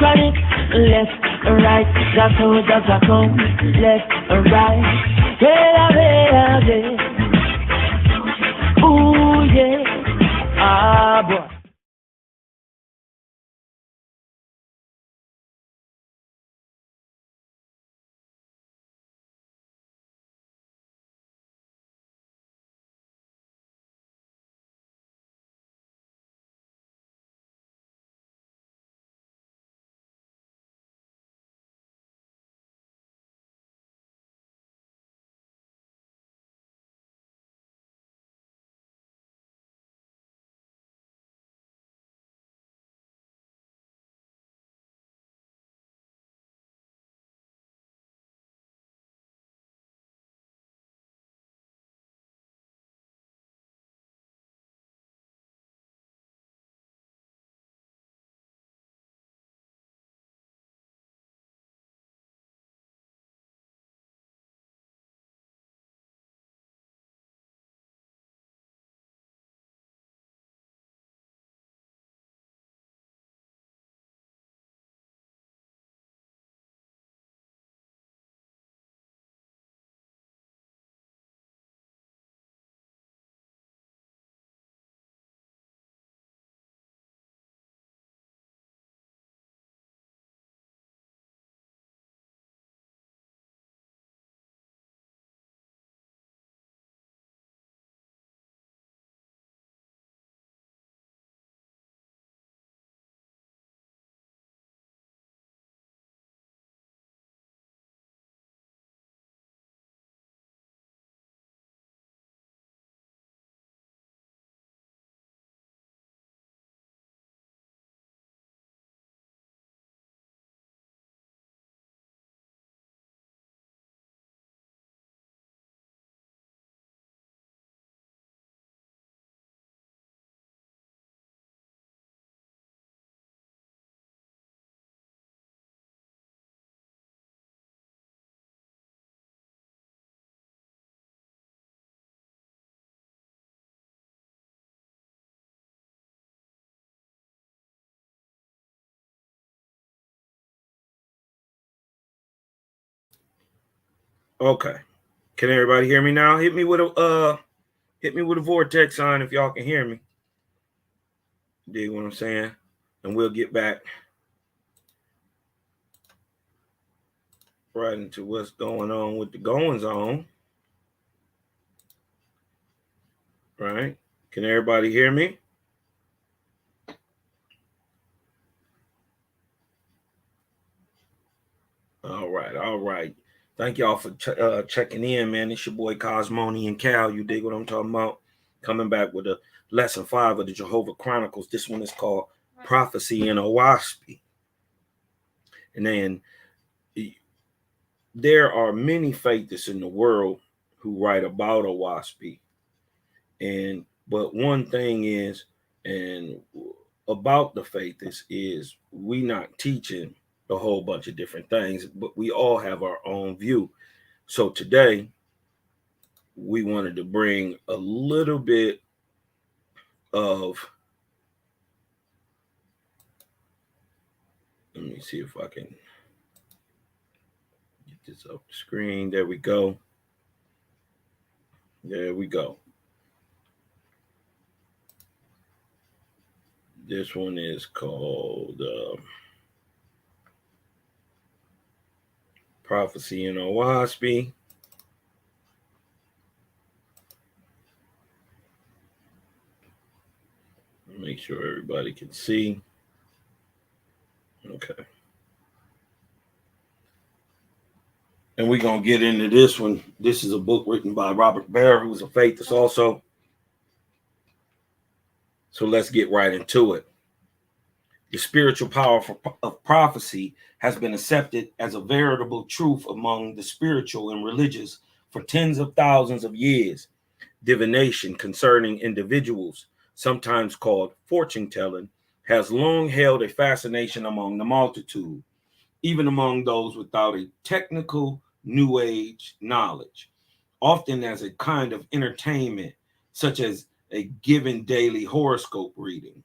chronic, left, right, that's how come, left, right, hey, ooh yeah, ah boy. Okay. Can everybody hear me now? Hit me with a vortex sign if y'all can hear me. Dig what I'm saying? And we'll get back right into what's going on with the goings on. Right? Can everybody hear me? All right. Thank y'all for checking in, man. It's your boy Cosmoni and Cal. You dig what I'm talking about? Coming back with a lesson 5 of the Jehovah Chronicles. This one is called Prophecy in Oahspe. And then there are many faithists in the world who write about Oahspe. But one thing is, and about the faithists is we not teaching a whole bunch of different things, but we all have our own view. So today we wanted to bring a little bit of, let me see if I can get this up the screen. There we go. There we go. This one is called Prophecy in Oahspe. Make sure everybody can see. Okay. And we're going to get into this one. This is a book written by Robert Bear, who's a faithist also. So let's get right into it. The spiritual power of prophecy has been accepted as a veritable truth among the spiritual and religious for tens of thousands of years. Divination concerning individuals, sometimes called fortune telling, has long held a fascination among the multitude, even among those without a technical New Age knowledge, often as a kind of entertainment, such as a given daily horoscope reading.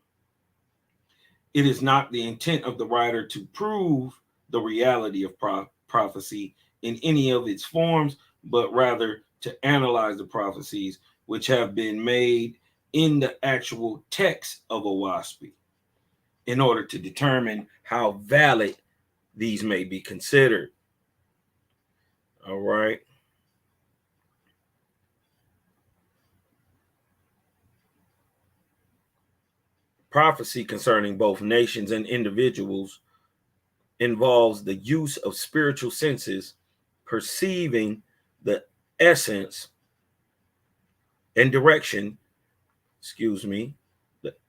It is not the intent of the writer to prove the reality of prophecy in any of its forms, but rather to analyze the prophecies which have been made in the actual text of Oahspe in order to determine how valid these may be considered. All right. Prophecy concerning both nations and individuals involves the use of spiritual senses, perceiving the essence and direction,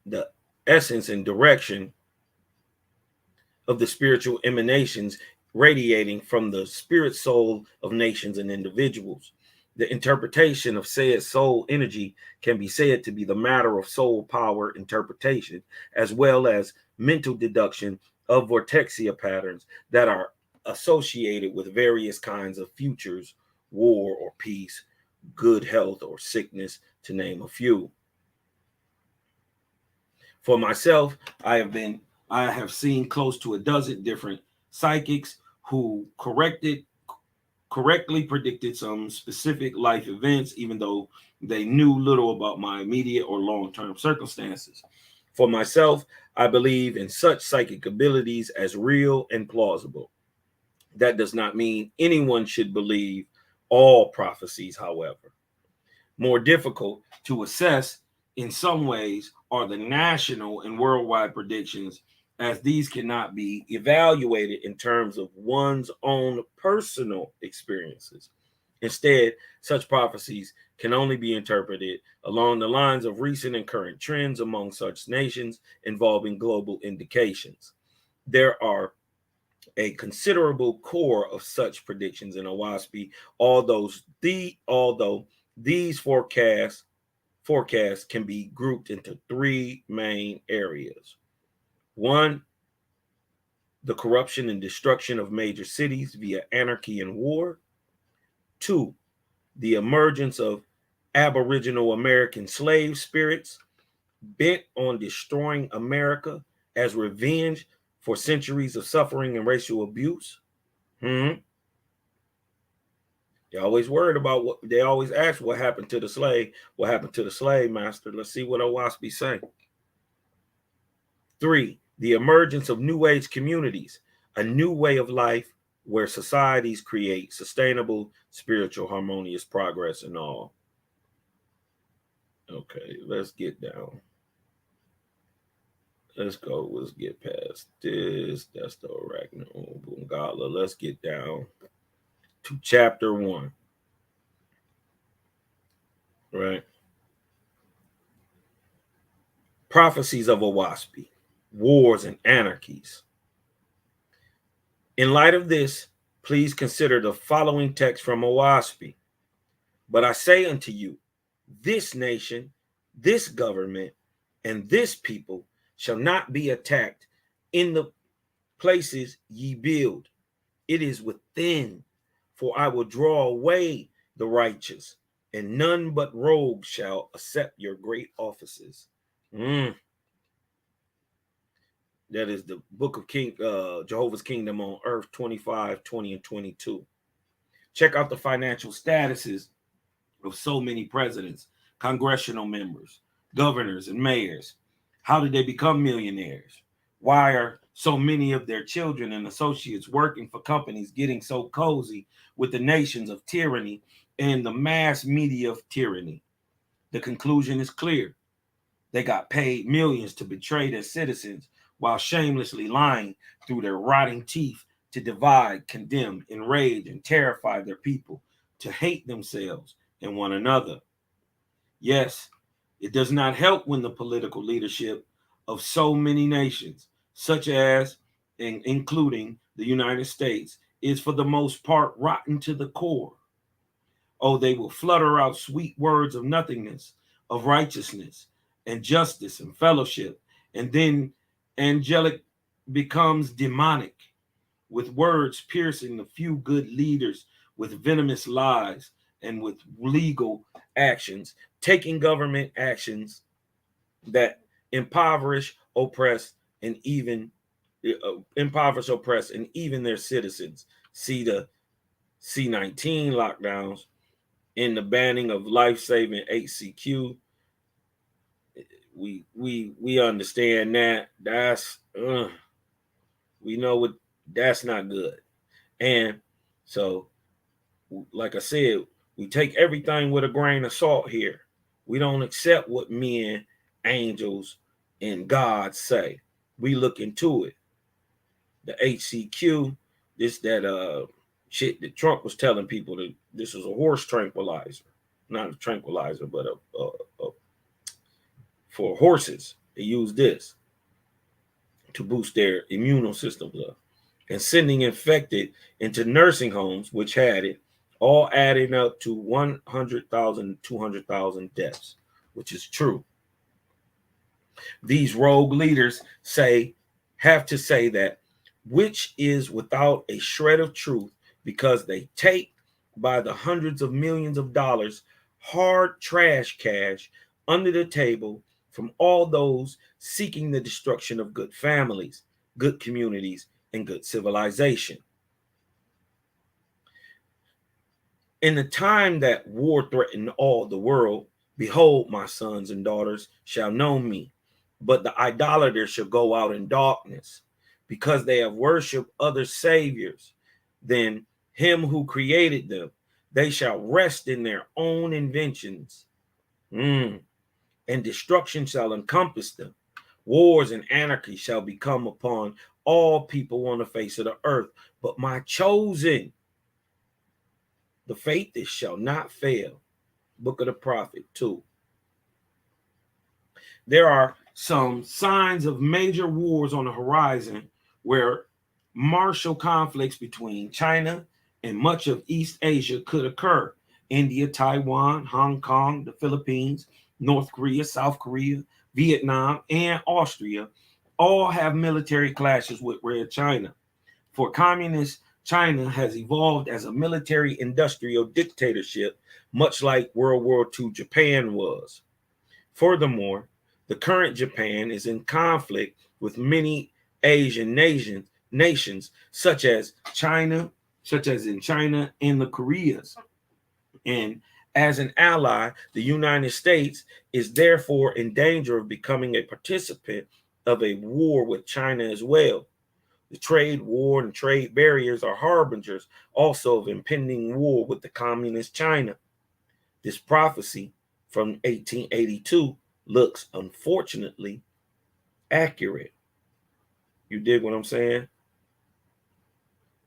the essence and direction of the spiritual emanations radiating from the spirit soul of nations and individuals. The interpretation of said soul energy can be said to be the matter of soul power interpretation, as well as mental deduction of vortexia patterns that are associated with various kinds of futures, war or peace, good health or sickness, to name a few. For myself, I have seen close to a dozen different psychics who correctly predicted some specific life events, even though they knew little about my immediate or long-term circumstances. For myself, I believe in such psychic abilities as real and plausible. That does not mean anyone should believe all prophecies, however. More difficult to assess in some ways are the national and worldwide predictions, as these cannot be evaluated in terms of one's own personal experiences. Instead, such prophecies can only be interpreted along the lines of recent and current trends among such nations involving global indications. There are a considerable core of such predictions in Oahspe, although these forecasts can be grouped into three main areas. One, the corruption and destruction of major cities via anarchy and war. Two, the emergence of Aboriginal American slave spirits bent on destroying America as revenge for centuries of suffering and racial abuse. They always worried about what they always ask what happened to the slave. What happened to the slave master? Let's see what Oahspe say. 3, the emergence of new age communities, a new way of life where societies create sustainable, spiritual, harmonious progress and all. Okay, let's get down. Let's go. Let's get past this. That's the Arachno Bungala. Let's get down to chapter 1. Right. Prophecies of Oahspe, wars and anarchies. In light of this, please consider the following text from Oahspe. But I say unto you, this nation, this government, and this people shall not be attacked in the places ye build. It is within, for I will draw away the righteous, and none but rogues shall accept your great offices. That is the book of Jehovah's Kingdom on Earth 25, 20, and 22. Check out the financial statuses of so many presidents, congressional members, governors, and mayors. How did they become millionaires? Why are so many of their children and associates working for companies getting so cozy with the nations of tyranny and the mass media of tyranny? The conclusion is clear. They got paid millions to betray their citizens while shamelessly lying through their rotting teeth to divide, condemn, enrage, and terrify their people to hate themselves and one another. Yes, it does not help when the political leadership of so many nations, such as and including the United States, is for the most part rotten to the core. Oh, they will flutter out sweet words of nothingness, of righteousness and justice and fellowship, and then angelic becomes demonic, with words piercing the few good leaders with venomous lies and with legal actions, taking government actions that impoverish, oppress, and even impoverished, oppressed, and even their citizens. See the C-19 lockdowns and the banning of life-saving HCQ. We understand that. That's we know what that's not good. And so, like I said, we take everything with a grain of salt here. We don't accept what men, angels, and God say. We look into it. The HCQ, that shit that Trump was telling people that this is a horse tranquilizer, not a tranquilizer, but for horses. They use this to boost their immune systems up, and sending infected into nursing homes, which had it, all adding up to 100,000, 200,000 deaths, which is true. These rogue leaders have to say that, which is without a shred of truth, because they take by the hundreds of millions of dollars hard trash cash under the table from all those seeking the destruction of good families, good communities, and good civilization. In the time that war threatened all the world, behold, my sons and daughters shall know me, but the idolaters shall go out in darkness, because they have worshipped other saviors than him who created them. They shall rest in their own inventions, and destruction shall encompass them. Wars and anarchy shall become upon all people on the face of the earth. But my chosen, the faith that shall not fail. Book of the Prophet 2. There are some signs of major wars on the horizon, where martial conflicts between China and much of East Asia could occur. India, Taiwan, Hong Kong, the Philippines, North Korea, South Korea, Vietnam, and Austria all have military clashes with Red China. For communist China has evolved as a military industrial dictatorship, much like World War II Japan was. Furthermore, the current Japan is in conflict with many Asian nations, such as in China and the Koreas. And as an ally, the United States is therefore in danger of becoming a participant of a war with China as well. The trade war and trade barriers are harbingers also of impending war with the communist China. This prophecy from 1882 looks, unfortunately, accurate. You dig what I'm saying?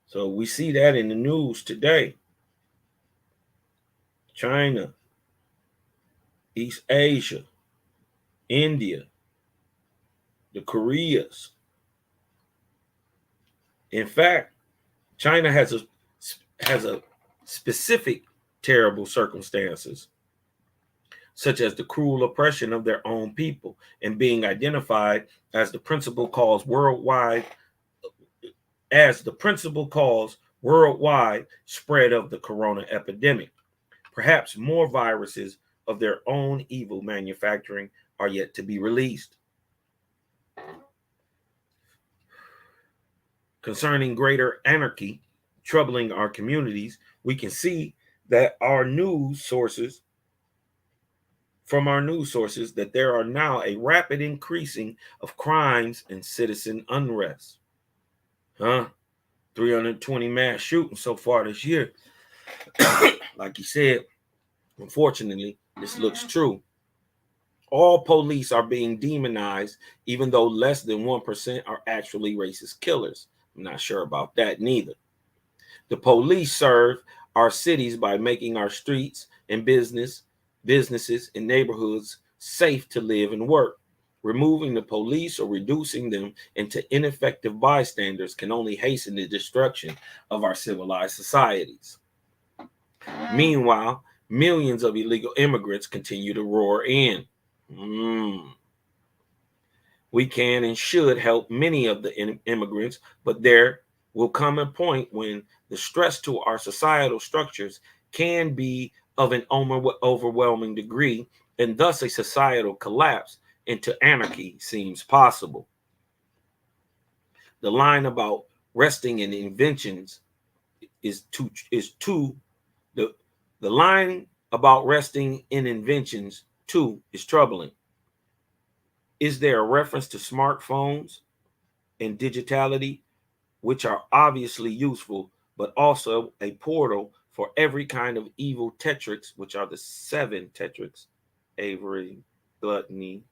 So we see that in the news today. China, East Asia, India, the Koreas. In fact, China has a specific terrible circumstances, such as the cruel oppression of their own people and being identified as the principal cause worldwide spread of the corona epidemic. Perhaps more viruses of their own evil manufacturing are yet to be released. Concerning greater anarchy troubling our communities, we can see that from our news sources that there are now a rapid increasing of crimes and citizen unrest. 320 mass shootings so far this year. Like you said, unfortunately, this looks true. All police are being demonized, even though less than 1% are actually racist killers. I'm not sure about that neither. The police serve our cities by making our streets and businesses and neighborhoods safe to live and work. Removing the police or reducing them into ineffective bystanders can only hasten the destruction of our civilized societies. Meanwhile, millions of illegal immigrants continue to roar in. We can and should help many of the immigrants, but there will come a point when the stress to our societal structures can be of an overwhelming degree, and thus a societal collapse into anarchy seems possible. The line about resting in inventions the line about resting in inventions too is troubling. Is there a reference to smartphones and digitality, which are obviously useful, but also a portal for every kind of evil tetrix, which are the 7 tetrix: Avery, gluttony,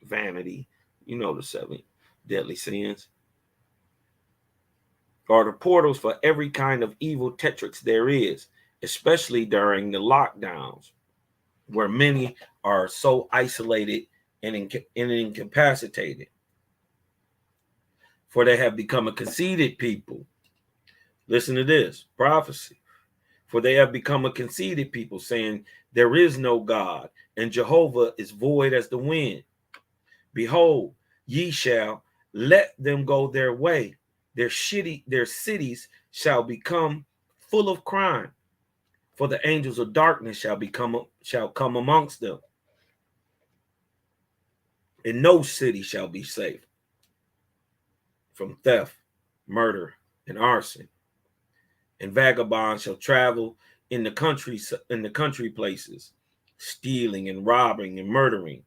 vanity, the 7 deadly sins, are the portals for every kind of evil tetrix there is, especially during the lockdowns, where many are so isolated and incapacitated. For they have become a conceited people. Listen to this prophecy. For they have become a conceited people, saying, there is no God, and Jehovah is void as the wind. Behold, ye shall let them go their way. Their cities shall become full of crime, for the angels of darkness shall come amongst them, and no city shall be safe from theft, murder, and arson. And vagabonds shall travel in the country places, stealing and robbing and murdering.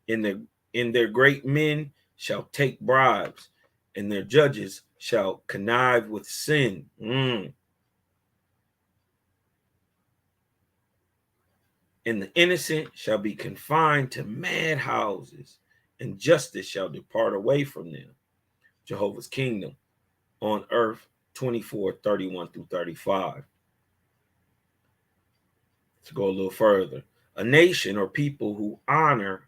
In their great men shall take bribes, and their judges shall connive with sin. And the innocent shall be confined to mad houses, and justice shall depart away from them. Jehovah's kingdom on earth, 24:31-35. To go a little further, a nation or people who honor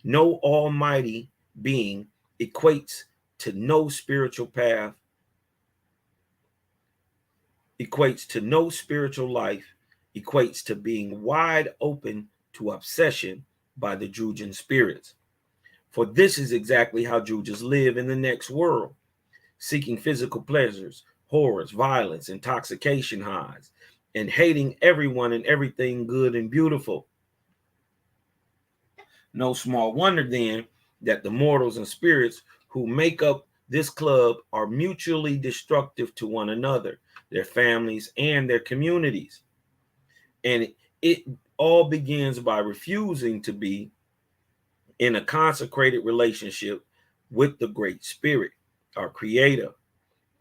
no almighty being equates to no spiritual path, equates to no spiritual life, equates to being wide open to obsession by the Jujan spirits. For this is exactly how Jujas live in the next world, seeking physical pleasures, horrors, violence, intoxication highs, and hating everyone and everything good and beautiful. No small wonder then that the mortals and spirits who make up this club are mutually destructive to one another, their families, and their communities. And it all begins by refusing to be in a consecrated relationship with the Great Spirit, our Creator,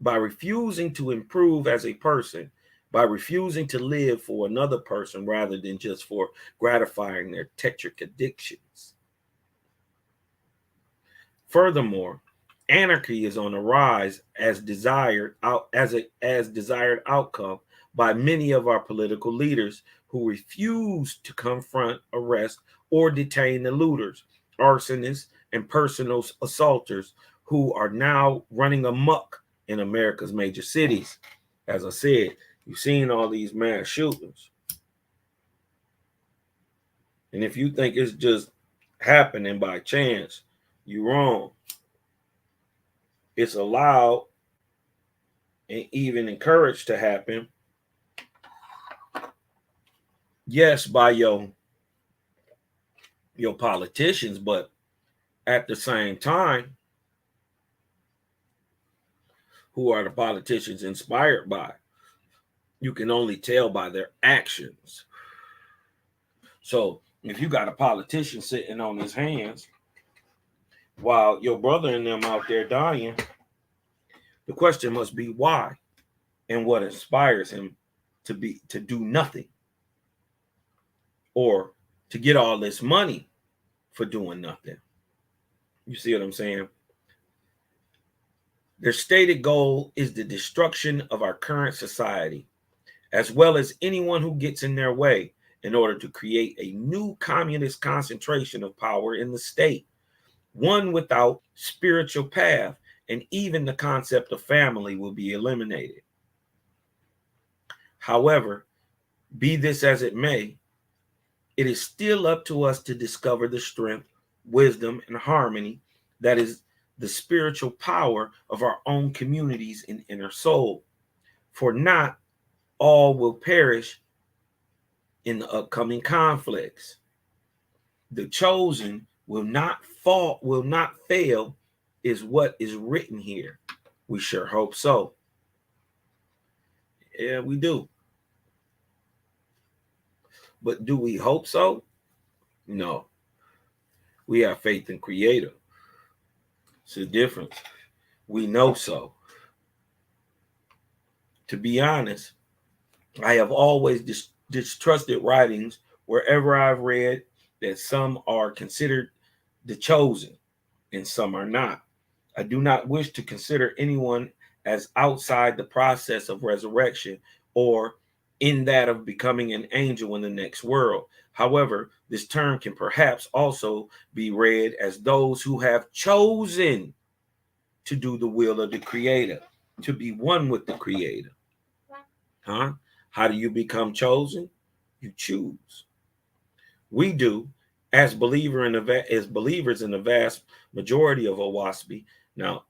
by refusing to improve as a person, by refusing to live for another person rather than just for gratifying their tetric addictions. Furthermore, anarchy is on the rise as desired outcome by many of our political leaders who refuse to confront, arrest, or detain the looters, arsonists, and personal assaulters who are now running amok in America's major cities. As I said, you've seen all these mass shootings. And if you think it's just happening by chance, you're wrong. It's allowed and even encouraged to happen, yes, by your politicians, but at the same time, who are the politicians inspired by? You can only tell by their actions. So if you got a politician sitting on his hands while your brother and them out there dying, the question must be why and what inspires him to do nothing or to get all this money for doing nothing. You see what I'm saying? Their stated goal is the destruction of our current society, as well as anyone who gets in their way, in order to create a new communist concentration of power in the state, one without spiritual path, and even the concept of family will be eliminated. However, be this as it may, it is still up to us to discover the strength, wisdom, and harmony that is the spiritual power of our own communities and inner soul. For not all will perish in the upcoming conflicts. The chosen will not fail is what is written here? We sure hope so. Yeah, we do. But do we hope so? No. We have faith in Creator. It's a difference. We know so. To be honest, I have always distrusted writings wherever I've read that some are considered the chosen and some are not. I do not wish to consider anyone as outside the process of resurrection or in that of becoming an angel in the next world. However, this term can perhaps also be read as those who have chosen to do the will of the Creator, to be one with the Creator. Huh? How do you become chosen? You choose. We do, as believers in the vast majority of Oahspe. Now,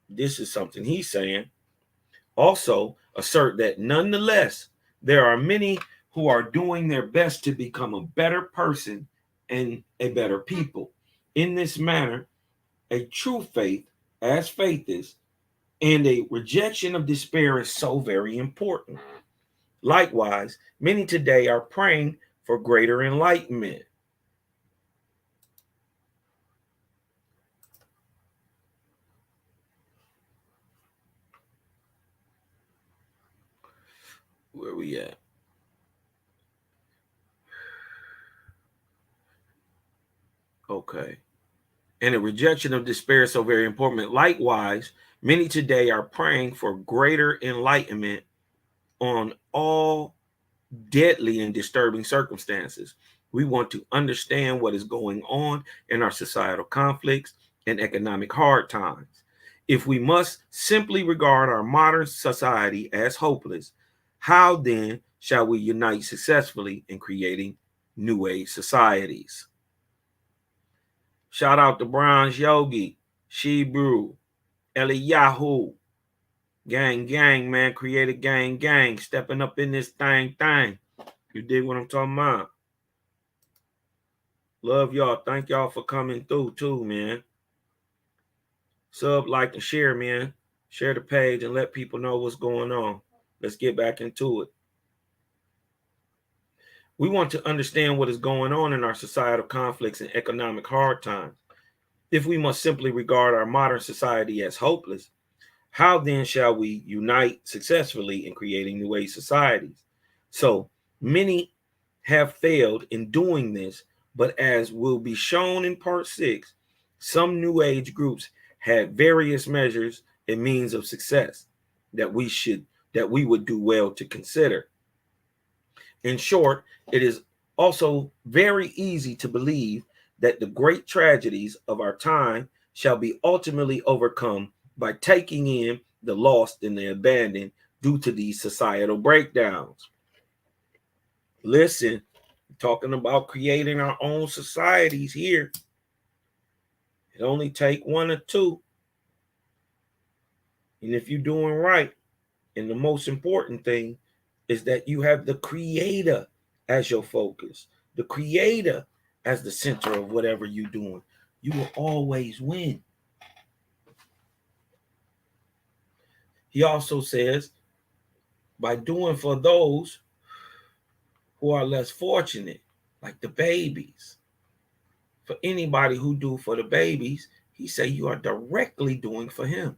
this is something he's saying. Also, assert that nonetheless, there are many who are doing their best to become a better person and a better people. In this manner, a true faith, as faith is, and a rejection of despair is so very important. Likewise, many today are praying for greater enlightenment. Where we at? Okay. And a rejection of despair is so very important. Likewise, many today are praying for greater enlightenment on all deadly and disturbing circumstances. We want to understand what is going on in our societal conflicts and economic hard times. If we must simply regard our modern society as hopeless, how then shall we unite successfully in creating new age societies? Shout out to Bronze Yogi, Shebrew, Eliyahu, gang, man, created gang, stepping up in this thing. You dig what I'm talking about? Love y'all. Thank y'all for coming through too, man. Sub, like, and share, man. Share the page and let people know what's going on. Let's get back into it. We want to understand what is going on in our societal conflicts and economic hard times. If we must simply regard our modern society as hopeless, how then shall we unite successfully in creating new age societies? So many have failed in doing this, but as will be shown in part 6, some new age groups had various measures and means of success that we would do well to consider. In short, it is also very easy to believe that the great tragedies of our time shall be ultimately overcome by taking in the lost and the abandoned due to these societal breakdowns. Listen, talking about creating our own societies here. It only take one or two. And if you're doing right, and the most important thing is that you have the Creator as your focus, the Creator as the center of whatever you're doing, you will always win. He also says, by doing for those who are less fortunate, like the babies, for anybody who do for the babies, he say you are directly doing for him.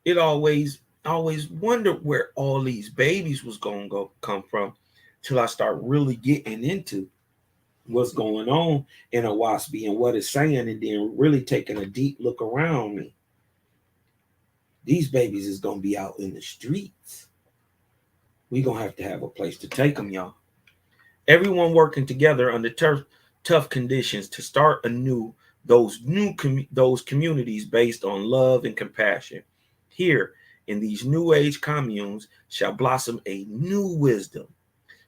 It always wondered where all these babies was gonna come from till I start really getting into what's going on in Oahspe and what it's saying, and then really taking a deep look around me. These babies is gonna be out in the streets. We gonna have to have a place to take them, y'all. Everyone working together under tough conditions to start anew those communities based on love and compassion. Here in these new age communes shall blossom a new wisdom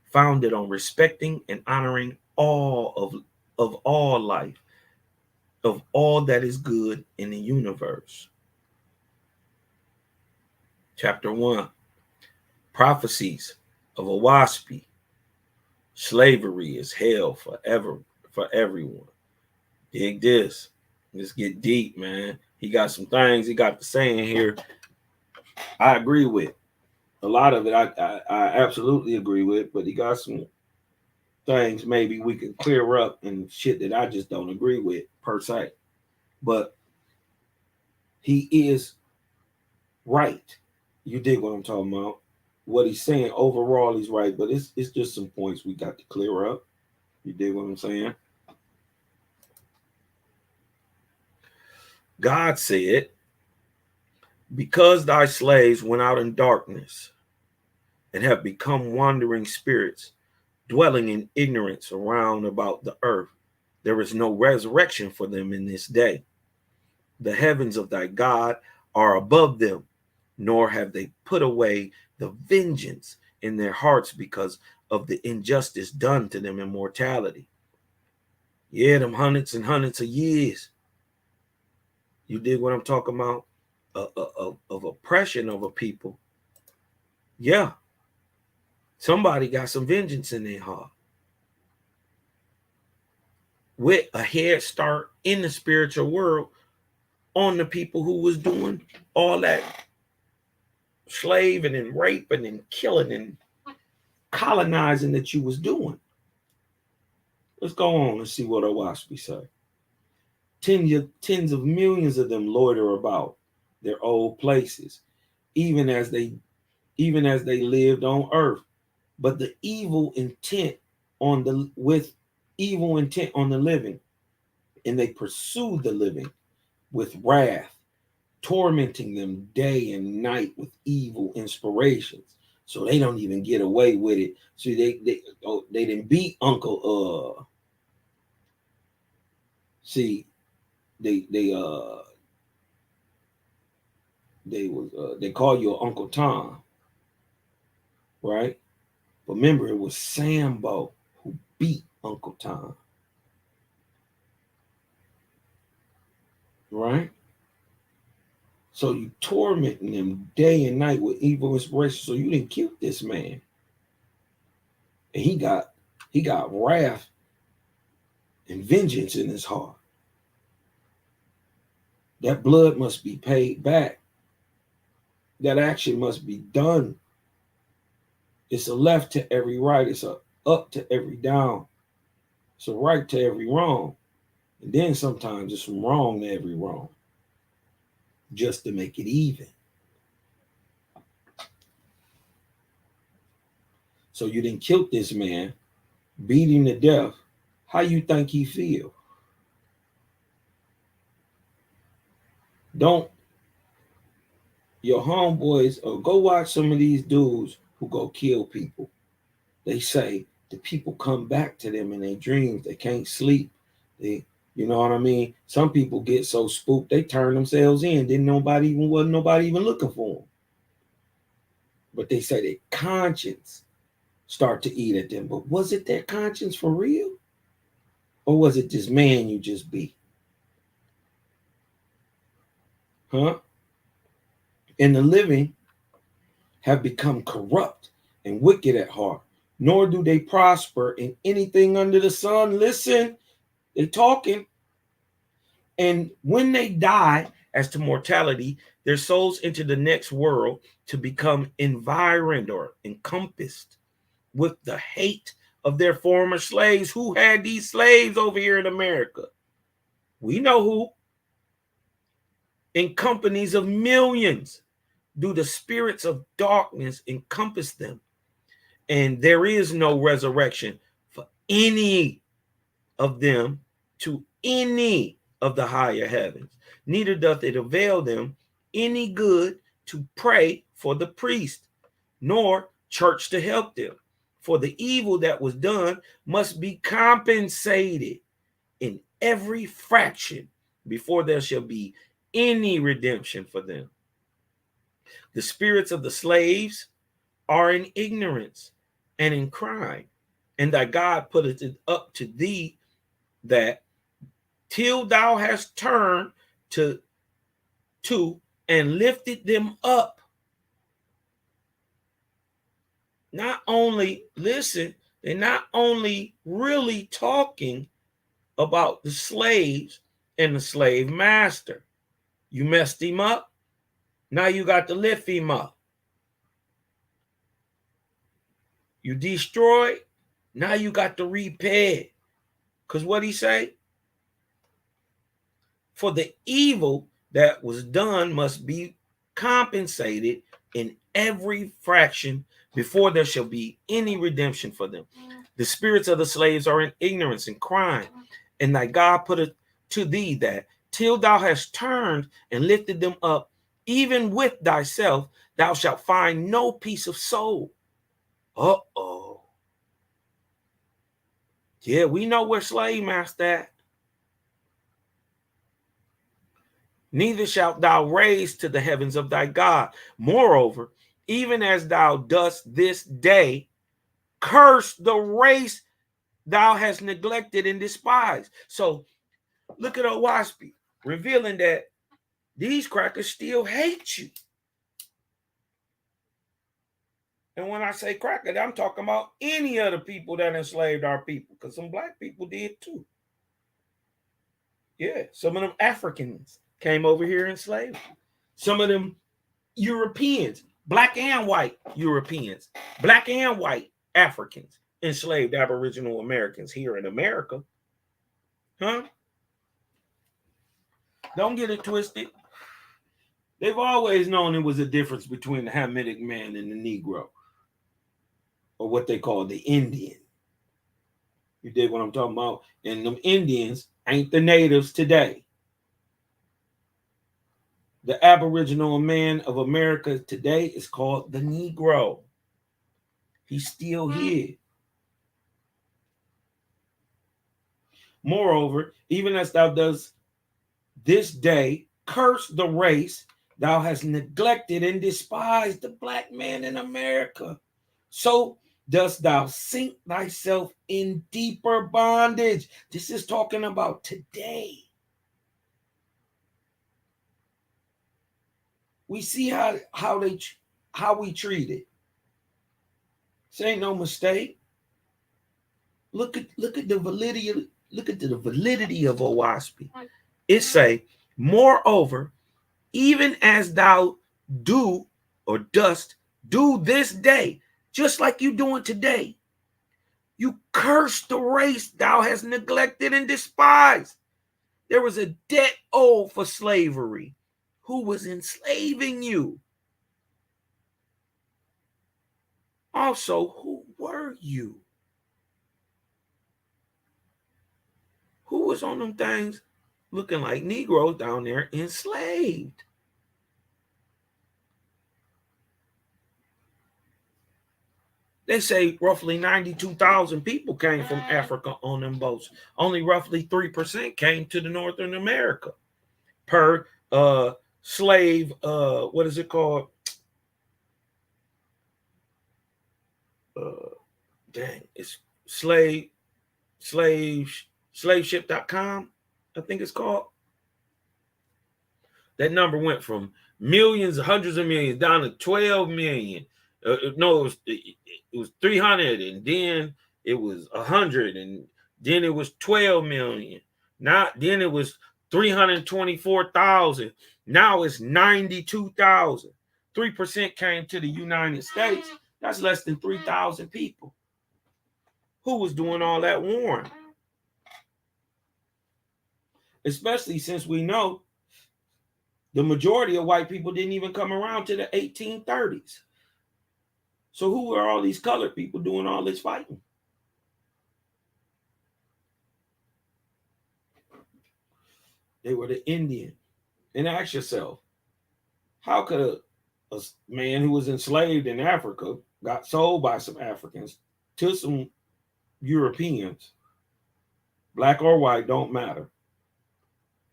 founded on respecting and honoring all of all life, of all that is good in the universe. Chapter 1, Prophecies of Oahspe. Slavery is hell forever for everyone. Dig this. Let's get deep, man. He got some things he got to say in here. I agree with a lot of it. I absolutely agree with, but he got some things maybe we can clear up and shit that I just don't agree with per se. But he is right. You dig what I'm talking about? What he's saying overall, he's right, but it's just some points we got to clear up. You dig what I'm saying? God said, because thy slaves went out in darkness and have become wandering spirits, dwelling in ignorance around about the earth, there is no resurrection for them in this day. The heavens of thy God are above them, nor have they put away the vengeance in their hearts because of the injustice done to them in mortality. Yeah, them hundreds and hundreds of years. You dig what I'm talking about? Of oppression of a people. Yeah, somebody got some vengeance in their heart. With a head start in the spiritual world on the people who was doing all that slaving and raping and killing and colonizing that you was doing. Let's go on and see what Oahspe say. Tens of millions of them loiter about their old places, even as they lived on earth. But the evil intent on the with evil intent on the living, and they pursue the living with wrath, tormenting them day and night with evil inspirations. So they don't even get away with it. So they didn't beat Uncle see they call you Uncle Tom, right? But remember, it was Sambo who beat Uncle Tom, right? So you tormenting them day and night with evil inspiration. So you didn't kill this man, and he got wrath and vengeance in his heart. That blood must be paid back. That action must be done. It's a left to every right. It's a up to every down. It's a right to every wrong. And then sometimes it's from wrong to every wrong, just to make it even. So you didn't kill this man, beat him to death. How you think he feel? Don't your homeboys or go watch some of these dudes who go kill people. They say the people come back to them in their dreams. They can't sleep. You know what I mean? Some people get so spooked they turn themselves in. Wasn't nobody even looking for them. But they say their conscience start to eat at them. But was it their conscience for real? Or was it this man you just beat? Huh? And the living have become corrupt and wicked at heart, nor do they prosper in anything under the sun. Listen, they talking. And when they die as to mortality, their souls enter the next world to become environed or encompassed with the hate of their former slaves. Who had these slaves over here in America? We know who. In companies of millions do the spirits of darkness encompass them. And there is no resurrection for any of them to any of the higher heavens. Neither doth it avail them any good to pray for the priest, nor church to help them. For the evil that was done must be compensated in every fraction before there shall be any redemption for them. The spirits of the slaves are in ignorance and in crime, and thy God putteth it up to thee that till thou hast turned to and lifted them up. Not only, listen, they're not only really talking about the slaves and the slave master. You messed him up. Now you got to lift him up. You destroyed. Now you got to repair. Because what he say? For the evil that was done must be compensated in every fraction before there shall be any redemption for them. The spirits of the slaves are in ignorance and crime, and thy God putteth to thee that till thou hast turned and lifted them up, even with thyself, thou shalt find no peace of soul. Uh-oh. Yeah, we know where slave master at. Neither shalt thou raise to the heavens of thy God. Moreover, even as thou dost this day, curse the race thou hast neglected and despised. So look at Oahspe, revealing that these crackers still hate you. And when I say cracker, I'm talking about any of the people that enslaved our people, because some black people did too. Yeah, some of them Africans came over here enslaved. Some of them Europeans, black and white Europeans, black and white Africans enslaved Aboriginal Americans here in America. Huh? Don't get it twisted. They've always known there was a difference between the Hamitic man and the Negro, or what they call the Indian. You dig what I'm talking about? And them Indians ain't the natives today. The Aboriginal man of America today is called the Negro. He's still here. Moreover, even as thou dost this day, curse the race, thou hast neglected and despised the black man in America. So dost thou sink thyself in deeper bondage. This is talking about today. We see how we treat it. This ain't no mistake. Look at the validity of Oahspe. It say, moreover, even as thou do or dost do this day, just like you doing today, you curse the race thou hast neglected and despised. There was a debt owed for slavery. Who was enslaving you? Also, who were you? Who was on them things looking like Negroes down there enslaved? They say roughly 92,000 people came from Africa on them boats. Only roughly 3% came to the Northern America per slave, what is it called? It's slaveship.com, I think it's called. That number went from millions, hundreds of millions, down to 12 million. No, it was 300, and then it was 100, and then it was 12 million. Then it was 324,000. Now it's 92,000. 3% came to the United States. That's less than 3,000 people. Who was doing all that warring? Especially since we know the majority of white people didn't even come around to the 1830s. So who were all these colored people doing all this fighting? They were the Indian. And ask yourself, how could a man who was enslaved in Africa, got sold by some Africans to some Europeans, black or white, don't matter,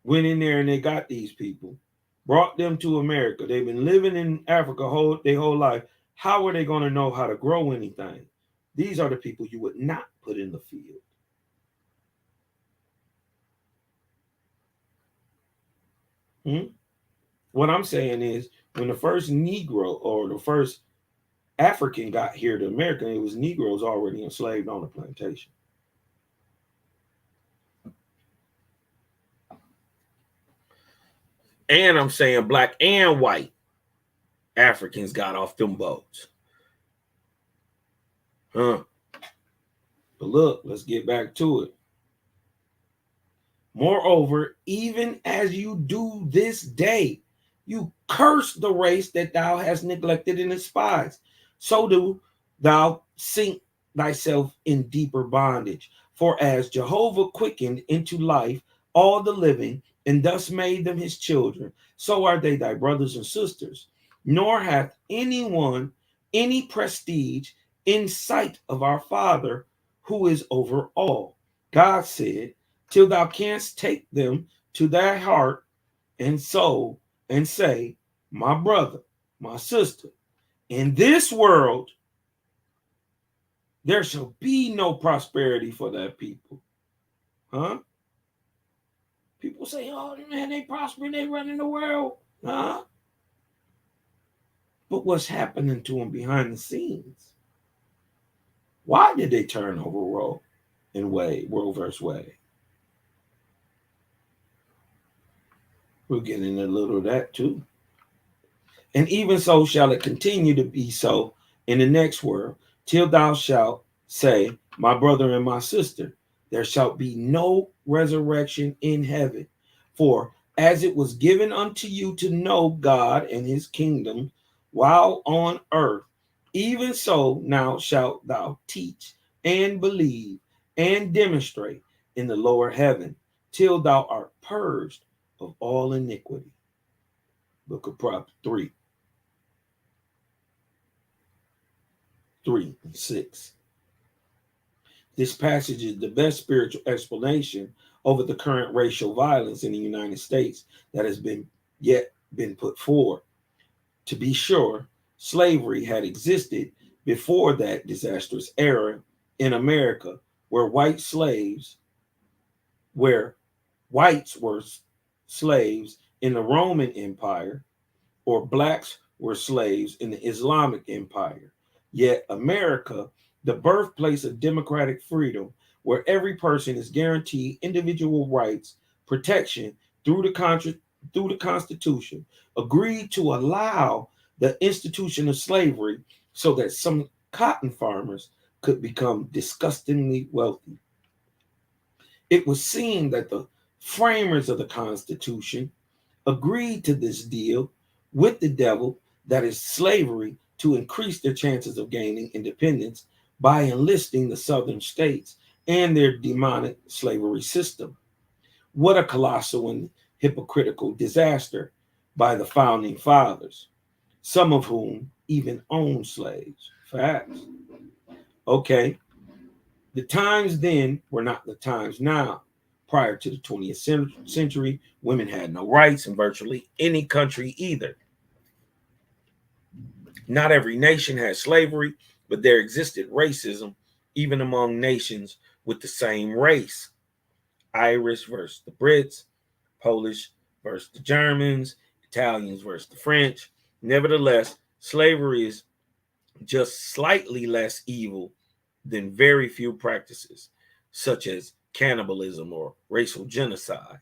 went in there and they got these people, brought them to America. They've been living in Africa their whole life. How are they going to know how to grow anything? These are the people you would not put in the field. What I'm saying is, when the first Negro or the first African got here to America, it was Negroes already enslaved on the plantation. And I'm saying black and white Africans got off them boats. But look, let's get back to it. Moreover, even as you do this day, you curse the race that thou hast neglected and despised. So do thou sink thyself in deeper bondage. For as Jehovah quickened into life all the living, and thus made them his children, so are they thy brothers and sisters. Nor hath anyone any prestige in sight of our Father, who is over all. God said, till thou canst take them to thy heart and soul, and say, my brother, my sister, in this world there shall be no prosperity for that people. Huh? People say, oh man, they prosper, they run in the world. Huh? But what's happening to them behind the scenes? Why did they turn over Roe and Wade, Roe versus Wade? We'll get into a little of that too. And even so shall it continue to be so in the next world, till thou shalt say, my brother and my sister, there shall be no resurrection in heaven. For as it was given unto you to know God and his kingdom while on earth, even so now shalt thou teach and believe and demonstrate in the lower heaven, till thou art purged of all iniquity. Book of Proverbs 3:6. This passage is the best spiritual explanation over the current racial violence in the United States that has been put forward. To be sure, slavery had existed before that disastrous era in America, where whites were slaves in the Roman Empire, or blacks were slaves in the Islamic Empire. Yet America, the birthplace of democratic freedom, where every person is guaranteed individual rights, protection through the Constitution, agreed to allow the institution of slavery so that some cotton farmers could become disgustingly wealthy. It was seen that the framers of the Constitution agreed to this deal with the devil, that is slavery, to increase their chances of gaining independence by enlisting the southern states and their demonic slavery system. What a colossal and hypocritical disaster by the founding fathers, some of whom even owned slaves. Facts. Okay, the times then were not the times now. Prior to the 20th century, women had no rights in virtually any country either. Not every nation had slavery, but there existed racism even among nations with the same race. Irish versus the Brits, Polish versus the Germans, Italians versus the French. Nevertheless, slavery is just slightly less evil than very few practices, such as cannibalism or racial genocide.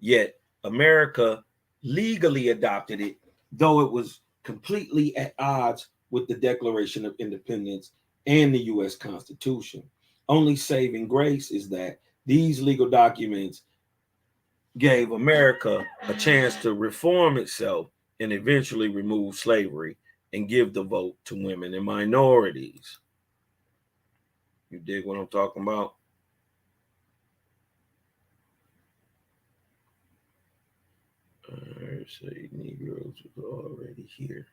Yet America legally adopted it, though it was completely at odds with the Declaration of Independence and the U.S. Constitution. Only saving grace is that these legal documents gave America a chance to reform itself and eventually remove slavery and give the vote to women and minorities. You dig what I'm talking about? Say Negroes was already here.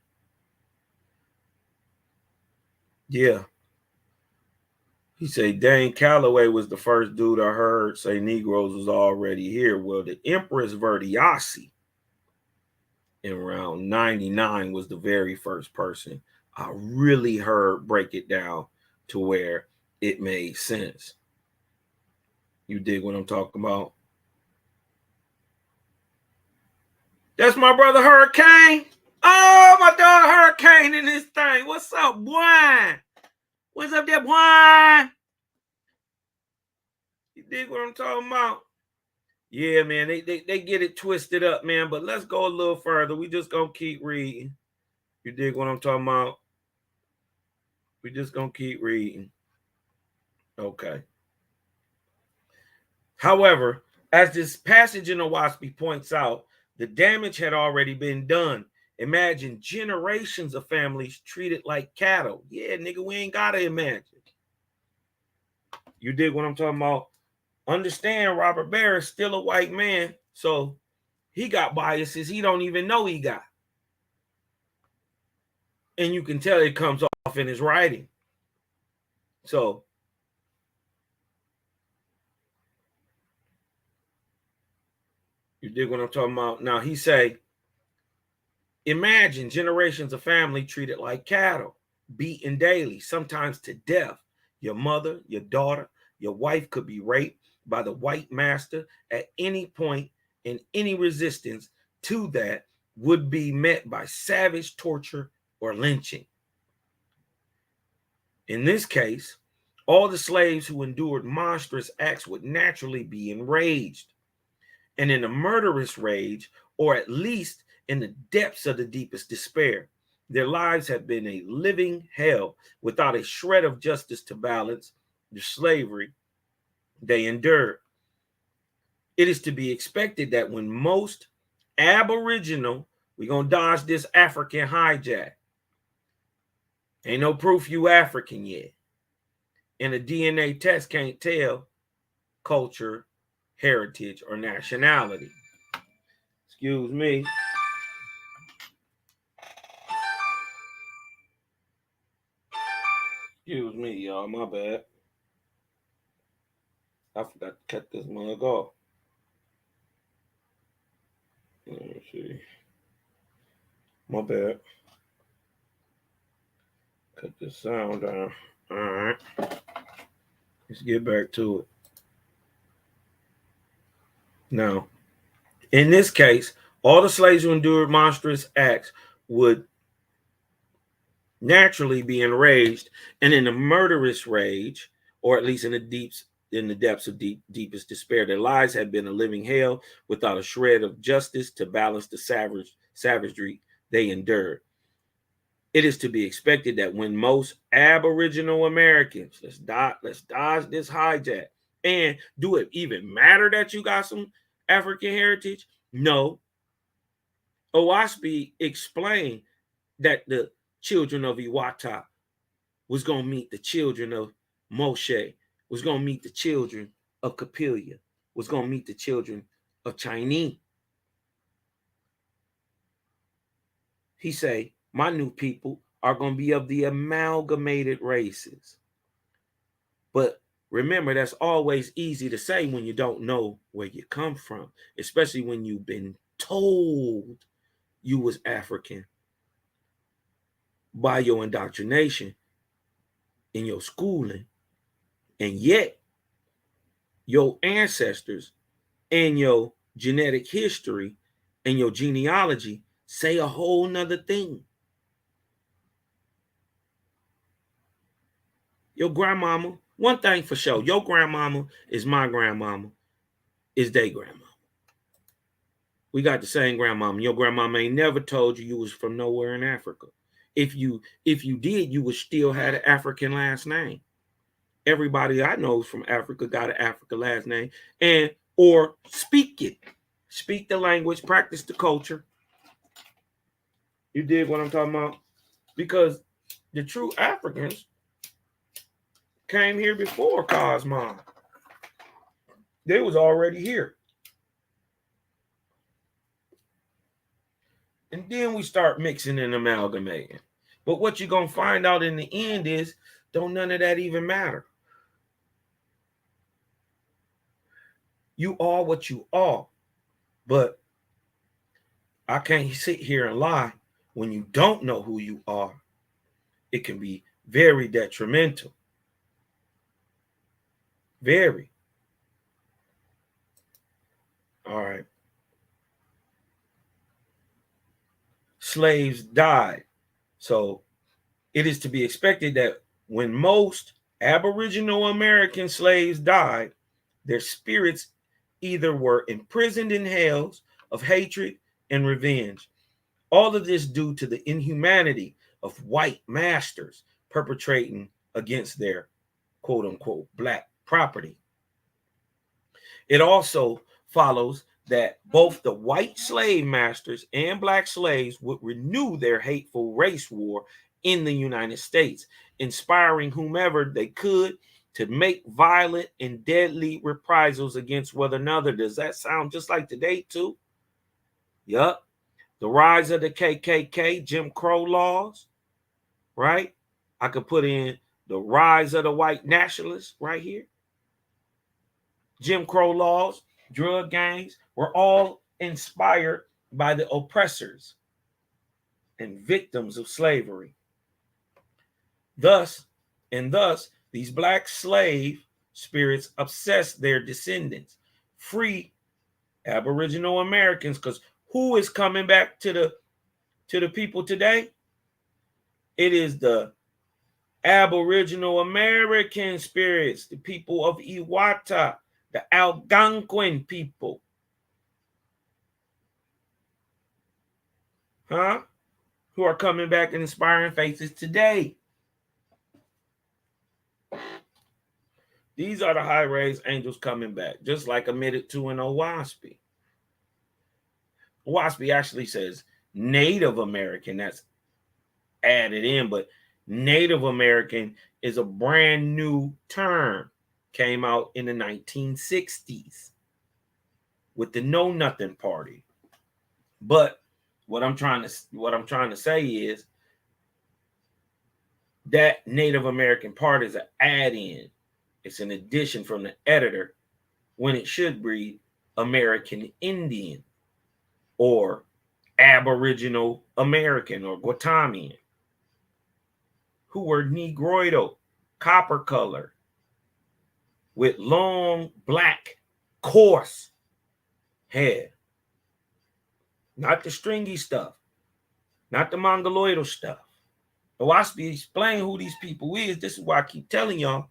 Yeah. He said Dane Calloway was the first dude I heard say Negroes was already here. Well, the Empress Verdiasi in around 99 was the very first person I really heard break it down to where it made sense. You dig what I'm talking about? That's my brother Hurricane. Oh, my dog Hurricane in this thing. What's up, boy? What's up there, boy? You dig what I'm talking about? Yeah, man, they get it twisted up, man. But let's go a little further. We just gonna keep reading. You dig what I'm talking about? We just gonna keep reading. Okay. However, as this passage in Oahspe points out, the damage had already been done. Imagine generations of families treated like cattle. Yeah, nigga, we ain't gotta imagine. You dig what I'm talking about? Understand, Robert Barr is still a white man, so he got biases he don't even know he got. And you can tell it comes off in his writing. So you dig what I'm talking about? Now he say, imagine generations of family treated like cattle, beaten daily, sometimes to death. Your mother, your daughter, your wife could be raped by the white master at any point, and any resistance to that would be met by savage torture or lynching. In this case, all the slaves who endured monstrous acts would naturally be enraged, and in a murderous rage, or at least in the depths of the deepest despair. Their lives have been a living hell without a shred of justice to balance the slavery they endured. It is to be expected that when most Aboriginal, we're going to dodge this African hijack. Ain't no proof you African yet. And a DNA test can't tell culture, heritage, or nationality. Excuse me. Excuse me, y'all. My bad. I forgot to cut this mug off. Let me see. My bad. Cut this sound down. All right. Let's get back to it. Now, in this case, all the slaves who endured monstrous acts would naturally be enraged, and in a murderous rage, or at least in the depths of deepest despair, their lives had been a living hell without a shred of justice to balance the savagery they endured. It is to be expected that when most Aboriginal Americans, let's dodge this hijack, and do it even matter that you got some African heritage? No. Oahspe explained that the children of Iwata was going to meet the children of Moshe, was going to meet the children of Capilia, was going to meet the children of Chinese. He say, my new people are going to be of the amalgamated races. But remember, that's always easy to say when you don't know where you come from, especially when you've been told you was African by your indoctrination in your schooling, and yet your ancestors and your genetic history and your genealogy say a whole nother thing. Your grandmama, one thing for sure, your grandmama is my grandmama, is their grandmama. We got the same grandmama. Your grandmama ain't never told you was from nowhere in Africa. If you did, you would still have an African last name. Everybody I know from Africa got an African last name, and or speak it. Speak the language, practice the culture. You dig what I'm talking about? Because the true Africans came here before Cosmon. They was already here. And then we start mixing and amalgamating. But what you're going to find out in the end is, don't none of that even matter. You are what you are. But I can't sit here and lie. When you don't know who you are, it can be very detrimental. Very. All right. Slaves died. So it is to be expected that when most Aboriginal American slaves died, their spirits either were imprisoned in hells of hatred and revenge. All of this due to the inhumanity of white masters perpetrating against their quote unquote black property. It also follows that both the white slave masters and black slaves would renew their hateful race war in the United States, inspiring whomever they could to make violent and deadly reprisals against one another. Does that sound just like today too? Yup. The rise of the KKK, Jim Crow laws, right? I could put in the rise of the white nationalists right here. Jim Crow laws, drug gangs were all inspired by the oppressors and victims of slavery. Thus, these black slave spirits obsess their descendants, free Aboriginal Americans, because who is coming back to the people today? It is the Aboriginal American spirits, the people of Iwata, the Algonquin people. Who are coming back and inspiring faces today. These are the high-raised angels coming back, just like admitted to in Oahspe. Oahspe actually says Native American, that's added in, but Native American is a brand new term, came out in the 1960s with the Know Nothing Party. But what I'm trying to say is that Native American part is an add-in. It's an addition from the editor when it should read American Indian or Aboriginal American or Guatamian, who were Negroidal, copper color, with long, black, coarse hair. Not the stringy stuff, not the mongoloidal stuff. Oahspe explain who these people is. This is why I keep telling y'all,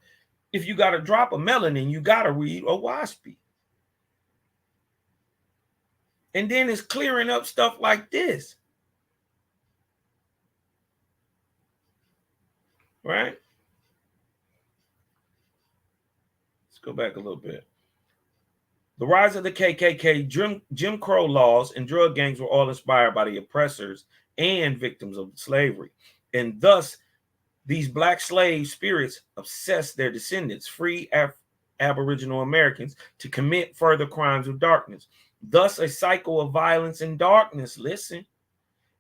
if you got a drop of melanin, you got to read Oahspe. And then it's clearing up stuff like this. Right? Let's go back a little bit. The rise of the KKK, Jim Crow laws, and drug gangs were all inspired by the oppressors and victims of slavery. And thus, these black slave spirits obsessed their descendants, free Aboriginal Americans, to commit further crimes of darkness. Thus, a cycle of violence and darkness, listen,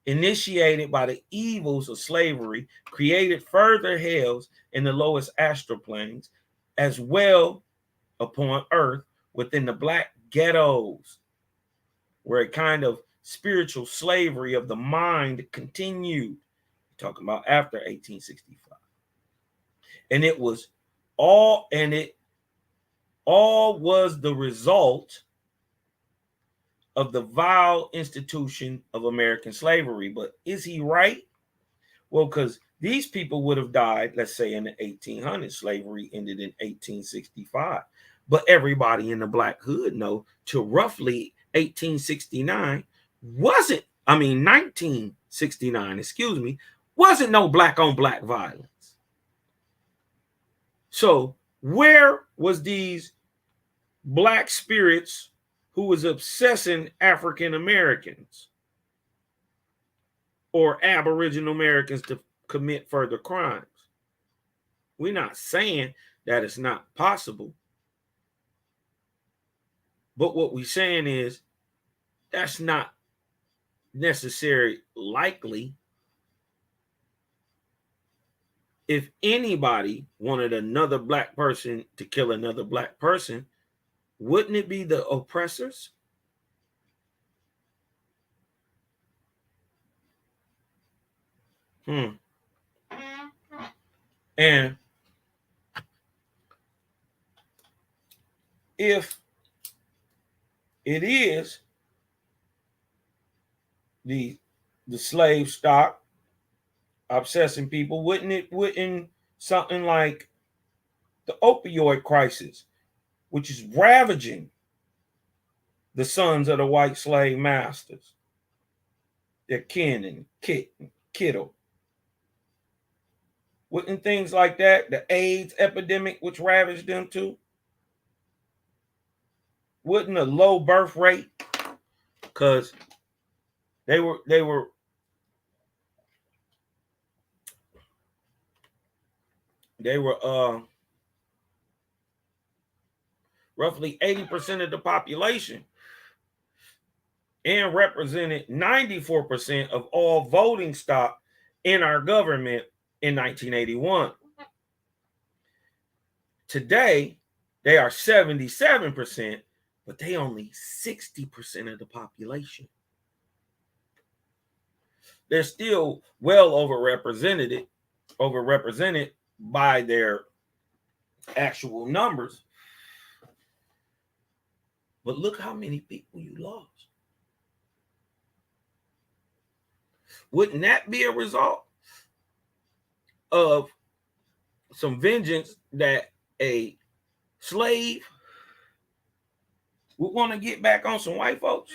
initiated by the evils of slavery, created further hells in the lowest astral planes, as well upon earth within the black ghettos, where a kind of spiritual slavery of the mind continued. Talking about after 1865. And it all was the result of the vile institution of American slavery. But is he right? Well, because these people would have died, let's say in the 1800s. Slavery ended in 1865. But everybody in the black hood know to roughly 1969, wasn't no black on black violence. So where was these black spirits who was obsessing African Americans or Aboriginal Americans to commit further crimes? We're not saying that it's not possible. But what we're saying is that's not necessarily likely. If anybody wanted another black person to kill another black person, wouldn't it be the oppressors? And if it is the slave stock obsessing people, wouldn't something like the opioid crisis, which is ravaging the sons of the white slave masters, their kin and kit and kittle. Wouldn't things like that, the AIDS epidemic, which ravaged them too? Wouldn't a low birth rate, because they were roughly 80% of the population and represented 94% of all voting stock in our government in 1981. Today, they are 77%, but they only 60% of the population. They're still well overrepresented by their actual numbers. But look how many people you lost. Wouldn't that be a result of some vengeance that a slave would want to get back on some white folks?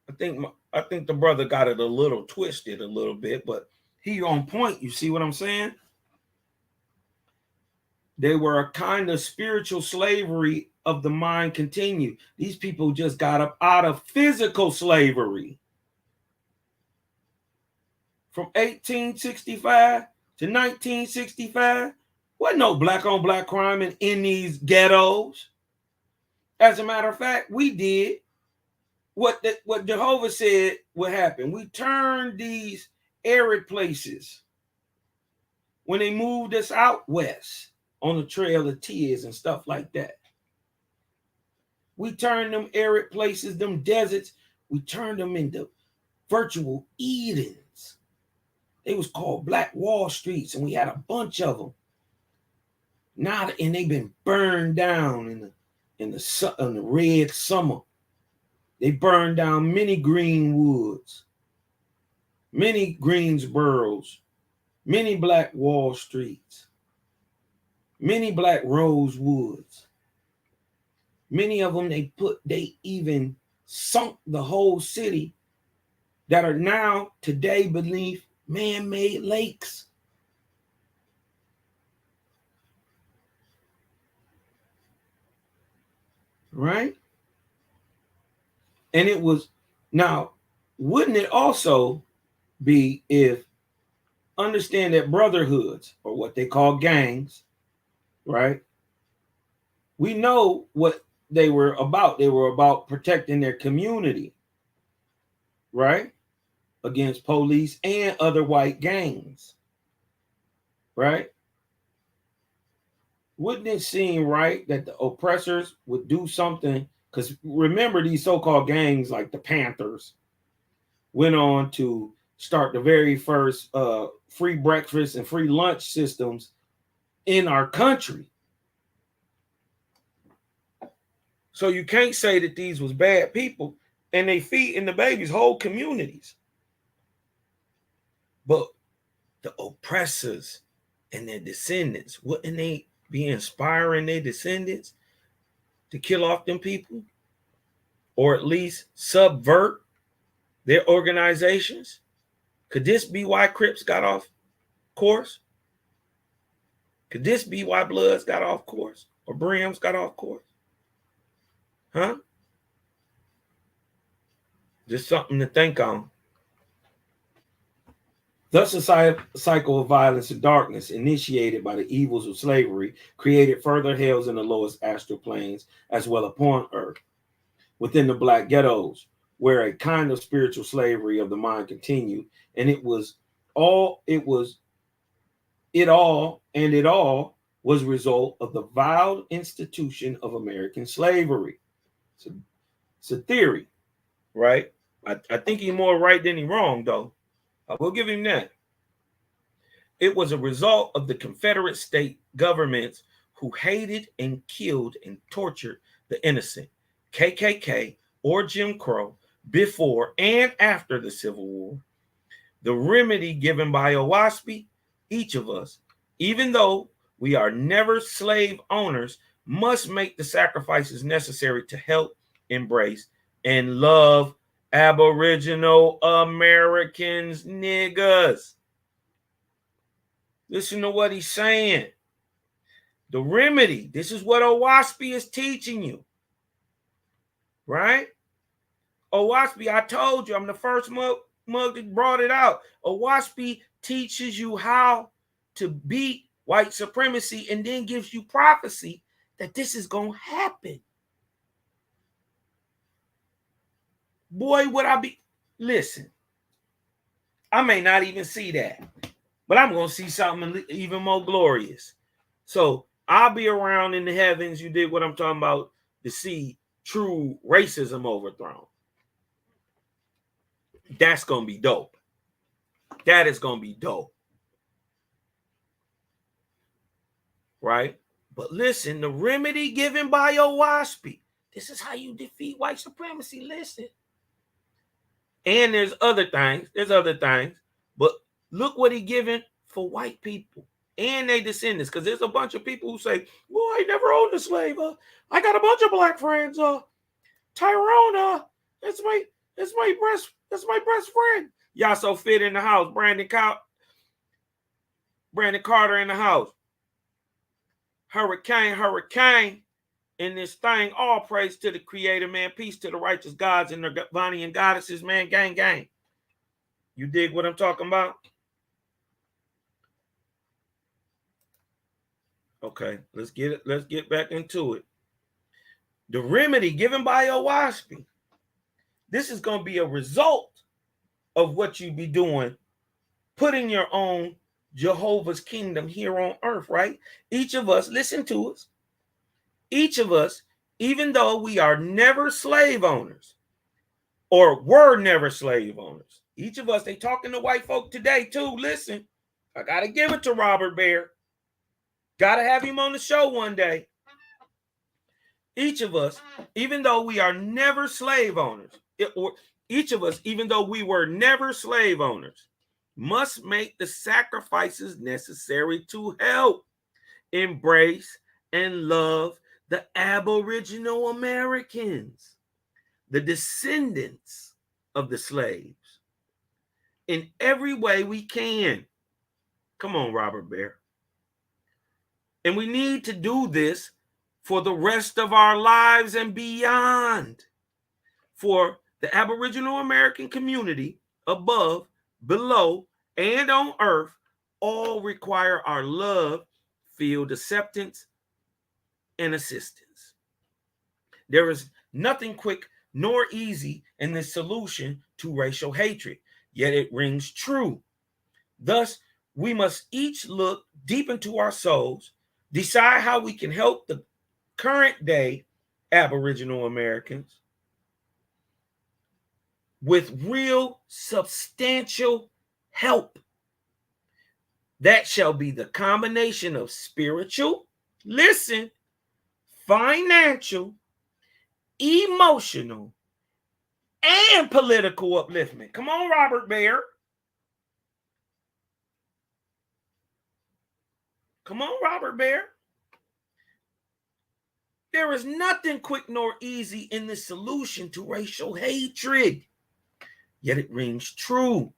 I think the brother got it a little twisted a little bit, but he on point. You see what I'm saying? They were a kind of spiritual slavery of the mind continued. These people just got up out of physical slavery. From 1865 to 1965, wasn't no black on black crime in these ghettos. As a matter of fact, we did what Jehovah said would happen. We turned these arid places when they moved us out west on the Trail of Tears and stuff like that. We turned them arid places, them deserts, we turned them into virtual Edens. They was called Black Wall Streets, and we had a bunch of them. Now, and they've been burned down in the red summer. They burned down many Greenwoods, many Greensboros, many Black Wall Streets, many Black Rosewoods. Many of them they even sunk the whole city that are now today beneath man-made lakes. Right? And it was, now, wouldn't it also be if, understand that brotherhoods, or what they call gangs, right? We know what they were about. They were about protecting their community, right? Against police and other white gangs, right? Wouldn't it seem right that the oppressors would do something? Because remember, these so-called gangs like the Panthers went on to start the very first free breakfast and free lunch systems in our country. So you can't say that these was bad people, and they feeding the babies whole communities. But the oppressors and their descendants, wouldn't they be inspiring their descendants to kill off them people, or at least subvert their organizations? Could this be why Crips got off course? Could this be why Bloods got off course, or Brims got off course? Huh? Just something to think on. Thus, a cycle of violence and darkness initiated by the evils of slavery created further hells in the lowest astral planes as well upon earth, within the black ghettos, where a kind of spiritual slavery of the mind continued, and it all was result of the vile institution of American slavery. It's a theory, right? I think he's more right than he's wrong, though. I will give him that. It was a result of the Confederate state governments who hated and killed and tortured the innocent, KKK or Jim Crow, before and after the Civil War. The remedy given by Oahspe, each of us, even though we are never slave owners, must make the sacrifices necessary to help, embrace, and love Aboriginal Americans, niggas. Listen to what he's saying. The remedy, this is what Oahspe is teaching you, right? Oahspe, I told you, I'm the first mug that brought it out. Oahspe teaches you how to beat white supremacy and then gives you prophecy that this is going to happen. Boy, would I be... Listen, I may not even see that, but I'm going to see something even more glorious. So I'll be around in the heavens, you did what I'm talking about, to see true racism overthrown. That's going to be dope. That is going to be dope. Right? But listen, the remedy given by Oahspe, this is how you defeat white supremacy. Listen. And there's other things. But look what he given for white people and their descendants. Because there's a bunch of people who say, well, I never owned a slave. I got a bunch of black friends. Tyrone, that's my best friend. Y'all so fit in the house. Brandon Carter in the house. Hurricane in this thing. All praise to the creator, man. Peace to the righteous gods and their Vanian goddesses, man. Gang. You dig what I'm talking about? Okay, let's get back into it. The remedy given by Oahspe. This is going to be a result of what you be doing, putting your own Jehovah's kingdom here on earth, right? Each of us, listen to us. Each of us, even though we are never slave owners or were never slave owners, each of us, they talking to white folk today too. Listen, I got to give it to Robert Bear. Got to have him on the show one day. Each of us, even though we are never slave owners, each of us, even though we were never slave owners, must make the sacrifices necessary to help, embrace, and love the Aboriginal Americans, the descendants of the slaves, in every way we can. Come on, Robert Bear. And we need to do this for the rest of our lives and beyond. For the Aboriginal American community above, below, and on earth all require our love, field acceptance, and assistance. There is nothing quick nor easy in the solution to racial hatred, yet it rings true. Thus, we must each look deep into our souls, decide how we can help the current day Aboriginal Americans with real substantial help. That shall be the combination of spiritual, listen, financial, emotional, and political upliftment. Come on, Robert Bear. Come on, Robert Bear. There is nothing quick nor easy in the solution to racial hatred, yet it rings true.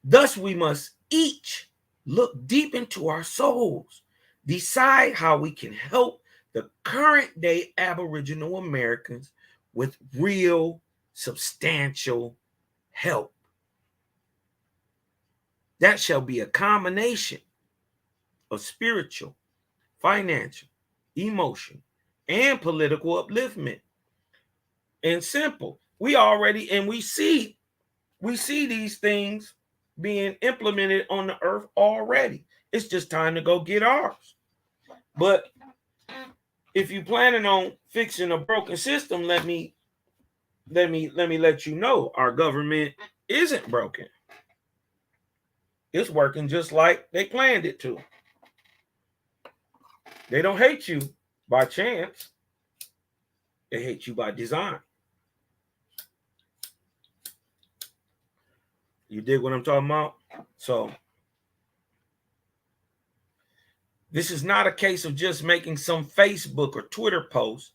Thus, we must each look deep into our souls, decide how we can help the current day Aboriginal Americans with real, substantial help. That shall be a combination of spiritual, financial, emotion, and political upliftment. And simple. We see these things being implemented on the earth already. It's just time to go get ours. But if you're planning on fixing a broken system, let me let you know our government isn't broken. It's working just like they planned it to. They don't hate you by chance. They hate you by design. You dig what I'm talking about? So This is not a case of just making some Facebook or Twitter post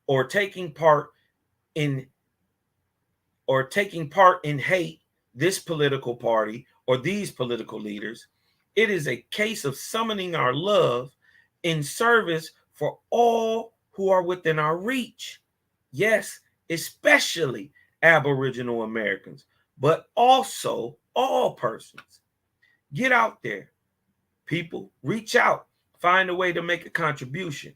or taking part in hate this political party or these political leaders. It is a case of summoning our love in service for all who are within our reach. Yes, especially Aboriginal Americans, but also all persons. Get out there, people. Reach out. Find a way to make a contribution.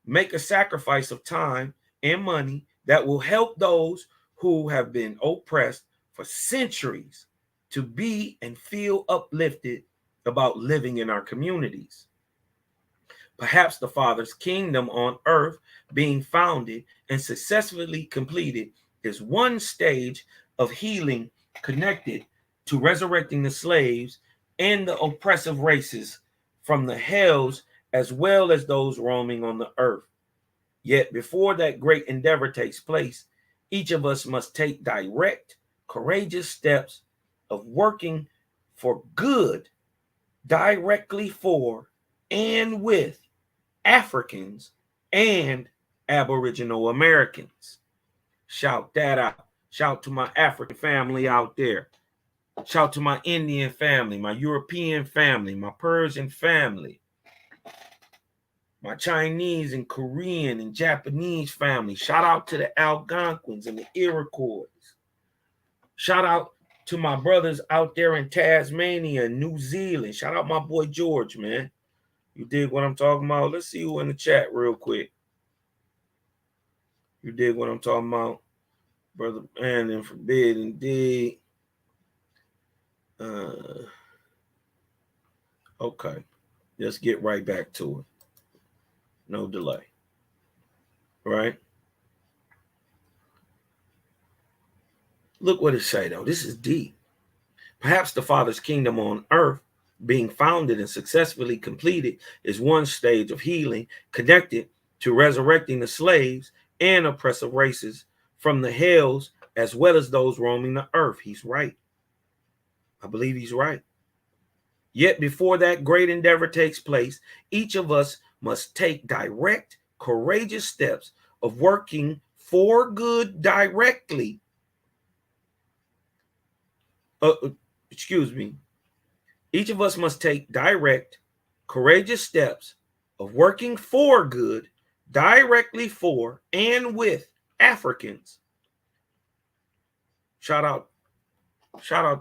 Make a sacrifice of time and money that will help those who have been oppressed for centuries to be and feel uplifted about living in our communities. Perhaps the Father's kingdom on earth being founded and successfully completed is one stage of healing connected to resurrecting the slaves and the oppressive races from the hells as well as those roaming on the earth. Yet before that great endeavor takes place, each of us must take direct, courageous steps of working for good directly for and with Africans and Aboriginal Americans. Shout that out. Shout to my African family out there. Shout to my Indian family, my European family, my Persian family, my Chinese and Korean and Japanese family. Shout out to the Algonquins and the Iroquois. Shout out to my brothers out there in Tasmania and New Zealand. Shout out my boy George, man. You dig what I'm talking about? Let's see who in the chat real quick. You dig what I'm talking about? Brother Brandon forbid indeed. Okay. Let's get right back to it. No delay. Right? Look what it say though. This is deep. Perhaps the Father's kingdom on earth being founded and successfully completed is one stage of healing connected to resurrecting the slaves and oppressive races from the hells as well as those roaming the earth. He's right. I believe he's right. Yet before that great endeavor takes place, each of us must take direct, courageous steps of working for good directly. Each of us must take direct, courageous steps of working for good directly for and with Africans. Shout out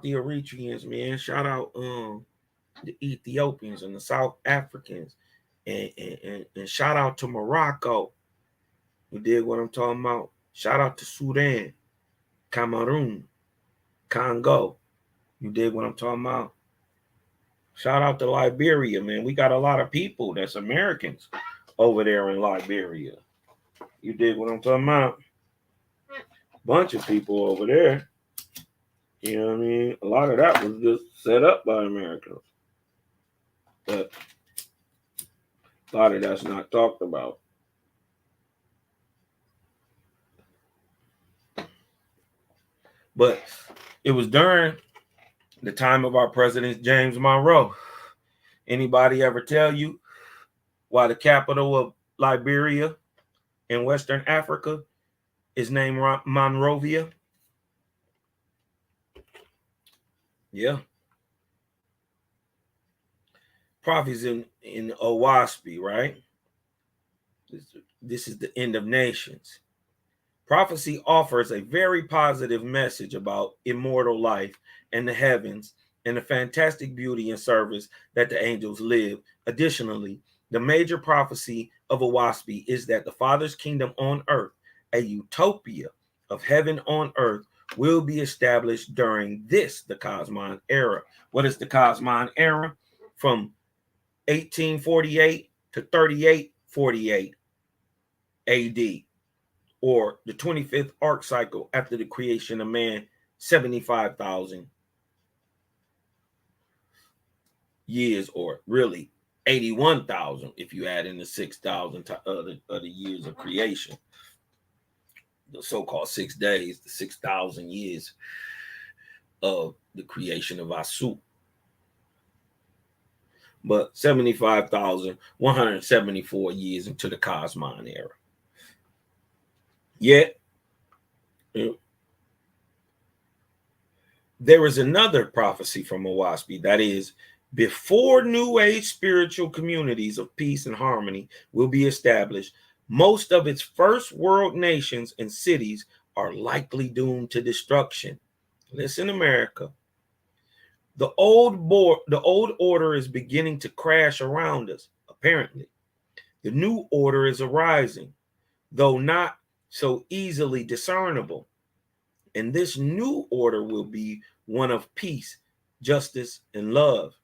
the Eritreans, man. Shout out the Ethiopians and the South Africans. And shout out to Morocco. You dig what I'm talking about? Shout out to Sudan, Cameroon, Congo. You dig what I'm talking about? Shout out to Liberia, man. We got a lot of people that's Americans over there in Liberia. You dig what I'm talking about? Bunch of people over there. You know what I mean? A lot of that was just set up by Americans. But a lot of that's not talked about. But it was during the time of our president, James Monroe. Anybody ever tell you why the capital of Liberia in Western Africa is named Monrovia? Yeah. Prophecies in Oahspe, right? This is the end of nations. Prophecy offers a very positive message about immortal life and the heavens and the fantastic beauty and service that the angels live. Additionally, the major prophecy of Oahspe is that the Father's kingdom on earth, a utopia of heaven on earth, will be established during the Cosmine era. What is the Cosmine era? From 1848 to 3848 AD. Or the 25th arc cycle after the creation of man, 75,000 years, or really 81,000 if you add in the 6,000 other years of creation. The so-called 6 days, the 6,000 years of the creation of Oahspe. but 75,174 years into the Cosmine era. Yet, there is another prophecy from Oahspe that is, before New Age spiritual communities of peace and harmony will be established, most of its first world nations and cities are likely doomed to destruction. Listen, America. The old order is beginning to crash around us, apparently. The new order is arising, though not so easily discernible. And this new order will be one of peace, justice, and love,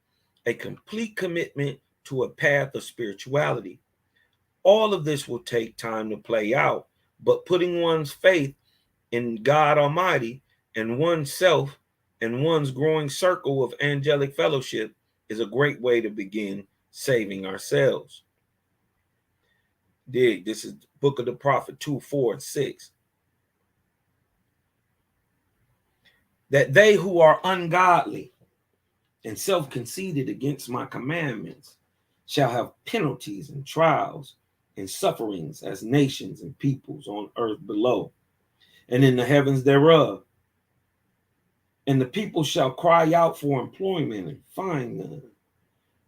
a complete commitment to a path of spirituality. All of this will take time to play out, but putting one's faith in God Almighty and oneself and one's growing circle of angelic fellowship is a great way to begin saving ourselves. Dig, this is Book of the Prophet 2, 4, and 6. That they who are ungodly and self-conceited against my commandments shall have penalties and trials and sufferings as nations and peoples on earth below and in the heavens thereof. And the people shall cry out for employment and find none.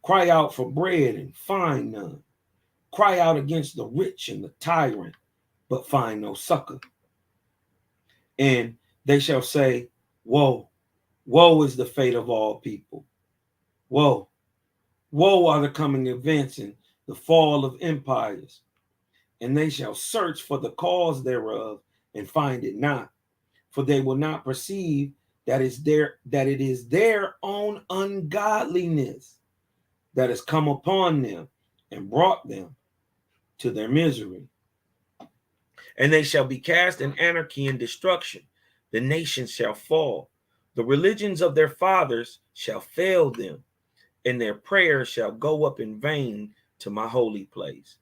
Cry out for bread and find none. Cry out against the rich and the tyrant, but find no succor. And they shall say, woe, woe is the fate of all people. Woe, woe are the coming events and the fall of empires. And they shall search for the cause thereof and find it not, for they will not perceive that it is their own ungodliness that has come upon them and brought them to their misery. And they shall be cast in anarchy and destruction. The nations shall fall. The religions of their fathers shall fail them, and their prayers shall go up in vain to my holy place.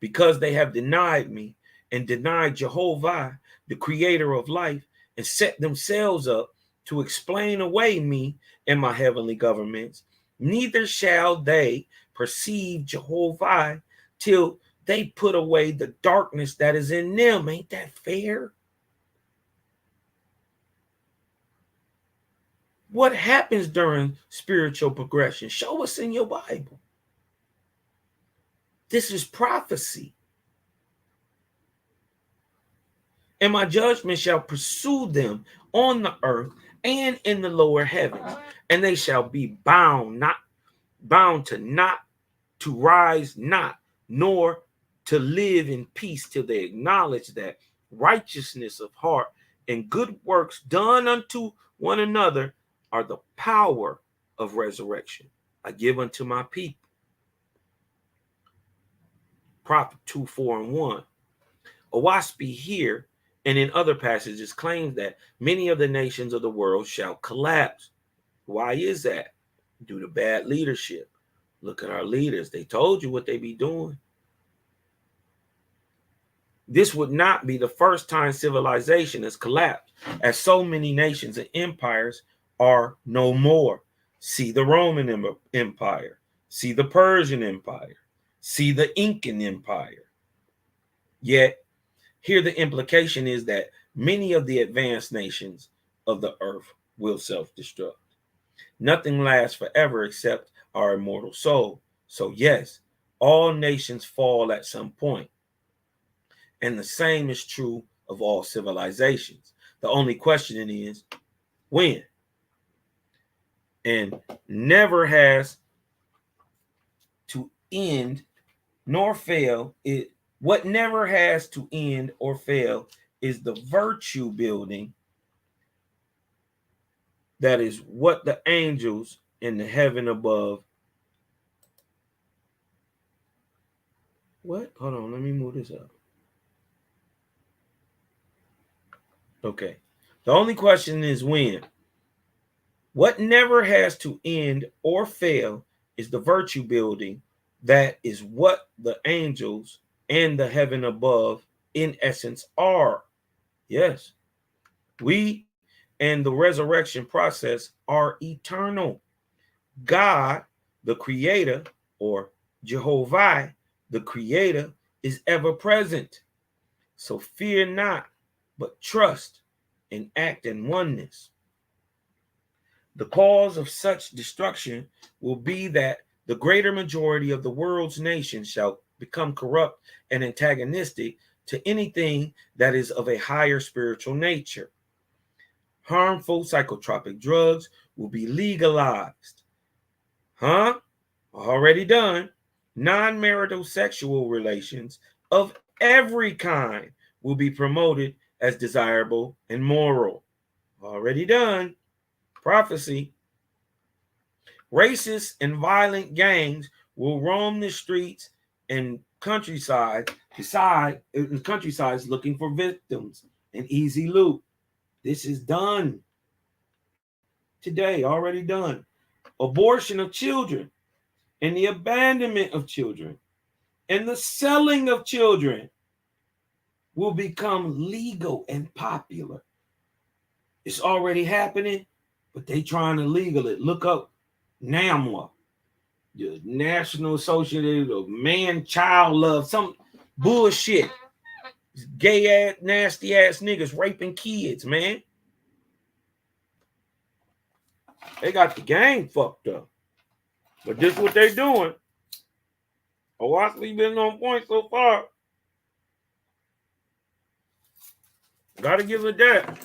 Because they have denied me and denied Jehovah, the creator of life, and set themselves up to explain away me and my heavenly governments, neither shall they perceive Jehovah till they put away the darkness that is in them. Ain't that fair? What happens during spiritual progression? Show us in your Bible. This is prophecy. And my judgment shall pursue them on the earth and in the lower heavens, and they shall be bound to rise not, nor to live in peace till they acknowledge that righteousness of heart and good works done unto one another are the power of resurrection. I give unto my people. Prophet 2, 4, and 1. Oahspe here and in other passages claims that many of the nations of the world shall collapse. Why is that? Due to bad leadership. Look at our leaders. They told you what they be doing. This would not be the first time civilization has collapsed, as so many nations and empires are no more. See the Roman Empire. See the Persian Empire. See the Incan Empire. Yet, here the implication is that many of the advanced nations of the earth will self-destruct. Nothing lasts forever except our immortal soul. So yes, all nations fall at some point. And the same is true of all civilizations. The only question is, when? And never has to end nor fail. What never has to end or fail is the virtue building. That is what the angels in the heaven above. What? Hold on, let me move this up. Okay. The only question is when. What never has to end or fail is the virtue building. That is what the angels and the heaven above in essence are. Yes. We and the resurrection process are eternal. God The Creator, or Jehovih, the Creator, is ever present. So fear not, but trust and act in oneness. The cause of such destruction will be that the greater majority of the world's nations shall become corrupt and antagonistic to anything that is of a higher spiritual nature. Harmful psychotropic drugs will be legalized. Already done. Non-marital sexual relations of every kind will be promoted as desirable and moral. Already done. Prophecy. Racist and violent gangs will roam the streets and countrysides looking for victims and easy loot. This is done today, already done. Abortion of children and the abandonment of children and the selling of children will become legal and popular. It's already happening, but they trying to legal it. Look up NAMWA, the National Association of Man-Child Love, some bullshit. Gay ass, nasty ass niggas raping kids, man. They got the game fucked up. But this is what they doing. Oahspe been on point so far. Gotta give it that.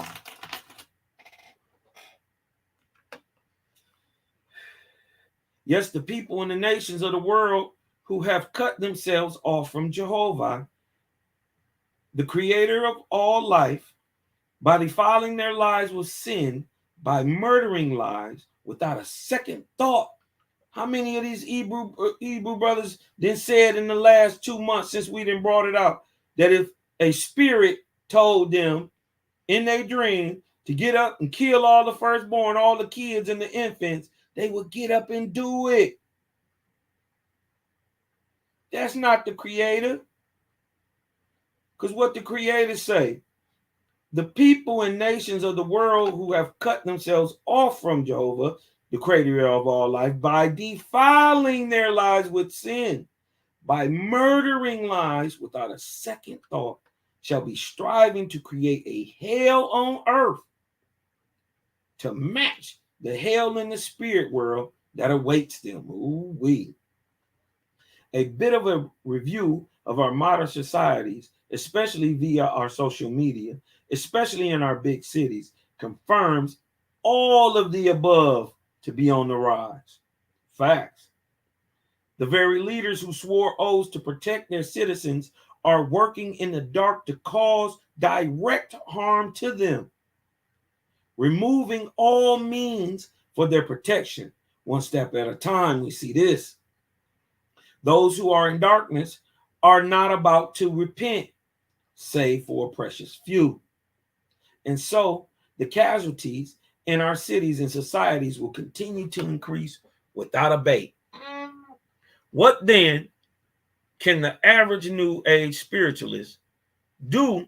Yes, the people in the nations of the world who have cut themselves off from Jehovah, the creator of all life, by defiling their lives with sin, by murdering lives without a second thought. How many of these Hebrew brothers then said in the last 2 months since we done brought it out that if a spirit told them in their dream to get up and kill all the firstborn, all the kids and the infants, they would get up and do it? That's not the creator. Because what the creator say? The people and nations of the world who have cut themselves off from Jehovah, the creator of all life, by defiling their lives with sin, by murdering lives without a second thought, shall be striving to create a hell on earth to match the hell in the spirit world that awaits them. Ooh-wee. A bit of a review of our modern societies, especially via our social media, especially in our big cities, confirms all of the above to be on the rise. Facts. The very leaders who swore oaths to protect their citizens are working in the dark to cause direct harm to them, removing all means for their protection. One step at a time, we see this. Those who are in darkness are not about to repent, save for a precious few. And so the casualties in our cities and societies will continue to increase without abate. What then can the average New Age spiritualist do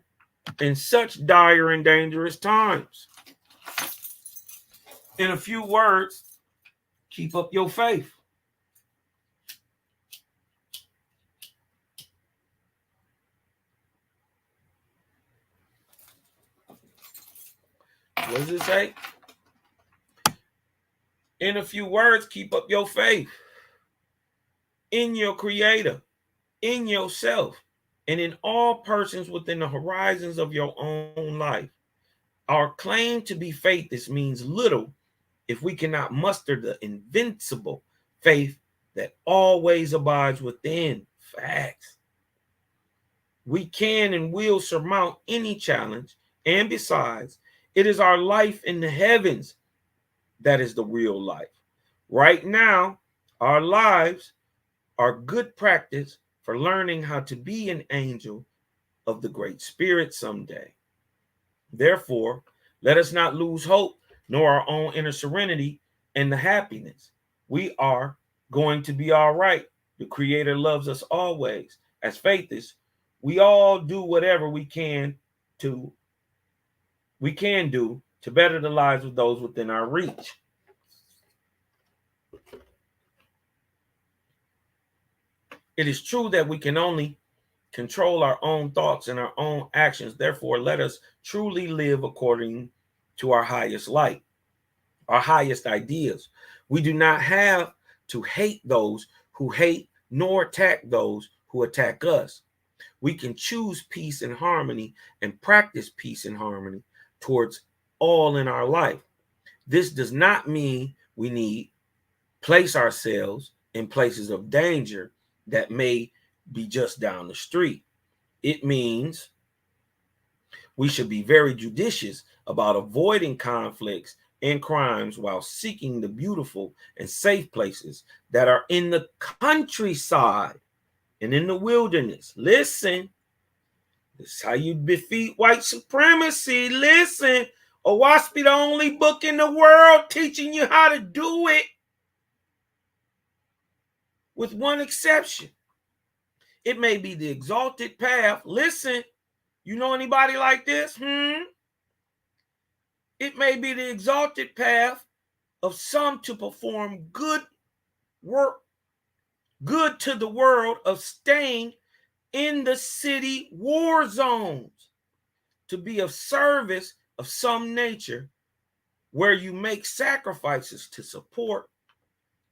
in such dire and dangerous times? In a few words, keep up your faith. What does it say? In a few words, keep up your faith in your creator, in yourself, and in all persons within the horizons of your own life. Our claim to be faithless means little if we cannot muster the invincible faith that always abides within. Facts. We can and will surmount any challenge, and besides, it is our life in the heavens that is the real life. Right now, our lives are good practice for learning how to be an angel of the Great Spirit someday. Therefore, let us not lose hope nor our own inner serenity and the happiness. We are going to be all right. The Creator loves us always. As faithists, we all do whatever we can do to better the lives of those within our reach. It is true that we can only control our own thoughts and our own actions. Therefore, let us truly live according to our highest light, our highest ideas. We do not have to hate those who hate, nor attack those who attack us. We can choose peace and harmony and practice peace and harmony towards all in our life. This does not mean we need place ourselves in places of danger that may be just down the street. It means we should be very judicious about avoiding conflicts and crimes while seeking the beautiful and safe places that are in the countryside and in the wilderness. Listen, this is how you defeat white supremacy. Listen, Oahspe, the only book in the world teaching you how to do it, with one exception. It may be the exalted path. Listen, you know anybody like this? It may be the exalted path of some to perform good work, good to the world, of staying in the city war zones, to be of service of some nature, where you make sacrifices to support,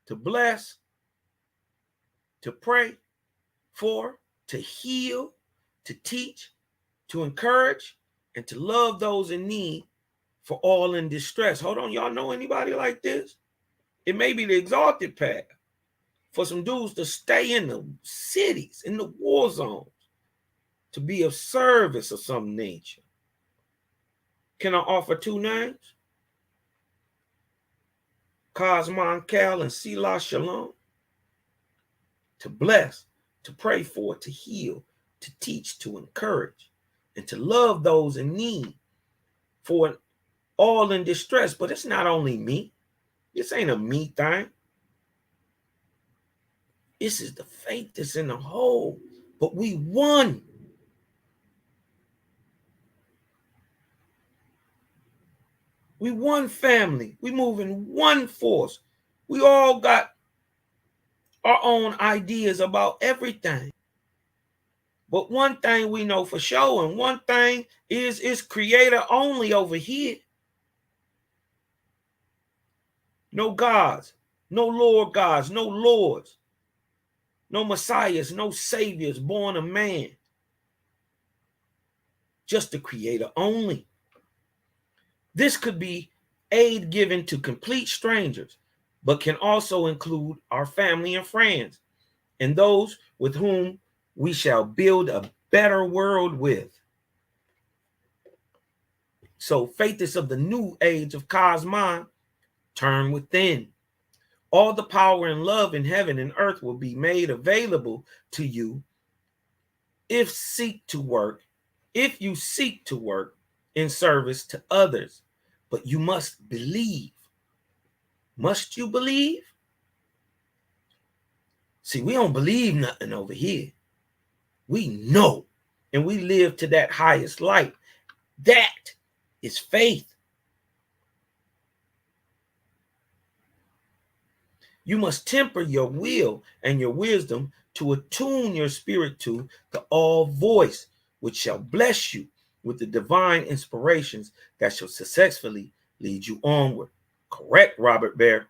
to bless, to pray for, to heal, to teach, to encourage, and to love those in need, for all in distress. Hold on, y'all know anybody like this? It may be the exalted path for some dudes to stay in the cities, in the war zones, to be of service of some nature. Can I offer two names? Cosmon Cal and Selah Shalom. To bless, to pray for, to heal, to teach, to encourage, and to love those in need, for all in distress. But it's not only me. This ain't a me thing. This is the faith that's in the whole. But we won. We one family. We move in one force. We all got our own ideas about everything. But one thing we know for sure, and one thing is creator only over here. No gods, no Lord gods, no lords, no messiahs, no saviors born of man. Just the creator only. This could be aid given to complete strangers, but can also include our family and friends, and those with whom we shall build a better world with. So faith is of the new age of Cosmon. Turn within. All the power and love in heaven and earth will be made available to you if you seek to work in service to others. But you must believe. Must you believe? See, we don't believe nothing over here. We know, and we live to that highest light. That is faith. You must temper your will and your wisdom to attune your spirit to the all voice, which shall bless you with the divine inspirations that shall successfully lead you onward. Correct, Robert Bear.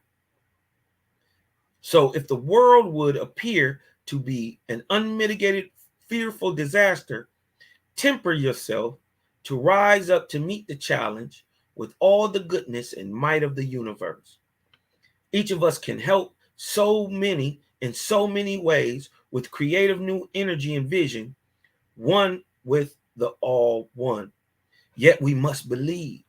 So if the world would appear to be an unmitigated, fearful disaster, temper yourself to rise up to meet the challenge with all the goodness and might of the universe. Each of us can help so many in so many ways with creative new energy and vision, one with the all one. Yet we must believe.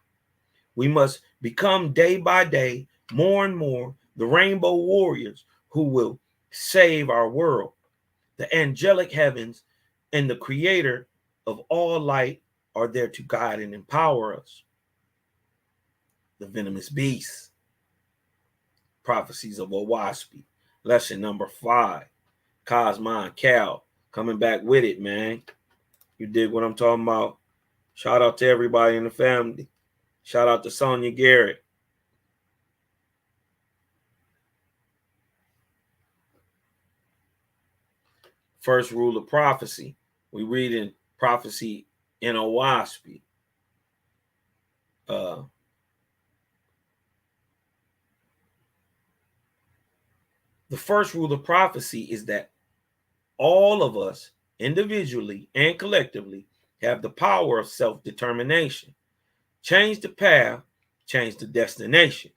We must become day by day, more and more, the rainbow warriors who will save our world. The angelic heavens and the creator of all light are there to guide and empower us. The venomous beast. Prophecies of Oahspe. Lesson number 5. Cosmon Cal. Coming back with it, man. You dig what I'm talking about? Shout out to everybody in the family. Shout out to Sonia Garrett. First rule of prophecy. We read in prophecy in Oahspe. The first rule of prophecy is that all of us, individually and collectively, have the power of self-determination. Change the path, change the destination.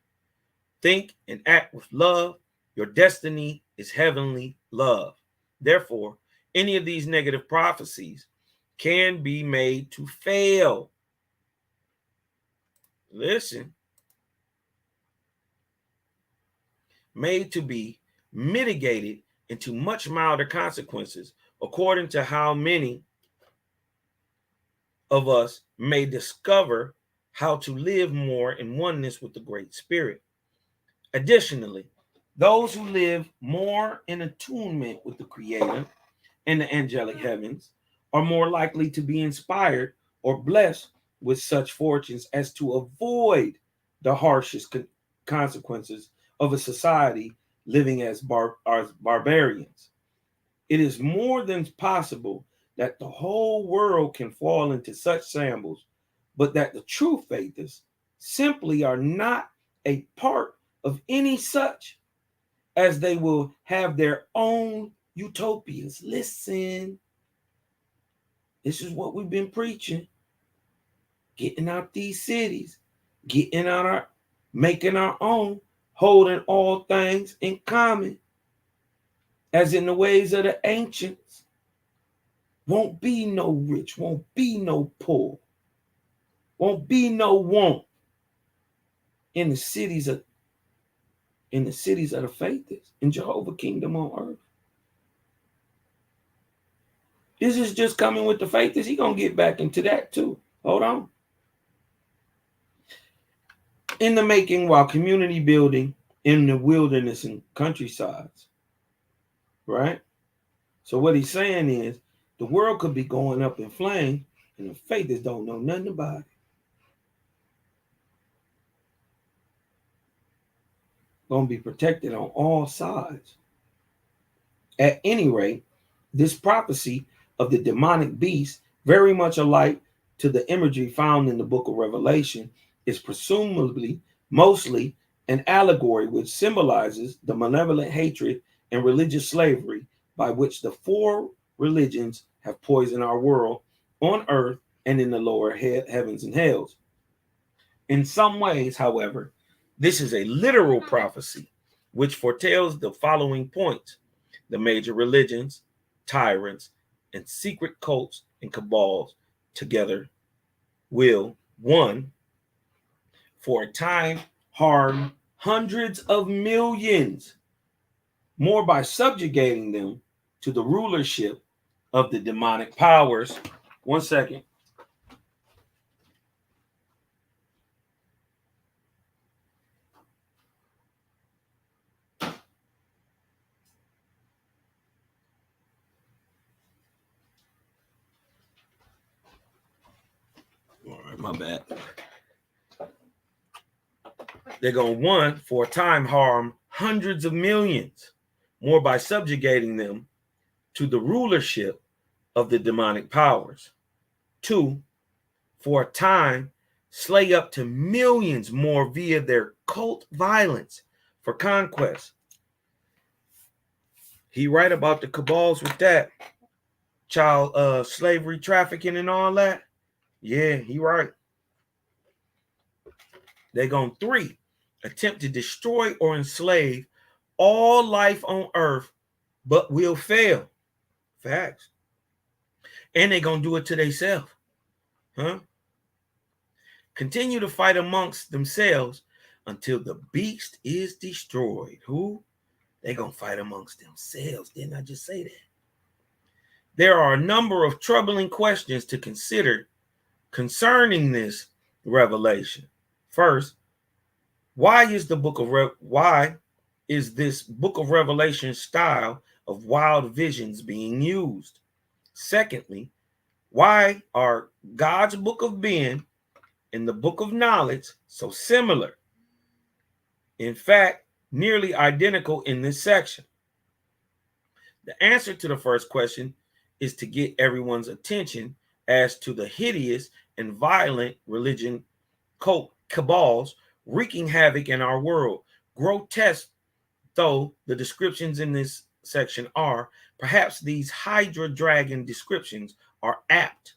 Think and act with love. Your destiny is heavenly love. Therefore, any of these negative prophecies can be made to fail. Listen. Made to be mitigated into much milder consequences according to how many of us may discover how to live more in oneness with the Great Spirit. Additionally, those who live more in attunement with the Creator and the angelic heavens are more likely to be inspired or blessed with such fortunes as to avoid the harshest consequences of a society living as barbarians. It is more than possible that the whole world can fall into such shambles, but that the true faithers simply are not a part of any such, as they will have their own utopias. Listen, this is what we've been preaching. Getting out these cities, getting out making our own, holding all things in common, as in the ways of the ancients. Won't be no rich, won't be no poor, won't be no want in the cities of the faithers, in Jehovah's kingdom on earth. This is just coming with the faithers. He's gonna get back into that too. Hold on. In the making, while community building in the wilderness and countrysides, right? So what he's saying is the world could be going up in flames and the faithers don't know nothing about it. Going to be protected on all sides. At any rate, this prophecy of the demonic beast, very much alike to the imagery found in the book of Revelation, is presumably mostly an allegory which symbolizes the malevolent hatred and religious slavery by which the four religions have poisoned our world on earth and in the lower heavens and hells. In some ways, however, this is a literal prophecy which foretells the following points: the major religions, tyrants, and secret cults and cabals together will, 1, for a time harm hundreds of millions more by subjugating them to the rulership of the demonic powers. 1 second. All right, my bad. They're going to, 1, for a time harm hundreds of millions more by subjugating them to the rulership of the demonic powers. 2, for a time slay up to millions more via their cult violence for conquest. He right about the cabals with that child slavery trafficking and all that. Yeah, he right. They're going to, 3, attempt to destroy or enslave all life on earth, but will fail. Facts. And they're going to do it to themselves. Huh? Continue to fight amongst themselves until the beast is destroyed. Who? They're going to fight amongst themselves. Didn't I just say that? There are a number of troubling questions to consider concerning this revelation. First, why is this book of Revelation style of wild visions being used? Secondly, why are God's book of being and the book of knowledge so similar? In fact, nearly identical in this section. The answer to the first question is to get everyone's attention as to the hideous and violent religion cult cabals wreaking havoc in our world. Grotesque though the descriptions in this section are, perhaps these Hydra dragon descriptions are apt,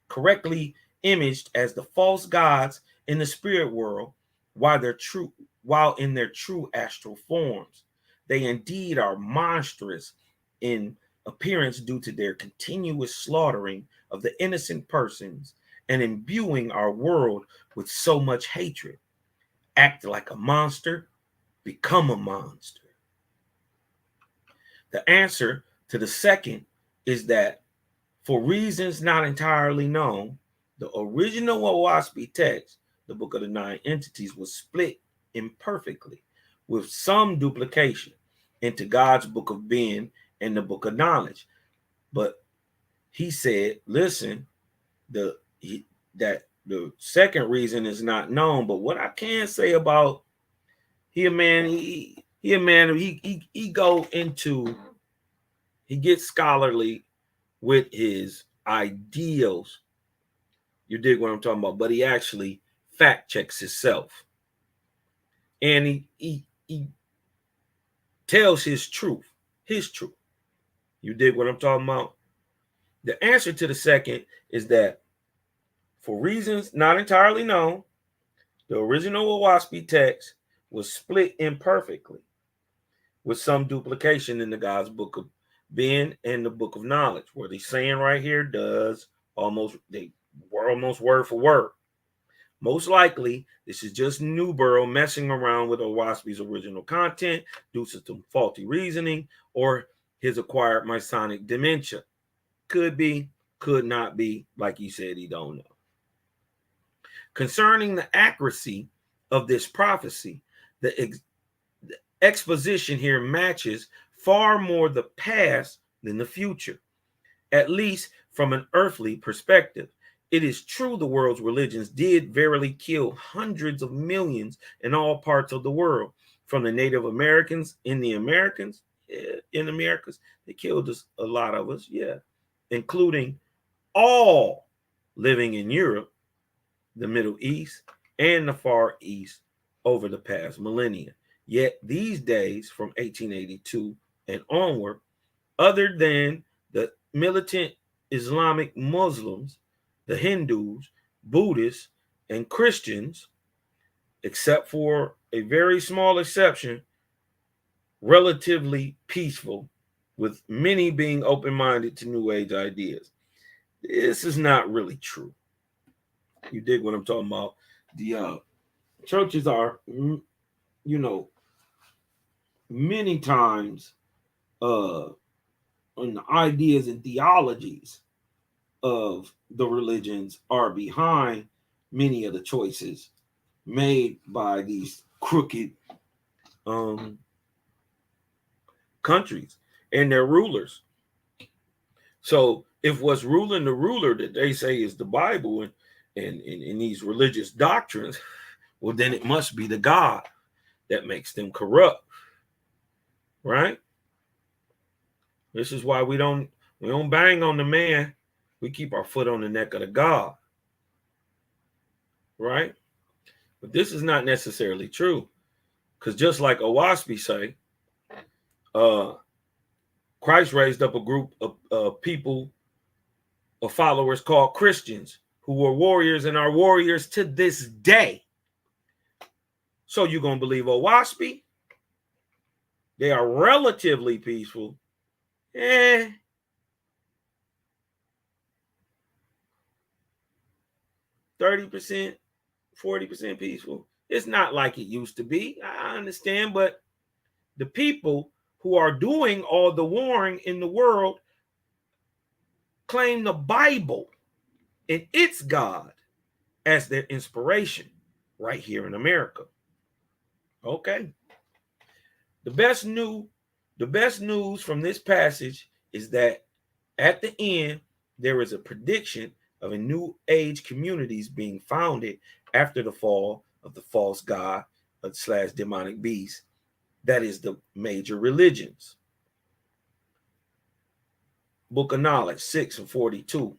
correctly imaged as the false gods in the spirit world, while in their true astral forms. They indeed are monstrous in appearance due to their continuous slaughtering of the innocent persons and imbuing our world with so much hatred. Act like a monster, become a monster. The answer to the second is that for reasons not entirely known, the original Oahspe text, the Book of the Nine Entities, was split imperfectly with some duplication into God's Book of Being and the Book of Knowledge. But he said, listen, that the second reason is not known. But what I can say about he gets scholarly with his ideals. You dig what I'm talking about? But he actually fact checks himself. And he tells his truth. You dig what I'm talking about? The answer to the second is that for reasons not entirely known, the original Oahspe text was split imperfectly with some duplication in the God's Book of Being and the Book of Knowledge, where the saying right here does almost word for word. Most likely, this is just Newborough messing around with Oahspe's original content due to some faulty reasoning or his acquired Masonic dementia. Could be, could not be. Like he said, he don't know. Concerning the accuracy of this prophecy, the exposition here matches far more the past than the future, at least from an earthly perspective. It is true the world's religions did verily kill hundreds of millions in all parts of the world, from the Native Americans in the Americas. They killed us, a lot of us, including all living in Europe, the Middle East, and the Far East over the past millennia. Yet these days, from 1882 and onward, other than the militant Islamic Muslims, the Hindus, Buddhists, and Christians, except for a very small exception, relatively peaceful, with many being open-minded to New Age ideas. This is not really true. You dig what I'm talking about? The churches are, many times on the ideas and theologies of the religions are behind many of the choices made by these crooked countries and their rulers. So if what's ruling the ruler that they say is the Bible and these religious doctrines, well, then it must be the God that makes them corrupt, right? This is why we don't bang on the man. We keep our foot on the neck of the God, right? But this is not necessarily true, because just like Oahspe say, Christ raised up a group of people, of followers called Christians, who were warriors and are warriors to this day. So you're going to believe Oahspe? They are relatively peaceful. 30%, 40% peaceful. It's not like it used to be. I understand, but the people who are doing all the warring in the world claim the Bible and its God as their inspiration right here in America. Okay. The best news from this passage is that at the end, there is a prediction of a new age communities being founded after the fall of the false god / demonic beast. That is the major religions. Book of Knowledge 6:42.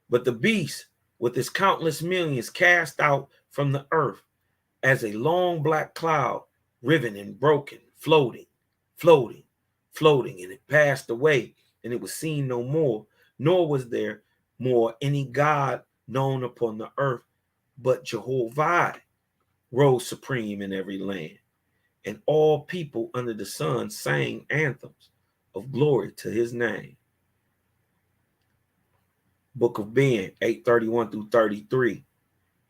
But the beast with its countless millions cast out from the earth as a long black cloud, riven and broken, floating, floating, floating, and it passed away, and it was seen no more, nor was there more any God known upon the earth, but Jehovih rose supreme in every land, and all people under the sun sang anthems of glory to his name. Book of Ben 8:31-33.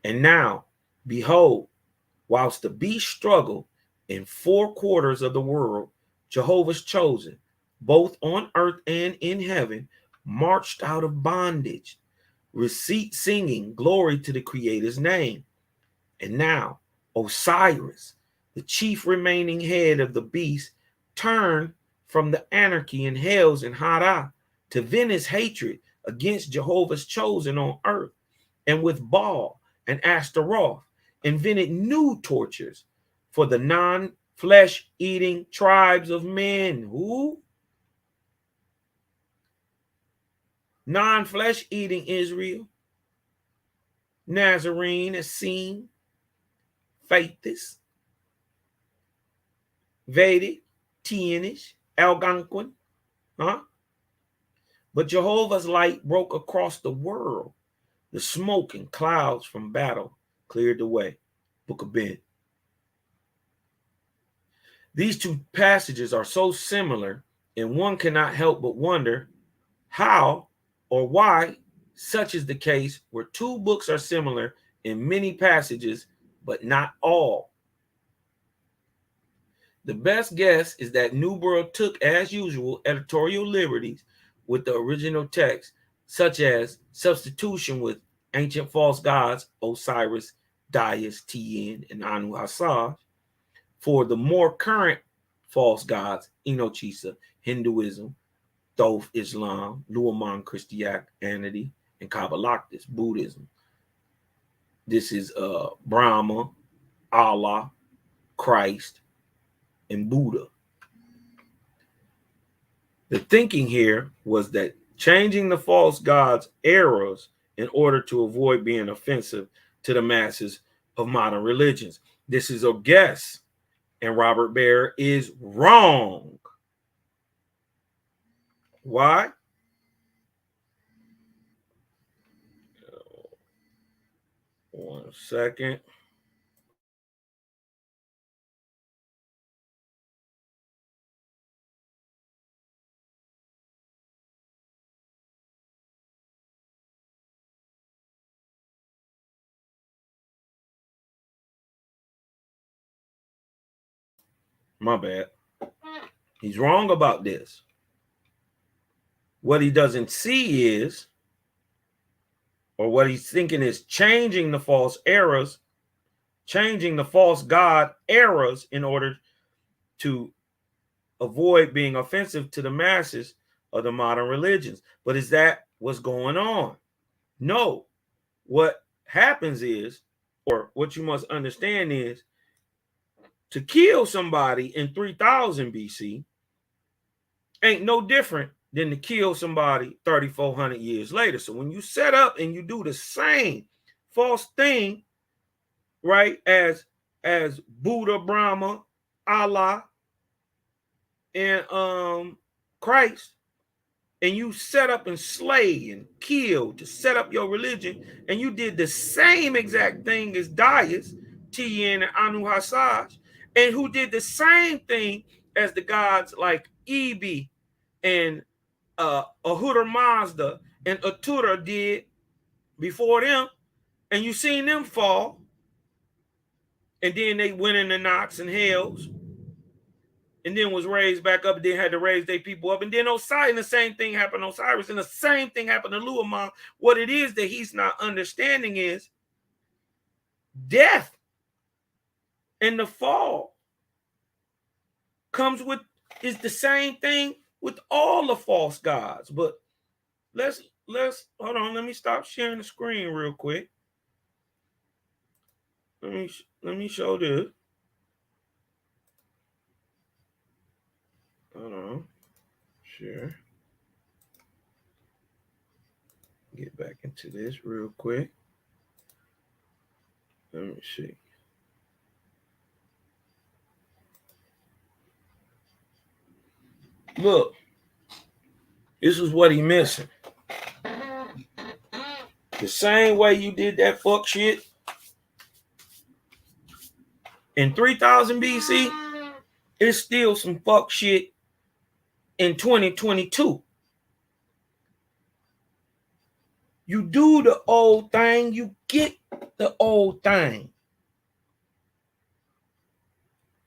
And now, behold, whilst the beast struggled in 4 quarters of the world, Jehovah's chosen, both on earth and in heaven, marched out of bondage, singing glory to the Creator's name. And now Osiris, the chief remaining head of the beast, turned from the anarchy in hells and Hara to vent his hatred against Jehovah's chosen on earth, and with Baal and Ashtaroth invented new tortures for the non-flesh eating tribes of men. Who? Non-flesh eating Israel, Nazarene, Essene, Faithist, Vedic, Tienish, Algonquin, huh? But Jehovah's light broke across the world. The smoke and clouds from battle cleared the way. Book of Ben. These two passages are so similar, and one cannot help but wonder how or why such is the case, where two books are similar in many passages, but not all. The best guess is that New World took, as usual, editorial liberties with the original text, such as substitution with ancient false gods, Osiris, Dais, Tien, and Anu Hassad, for the more current false gods, Enochisa, Hinduism, Thoth, Islam, Luaman, Christianity, and Kabbalactus, Buddhism. This is Brahma, Allah, Christ, and Buddha. The thinking here was that changing the false gods' eras in order to avoid being offensive to the masses of modern religions. This is a guess, and Robert Baer is wrong. Why? One second. My bad. He's wrong about this. What he doesn't see is, or what he's thinking is, changing the false eras, changing the false god eras in order to avoid being offensive to the masses of the modern religions. But is that what's going on? No. What happens is, or what you must understand is, to kill somebody in 3000 BC ain't no different than to kill somebody 3,400 years later. So when you set up and you do the same false thing, right, as Buddha, Brahma, Allah, and Christ, and you set up and slay and kill to set up your religion, and you did the same exact thing as Dais, Tien, and Anu Hassad, and who did the same thing as the gods like Ebi and Ahura Mazda and Atura did before them, and you seen them fall, and then they went in the knots and hells, and then was raised back up, and then had to raise their people up, and then Osiris, and the same thing happened to Osiris, and the same thing happened to Luaman. What it is that he's not understanding is death and the fall comes with, is the same thing with all the false gods. But let's hold on, let me stop sharing the screen real quick. Let me show this. Hold on. Share. get back into this real quick. Let me see. Look, this is what he missing. The same way you did that fuck shit in 3000 BC, it's still some fuck shit in 2022. You do the old thing, you get the old thing.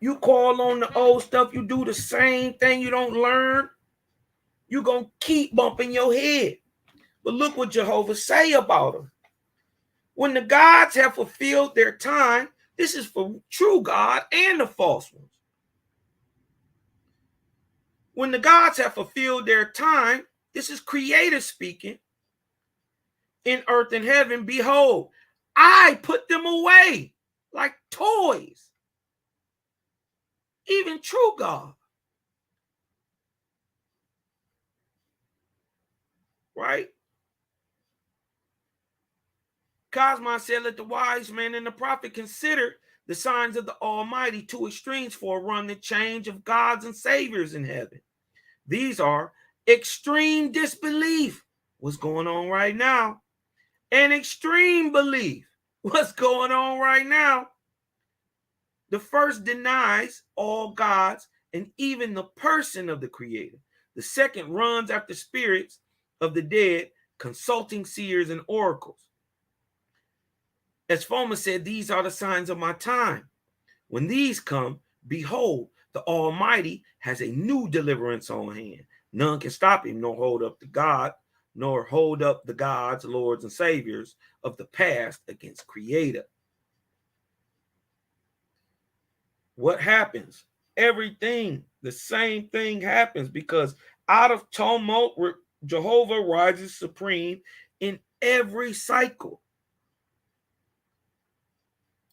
You call on the old stuff, you do the same thing, you don't learn, you're going to keep bumping your head. But look what Jehovah say about them. When the gods have fulfilled their time, this is for true God and the false ones. When the gods have fulfilled their time, this is Creator speaking, in earth and heaven, behold, I put them away like toys. Even true God. Right? Cosmos said, let the wise man and the prophet consider the signs of the Almighty, two extremes for a run the change of gods and saviors in heaven. These are extreme disbelief, what's going on right now, and extreme belief, what's going on right now. The first denies all gods and even the person of the Creator. The second runs after spirits of the dead, consulting seers and oracles. As Foma said, these are the signs of my time. When these come, behold, the Almighty has a new deliverance on hand. None can stop him, nor hold up the God, nor hold up the gods, lords, and saviors of the past against Creator. What happens? Everything, the same thing happens, because out of tumult, Jehovah rises supreme in every cycle.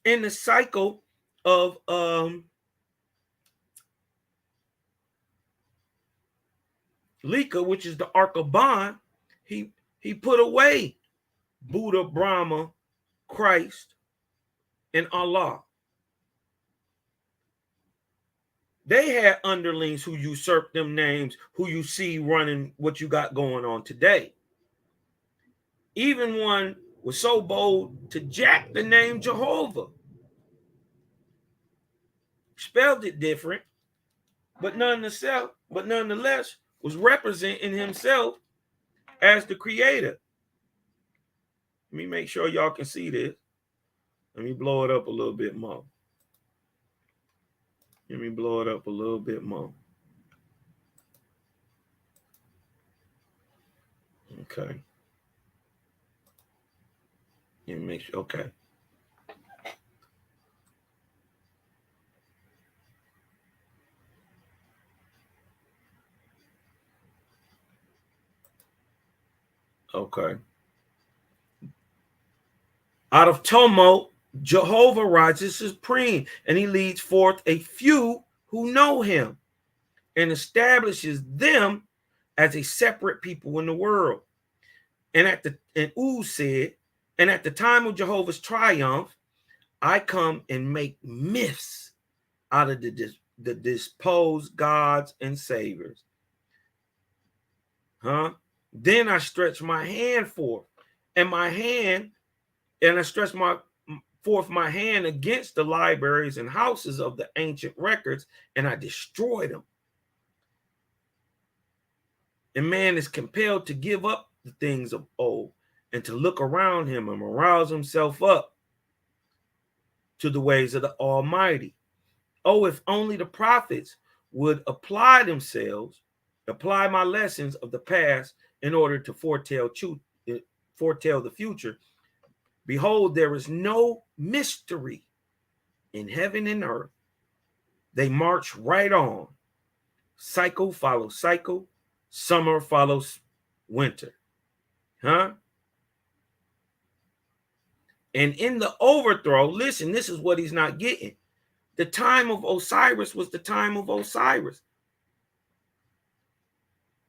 In the cycle of Lika, which is the Ark of Bond, he put away Buddha, Brahma, Christ, and Allah. They had underlings who usurped them names, who you see running what you got going on today. Even one was so bold to jack the name Jehovah. Spelled it different, but nonetheless was representing himself as the Creator. Let me make sure y'all can see this. Let me blow it up a little bit more. Let me blow it up a little bit more. Okay. Let me make sure. Okay. Okay. Out of tumult, Jehovah rises supreme, and he leads forth a few who know him and establishes them as a separate people in the world. And Uz said, and at the time of Jehovah's triumph, I come and make myths out of the disposed gods and saviors. Then I stretch my hand forth, and I stretch forth my hand against the libraries and houses of the ancient records, and I destroy them. And man is compelled to give up the things of old and to look around him and arouse himself up to the ways of the Almighty. Oh, if only the prophets would apply my lessons of the past in order to foretell the future. Behold, there is no mystery in heaven and earth. They march right on. Cycle follows cycle. Summer follows winter. And in the overthrow, listen, this is what he's not getting. The time of Osiris was the time of Osiris.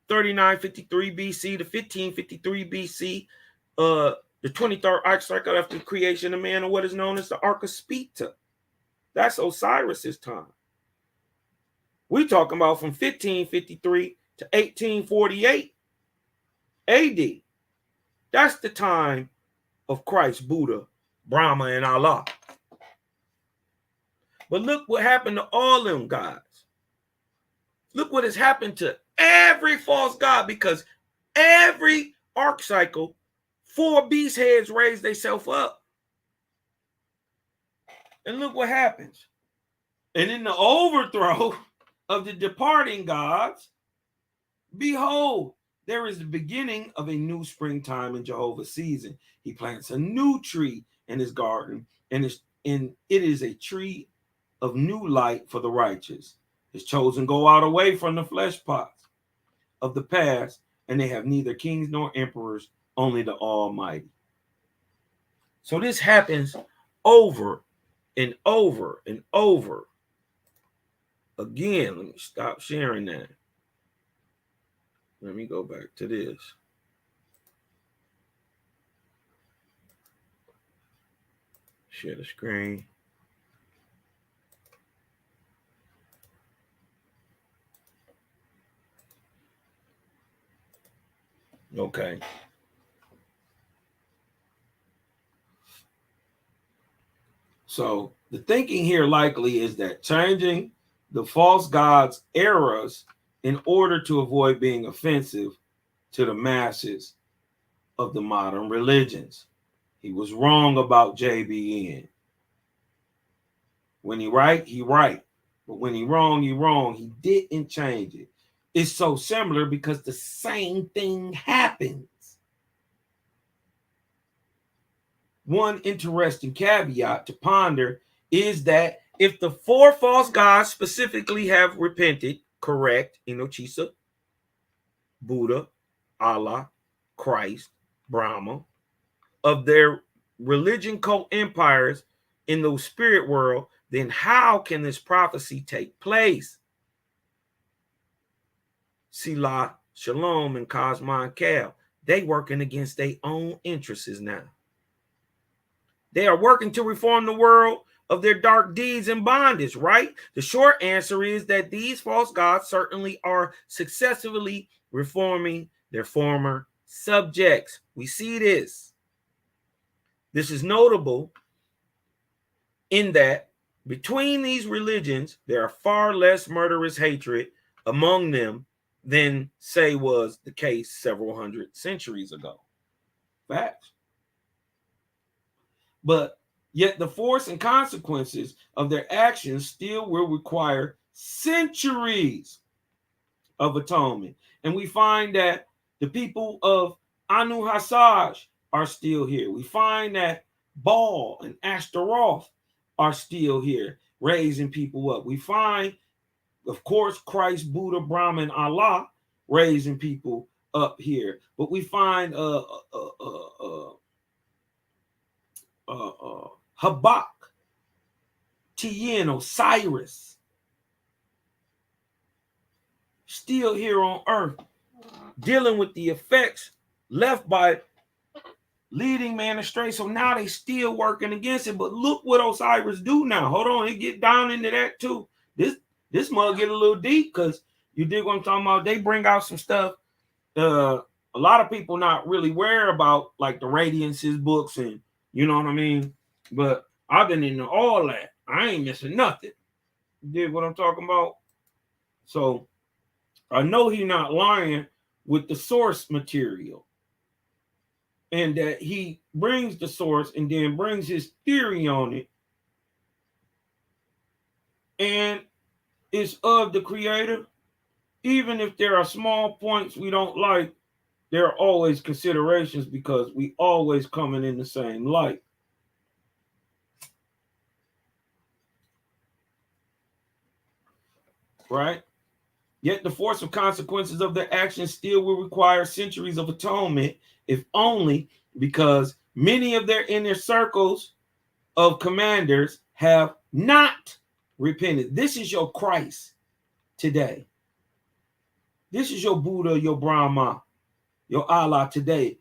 3953 BC to 1553 BC. the 23rd arc cycle after the creation of man, or what is known as the Oahspe. That's Osiris's time. We're talking about from 1553 to 1848 AD. That's the time of Christ, Buddha, Brahma, and Allah. But look what happened to all them gods. Look what has happened to every false god, because every arc cycle, 4 beast heads raise themselves up. And look what happens. And in the overthrow of the departing gods, behold, there is the beginning of a new springtime in Jehovah's season. He plants a new tree in his garden, and it is a tree of new light for the righteous. His chosen go out away from the flesh pots of the past, and they have neither kings nor emperors, only the Almighty. So this happens over and over and over again. Let me stop sharing that. Let me go back to this. Share the screen. Okay. So the thinking here likely is that changing the false gods' eras in order to avoid being offensive to the masses of the modern religions. He was wrong about JBN. When he right, he right. But when he wrong, he wrong. He didn't change it. It's so similar because the same thing happens. One interesting caveat to ponder is that if the 4 false gods specifically have repented, correct, Inochisa, Buddha, Allah, Christ, Brahma, of their religion cult empires in the spirit world, then how can this prophecy take place? Sila, Shalom, and Cosma and Cal, they working against their own interests now. They are working to reform the world of their dark deeds and bondage, right? The short answer is that these false gods certainly are successfully reforming their former subjects. We see this. This is notable in that between these religions, there are far less murderous hatred among them than, say, was the case several hundred centuries ago. Facts. But yet the force and consequences of their actions still will require centuries of atonement. And we find that the people of Anu Hasaj are still here. We find that Baal and Ashtaroth are still here, raising people up. We find, of course, Christ, Buddha, Brahma, and Allah raising people up here. But we find Habak, Tien, Osiris still here on earth, dealing with the effects left by leading man astray. So now they still working against it. But look what Osiris do now. Hold on, it get down into that too. This mug get a little deep, because you dig what I'm talking about. They bring out some stuff. A lot of people not really aware about, like the Radiance's books, and you know what I mean. But I've been into all that. I ain't missing nothing. You dig what I'm talking about? So I know he not lying with the source material, and that he brings the source and then brings his theory on it, and it's of the creator. Even if there are small points we don't like, there are always considerations, because we always coming in the same light. Right? Yet the force of consequences of their actions still will require centuries of atonement, if only because many of their inner circles of commanders have not repented. This is your Christ today. This is your Buddha, your Brahma, your Allah today.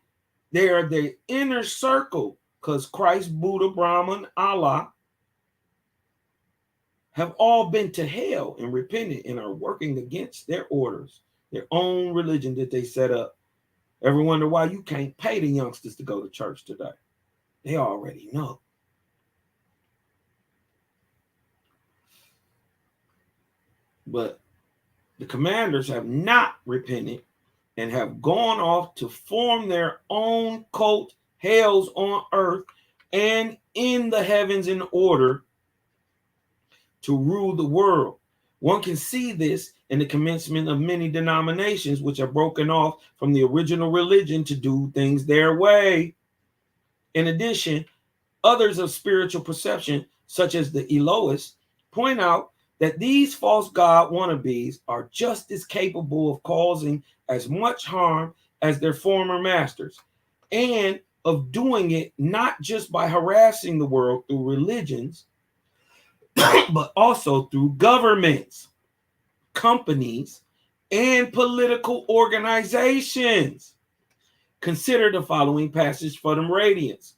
They are the inner circle because Christ, Buddha, Brahman, Allah have all been to hell and repented and are working against their orders, their own religion that they set up. Ever wonder why you can't pay the youngsters to go to church today? They already know. But the commanders have not repented and have gone off to form their own cult hells on earth and in the heavens in order to rule the world. One can see this in the commencement of many denominations which are broken off from the original religion to do things their way. In addition, others of spiritual perception, such as the Elohists, point out that these false god wannabes are just as capable of causing as much harm as their former masters, and of doing it not just by harassing the world through religions, but also through governments, companies, and political organizations. Consider the following passage for them radiance.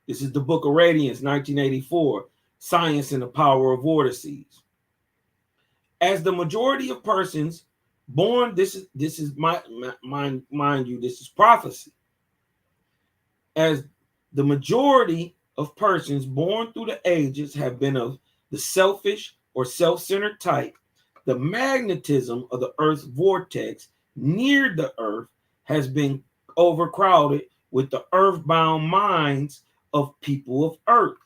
This is the Book of Radiance, 1984, Science and the Power of Vortices. As the majority of persons born, this is mind you, this is prophecy. As the majority of persons born through the ages have been of the selfish or self-centered type, the magnetism of the Earth's vortex near the Earth has been overcrowded with the earthbound minds of people of Earth.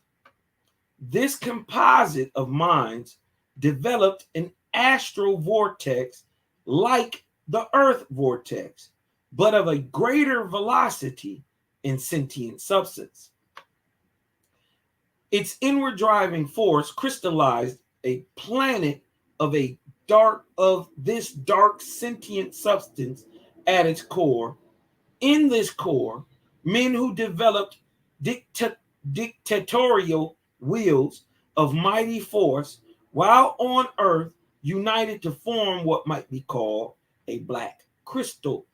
This composite of minds developed an astral vortex like the Earth vortex, but of a greater velocity in sentient substance. Its inward driving force crystallized a planet of this dark sentient substance at its core. In this core, men who developed dictatorial wills of mighty force, while on earth united to form what might be called a black crystal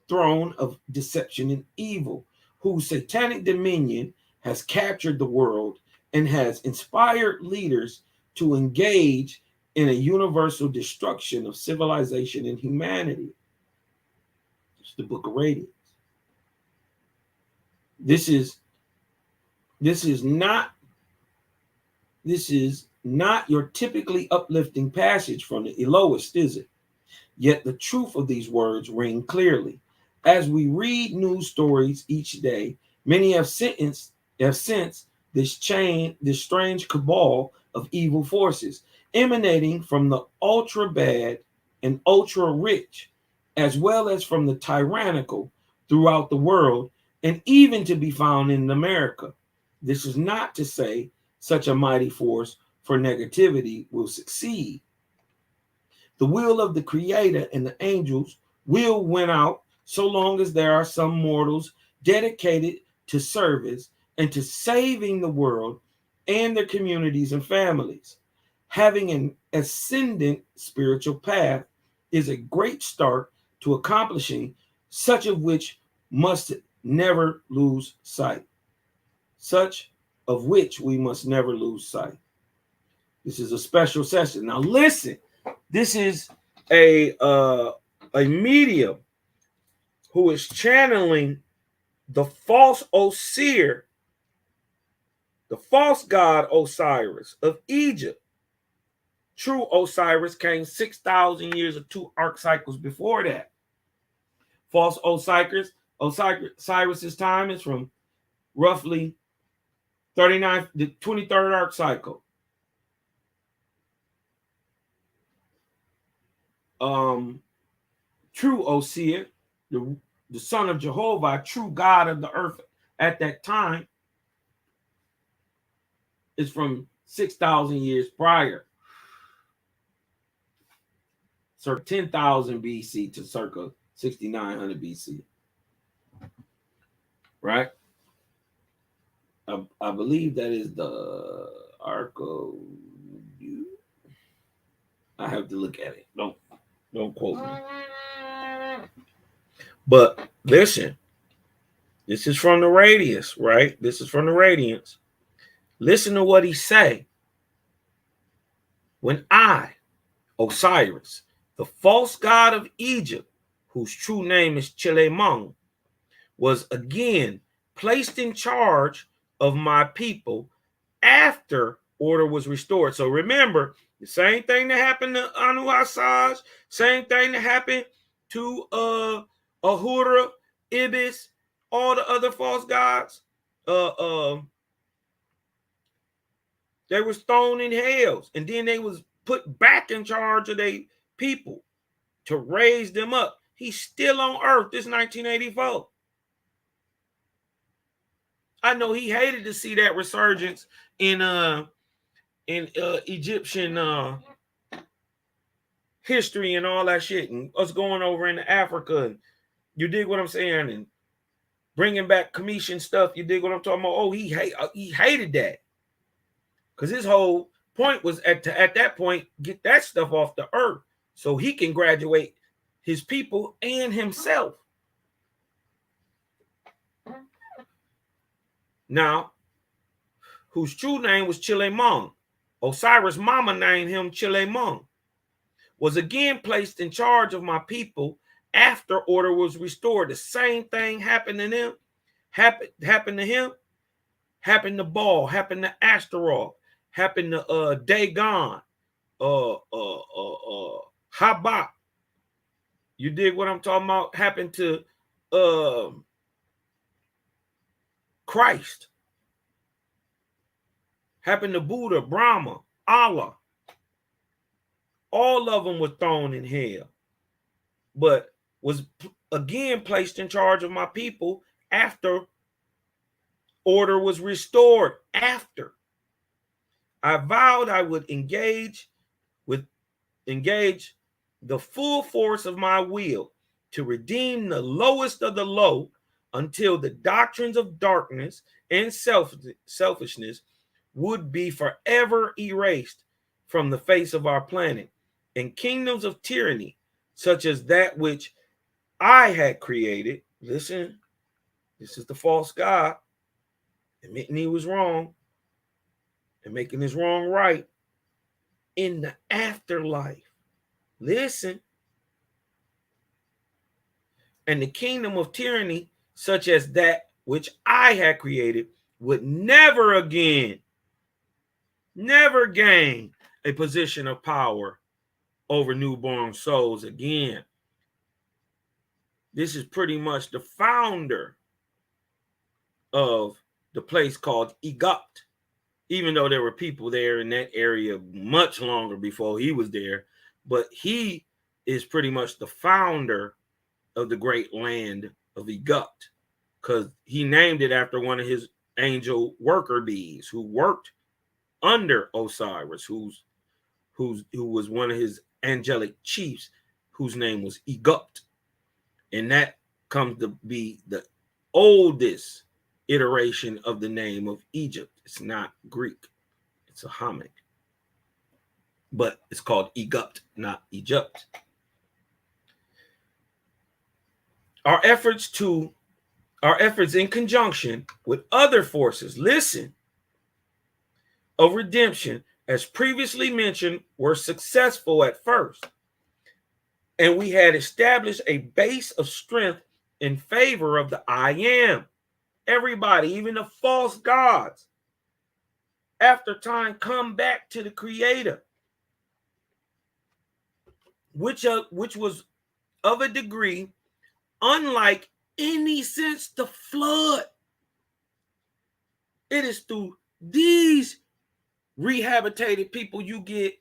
throne of deception and evil, whose satanic dominion has captured the world and has inspired leaders to engage in a universal destruction of civilization and humanity. It's the Book of Radiance. This is not your typically uplifting passage from the Elohist, is it? Yet the truth of these words ring clearly. As we read news stories each day, many have sensed this strange cabal of evil forces emanating from the ultra bad and ultra rich, as well as from the tyrannical throughout the world, and even to be found in America. This is not to say such a mighty force for negativity will succeed. The will of the Creator and the angels will win out so long as there are some mortals dedicated to service and to saving the world and their communities and families. Having an ascendant spiritual path is a great start to accomplishing such of which must never lose sight. Such of which we must never lose sight. This is a special session. Now listen, this is a medium who is channeling the false Osir, the false god Osiris of Egypt. True Osiris came 6,000 years or 2 arc cycles before that. False Osiris's time is from roughly the 23rd arc cycle. True Osir, the son of Jehovah, true God of the earth at that time, is from 6,000 years prior. Circa 10,000 BC to circa 6,900 BC. Right? I believe that is the Ark of You. I have to look at it. Don't quote me. But listen, This is from the radius, right? This is from the radiance. Listen to what he say. When I, Osiris, the false god of Egypt, whose true name is Chilemon, was again placed in charge of my people after order was restored. So remember, the same thing that happened to Anu Asaj, same thing that happened to Ahura, Ibis, all the other false gods. They was thrown in hells, and then they was put back in charge of their people to raise them up. He's still on earth. This 1984. I know he hated to see that resurgence in Egyptian history and all that shit, and us going over into Africa. And you dig what I'm saying? And bringing back Commission stuff. You dig what I'm talking about? Oh, he hated that, because his whole point was at that point, get that stuff off the earth so he can graduate his people and himself. Now, whose true name was Chilemon, Osiris' mama named him Chilemon, was again placed in charge of my people after order was restored. The same thing happened to them, happened to him, happened to Baal, happened to Astaroth, happened to Dagon, Habak. You dig what I'm talking about? Happened to Christ. Happened to Buddha, Brahma, Allah. All of them were thrown in hell, but was again placed in charge of my people after order was restored. After I vowed I would engage the full force of my will to redeem the lowest of the low until the doctrines of darkness and selfishness would be forever erased from the face of our planet, and kingdoms of tyranny, such as that which I had created. Listen, this is the false god admitting he was wrong and making his wrong right in the afterlife. Listen. And the kingdom of tyranny, such as that which I had created, would never gain a position of power over newborn souls again. This is pretty much the founder of the place called Egypt, even though there were people there in that area much longer before he was there. But he is pretty much the founder of the great land of Egypt, because he named it after one of his angel worker bees who worked under Osiris, who was one of his angelic chiefs, whose name was Egypt. And that comes to be the oldest iteration of the name of Egypt. It's not Greek, it's Ahamic, but it's called Egypt, not Egypt. Our efforts in conjunction with other forces, listen, of redemption, as previously mentioned, were successful at first. And we had established a base of strength in favor of the I am. Everybody, even the false gods, after time come back to the Creator, which was of a degree unlike any since the flood. It is through these rehabilitated people you get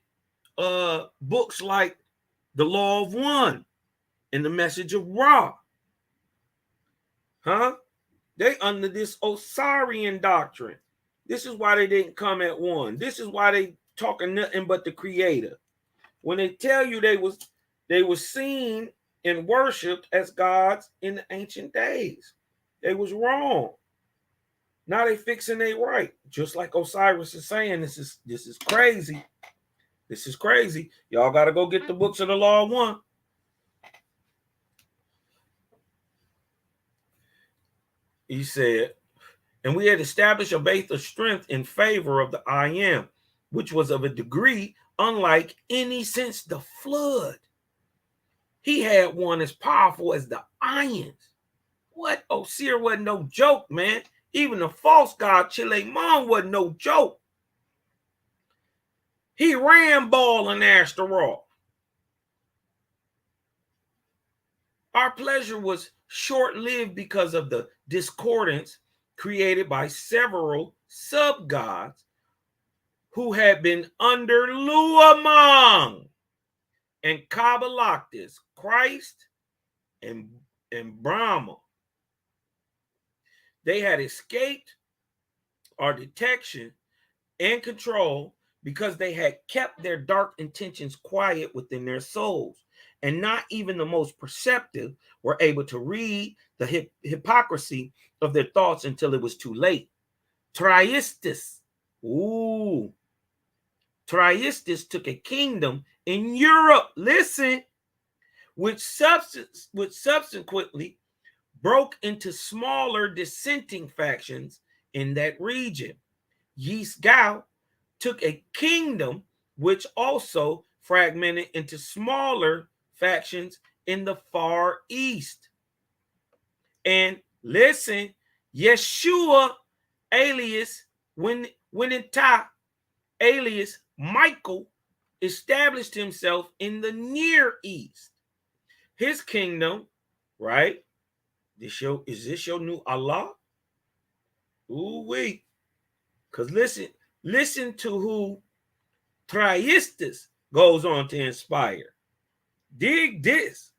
books like The Law of One and The Message of Ra. They under this Osirian doctrine. This is why they didn't come at one. This is why they talking nothing but the Creator. When they tell you they was seen and worshipped as gods in the ancient days, they was wrong. Now they fixing they right. Just like Osiris is saying, this is crazy. This is crazy. Y'all got to go get the books of the Law of One. he said, and we had established a base of strength in favor of the I am, which was of a degree unlike any since the flood. He had one as powerful as the ions. What? Osir wasn't no joke, man. Even the false god Chilemon wasn't no joke. He ran ball and Astaroth. Our pleasure was short-lived because of the discordance created by several sub-gods who had been under Luamang and Kabbalactus, Christ and Brahma. They had escaped our detection and control because they had kept their dark intentions quiet within their souls, and not even the most perceptive were able to read the hypocrisy of their thoughts until it was too late. Triistus, Triistus took a kingdom in Europe, listen, which subsequently broke into smaller dissenting factions in that region. Yisgao took a kingdom which also fragmented into smaller factions in the Far East. And listen, Yeshua, alias Winita, alias Michael, established himself in the Near East. His kingdom, right? Is this your new Allah? Ooh-wee. Because listen to who Triistus goes on to inspire. Dig this.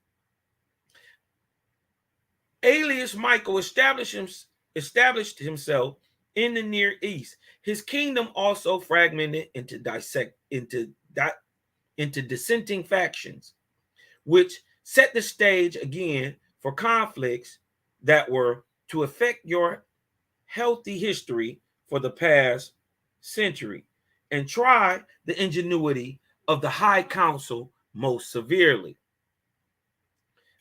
Alias Michael established himself in the Near East. His kingdom also fragmented into dissenting factions, which set the stage again for conflicts that were to affect your healthy history for the past century and try the ingenuity of the High Council most severely.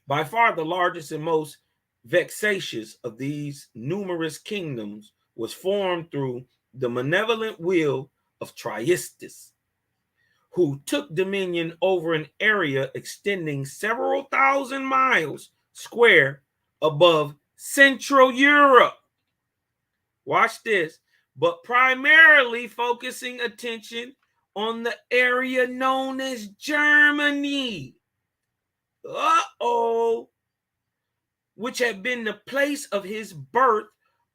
By far the largest and most vexatious of these numerous kingdoms was formed through the malevolent will of Triistus, who took dominion over an area extending several thousand miles square above Central Europe. Watch this, but primarily focusing attention on the area known as Germany. Which had been the place of his birth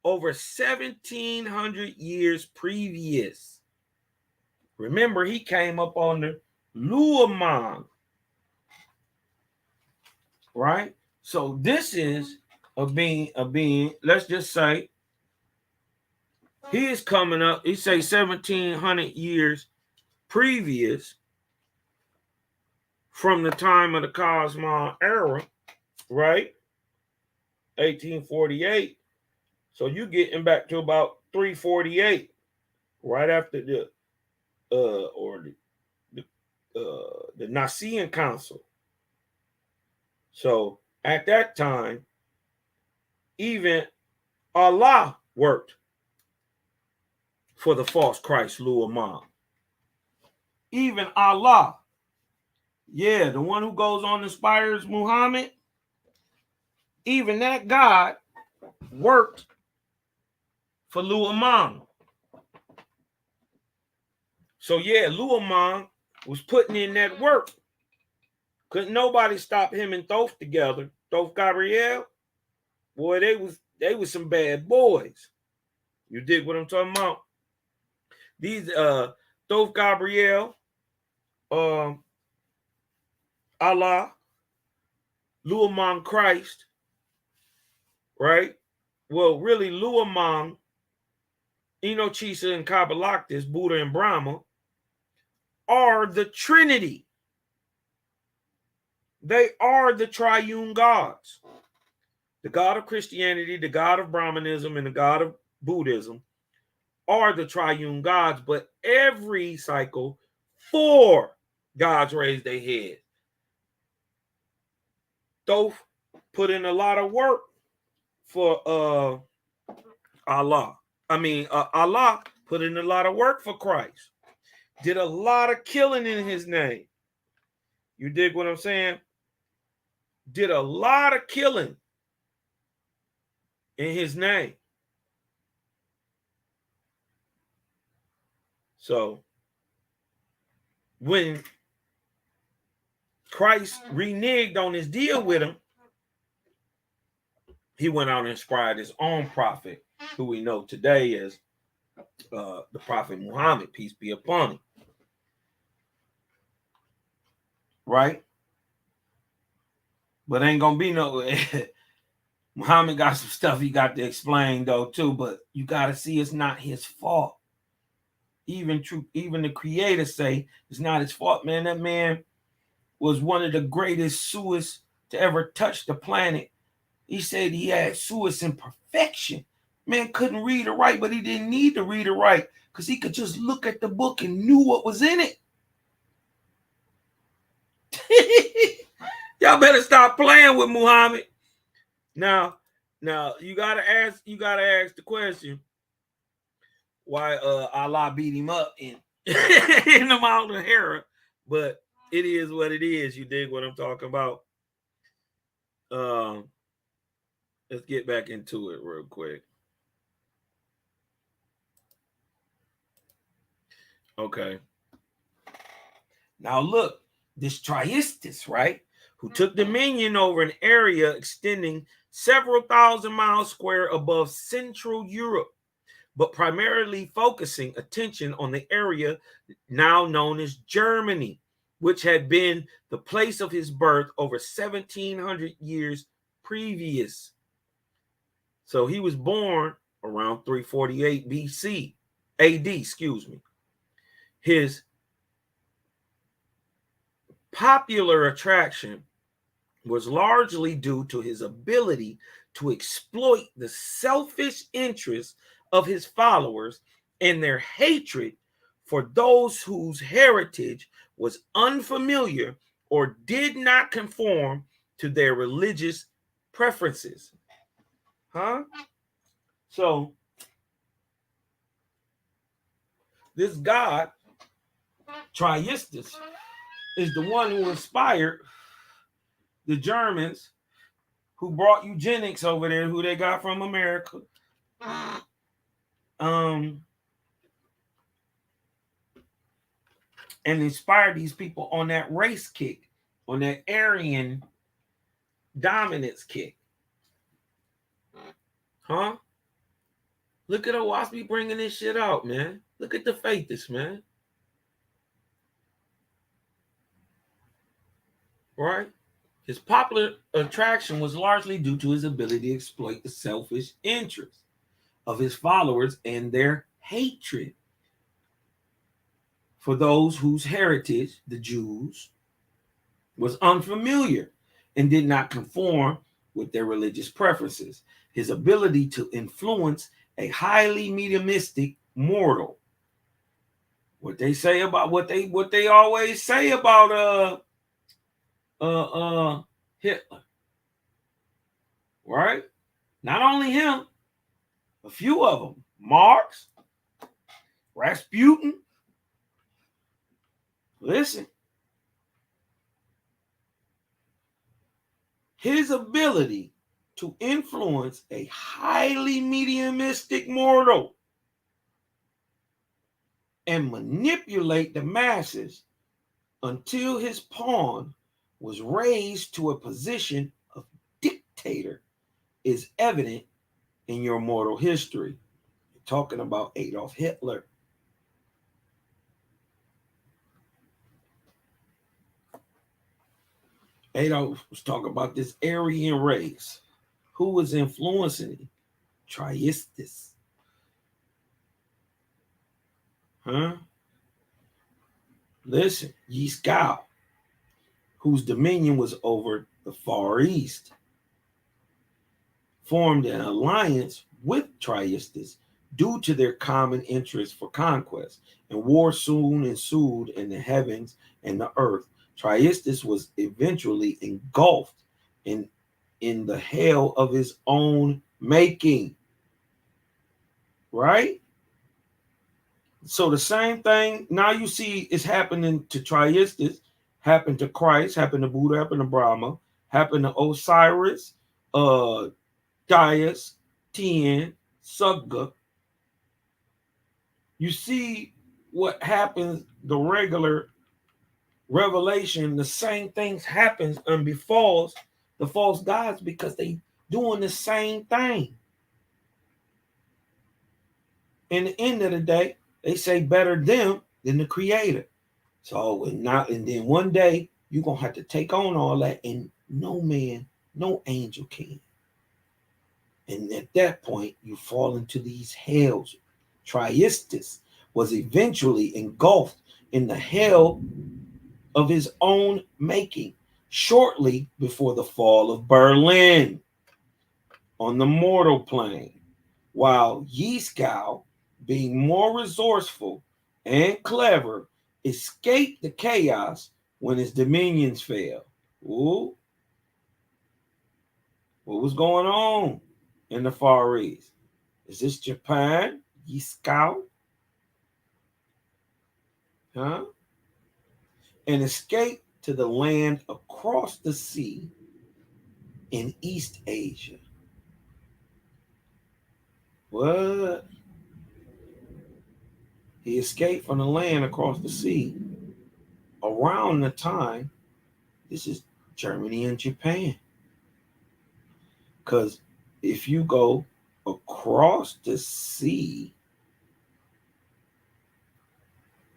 over 1,700 years previous. Remember, he came up under Luamang, right? So this is a being, let's just say, he is coming up, he say 1,700 years previous from the time of the Cosmos era, right? 1848. So you getting back to about 348, right after the Nicene Council. So at that time, even Allah worked for the false Christ Luamang. Even Allah, yeah, the one who goes on and inspires Muhammad, even that God worked for Luamang. So yeah, Luamang was putting in that work. Couldn't nobody stop him and Thoth together. Thoth Gabriel, boy, they was some bad boys. You dig what I'm talking about? These Thoth Gabriel, Allah, Luamang Christ, right? Well, really, Luamang, Enochisa and Kabbalactus, Buddha and Brahma, are the Trinity. They are the triune gods. The God of Christianity, the God of Brahmanism, and the God of Buddhism are the triune gods, but every cycle, 4 gods raise their head. Thoth put in a lot of work for Allah put in a lot of work for Christ, did a lot of killing in his name. You dig what I'm saying? Did a lot of killing in his name. So when Christ reneged on his deal with him, he went out and inspired his own prophet, who we know today as the Prophet Muhammad, peace be upon him. Right? But ain't gonna be no Muhammad got some stuff he got to explain though too, but you gotta see it's not his fault. Even the creators say it's not his fault, man. That man was one of the greatest suists to ever touch the planet. He said he had suis in perfection. Man couldn't read or write, but he didn't need to read or write because he could just look at the book and knew what was in it. Y'all better stop playing with Muhammad. Now you gotta ask the question why Allah beat him up in the Mount of Hera, but it is what it is. You dig what I'm talking about? Let's get back into it real quick. Okay. Now look, this Triistis, right, who took dominion over an area extending several thousand miles square above Central Europe, but primarily focusing attention on the area now known as Germany, which had been the place of his birth over 1,700 years previous. So he was born around 348 BC, AD, excuse me. His popular attraction was largely due to his ability to exploit the selfish interests of his followers and their hatred for those whose heritage was unfamiliar or did not conform to their religious preferences. So this god, Triistis, is the one who inspired the Germans who brought eugenics over there, who they got from America. And inspired these people on that race kick, on that Aryan dominance kick. Look at Oahspe bringing this shit out, man. Look at the faithists, man. Right? His popular attraction was largely due to his ability to exploit the selfish interests of his followers and their hatred for those whose heritage, the Jews, was unfamiliar and did not conform with their religious preferences. His ability to influence a highly mediumistic mortal. What they say about what they always say about Hitler. Right? Not only him, a few of them. Marx, Rasputin. Listen. His ability to influence a highly mediumistic mortal and manipulate the masses until his pawn was raised to a position of dictator is evident in your mortal history. You're talking about Adolf Hitler. Adolf was talking about this Aryan race. Who was influencing him? Triistis. Listen, Yiscao, whose dominion was over the Far East, formed an alliance with Triistis due to their common interest for conquest, and war soon ensued in the heavens and the earth. Triistis was eventually engulfed in the hell of his own making. right? So the same thing now you see is happening to Triistus, happened to Christ, happened to Buddha, happened to Brahma, happened to Osiris, Gaius, Tien, Sugga. You see what happens, the regular revelation, the same things happens and befalls the false gods because they doing the same thing. In the end of the day, they say better them than the creator. So and then one day you're gonna have to take on all that, and no man, no angel can. And at that point, you fall into these hells. Triistus was eventually engulfed in the hell of his own making shortly before the fall of Berlin on the mortal plane, while Yiskau, being more resourceful and clever, escaped the chaos when his dominions fell. Ooh, what was going on in the Far East? Is this Japan? Yiskau? Huh? And escaped to the land across the sea in East Asia. What? He escaped from the land across the sea around the time, this is Germany and Japan. Because if you go across the sea,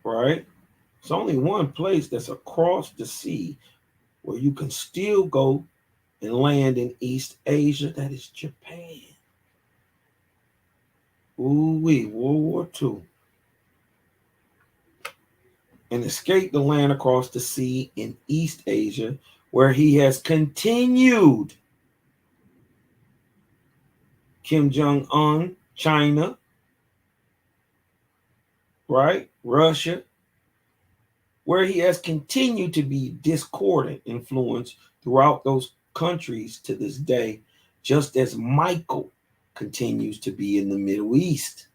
right? It's only one place that's across the sea where you can still go and land in East Asia. That is Japan. Ooh-wee, World War II. And escaped the land across the sea in East Asia, where he has continued. Kim Jong-un, China, right? Russia, where he has continued to be discordant influence throughout those countries to this day, just as Michael continues to be in the Middle East.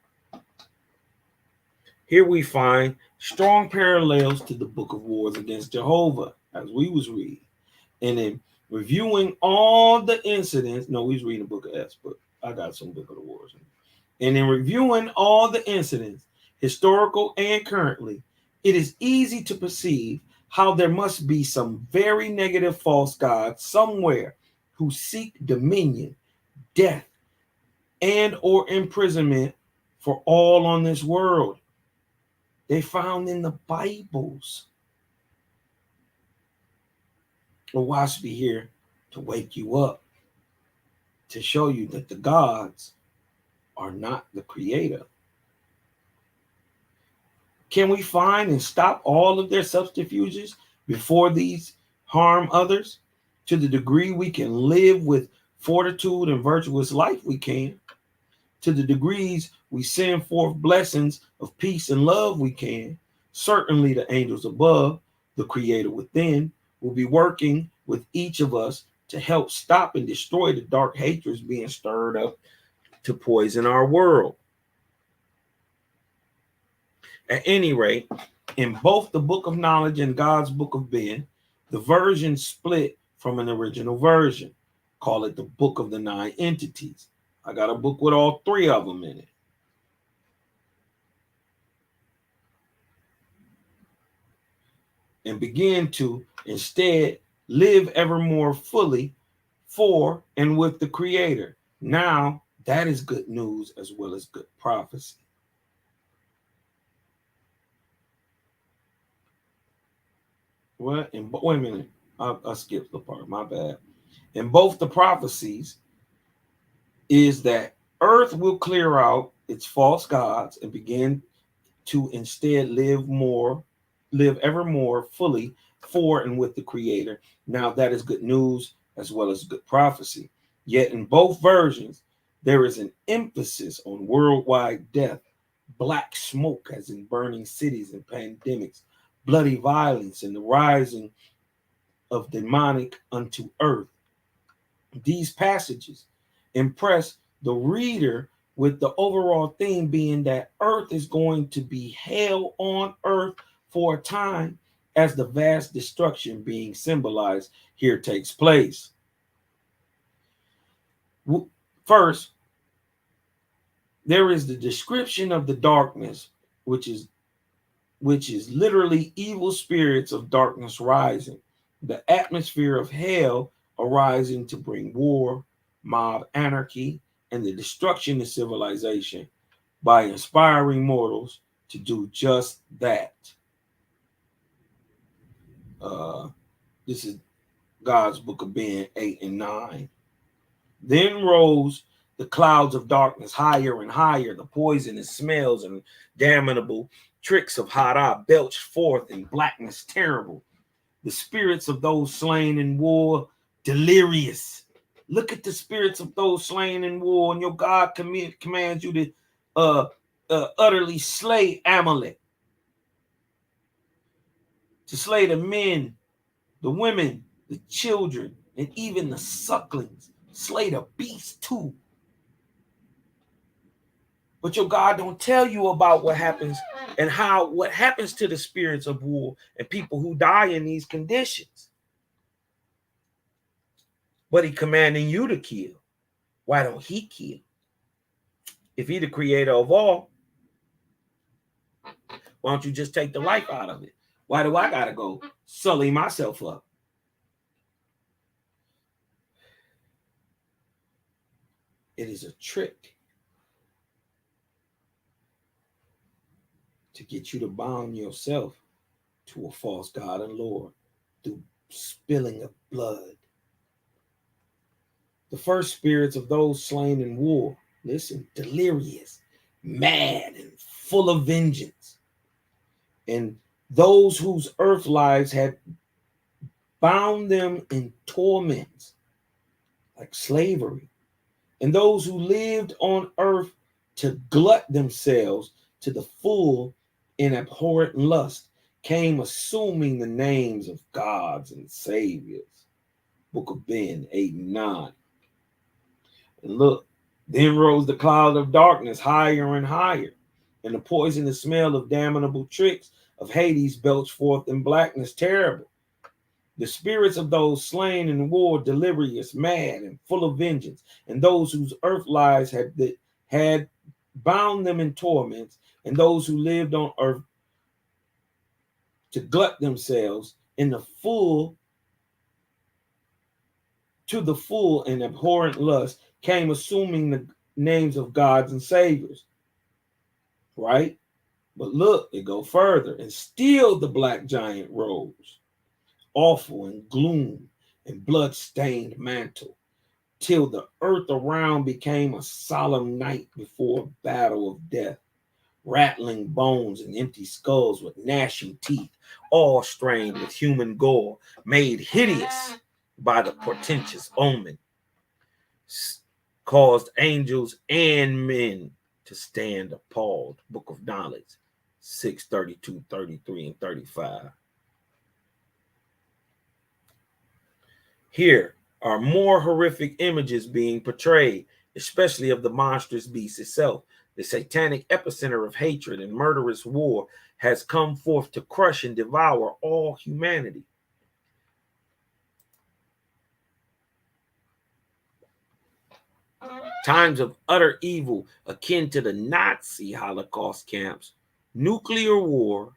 Here we find strong parallels to the Book of Wars against Jehovah, as we was reading. And in reviewing all the incidents, no, we was reading the Book of S, but I got some Book of the Wars. And in reviewing all the incidents, historical and currently, it is easy to perceive how there must be some very negative false gods somewhere who seek dominion, death, and or imprisonment for all on this world. They found in the Bibles. Oahspe here to wake you up, to show you that the gods are not the creator. Can we find and stop all of their subterfuges before these harm others? To the degree we can live with fortitude and virtuous life, we can. To the degrees we send forth blessings of peace and love, we can. Certainly the angels above, the creator within, will be working with each of us to help stop and destroy the dark hatreds being stirred up to poison our world. At any rate, in both the Book of Knowledge and God's Book of Ben, the version split from an original version. Call it the Book of the Nine Entities. I got a book with all three of them in it. And begin to instead live ever more fully for and with the Creator. Now, that is good news as well as good prophecy. What? Wait a minute. I skipped the part. My bad. In both the prophecies is that earth will clear out its false gods and begin to instead live ever more fully for and with the Creator. Now that is good news as well as good prophecy. Yet in both versions, there is an emphasis on worldwide death, black smoke as in burning cities and pandemics, bloody violence, and the rising of demonic unto earth. These passages impress the reader with the overall theme being that earth is going to be hell on earth for a time as the vast destruction being symbolized here takes place. First, there is the description of the darkness, which is literally evil spirits of darkness rising, the atmosphere of hell arising to bring war, mob anarchy, and the destruction of civilization by inspiring mortals to do just that. This is God's Book of Ben 8 and 9. Then rose the clouds of darkness higher and higher, the poisonous smells and damnable tricks of Hara belched forth in blackness terrible. The spirits of those slain in war, delirious. Look at the spirits of those slain in war, and your God commands you to utterly slay Amalek, to slay the men, the women, the children, and even the sucklings. Slay the beasts too. But your God don't tell you about what happens and what happens to the spirits of war and people who die in these conditions. But he commanding you to kill. Why don't he kill? If he the creator of all, why don't you just take the life out of it? Why do I gotta go sully myself up? It is a trick to get you to bound yourself to a false God and Lord through spilling of blood. The first spirits of those slain in war, listen, delirious, mad, and full of vengeance. And those whose earth lives had bound them in torments, like slavery. And those who lived on earth to glut themselves to the full in abhorrent lust came assuming the names of gods and saviors. Book of Ben 8 and 9. And look, then rose the cloud of darkness higher and higher, and the poisonous smell of damnable tricks of Hades belched forth in blackness terrible. The spirits of those slain in war, delirious, mad, and full of vengeance, and those whose earth lives had bound them in torments, and those who lived on earth to glut themselves to the full in abhorrent lust, came assuming the names of gods and saviors. Right? But look, it go further. And still the black giant rose, awful in gloom and blood-stained mantle, till the earth around became a solemn night before a battle of death, rattling bones and empty skulls with gnashing teeth, all strained with human gore, made hideous by the portentous omen, caused angels and men to stand appalled. Book of Knowledge 6:32, 33, and 35. Here are more horrific images being portrayed, especially of the monstrous beast itself. The satanic epicenter of hatred and murderous war has come forth to crush and devour all humanity. Times of utter evil akin to the Nazi Holocaust camps, nuclear war,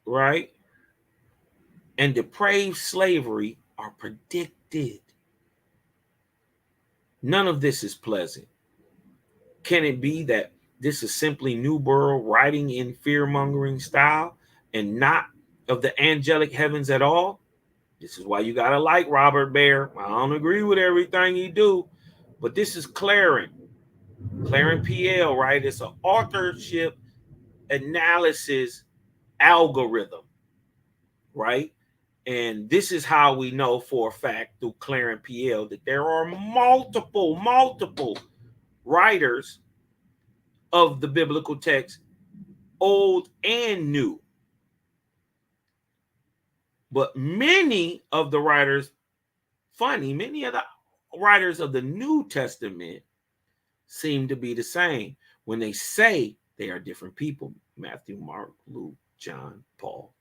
right, and depraved slavery are predicted. None of this is pleasant. Can it be that this is simply New Burrow writing in fear-mongering style and not of the angelic heavens at all? This is why you got to like Robert Baer. I don't agree with everything he do, but this is Claren PL, right? It's an authorship analysis algorithm, right? And this is how we know for a fact through Claren PL that there are multiple writers of the biblical text, old and new. But many of the writers of the New Testament seem to be the same when they say they are different people. Matthew, Mark, Luke, John, Paul.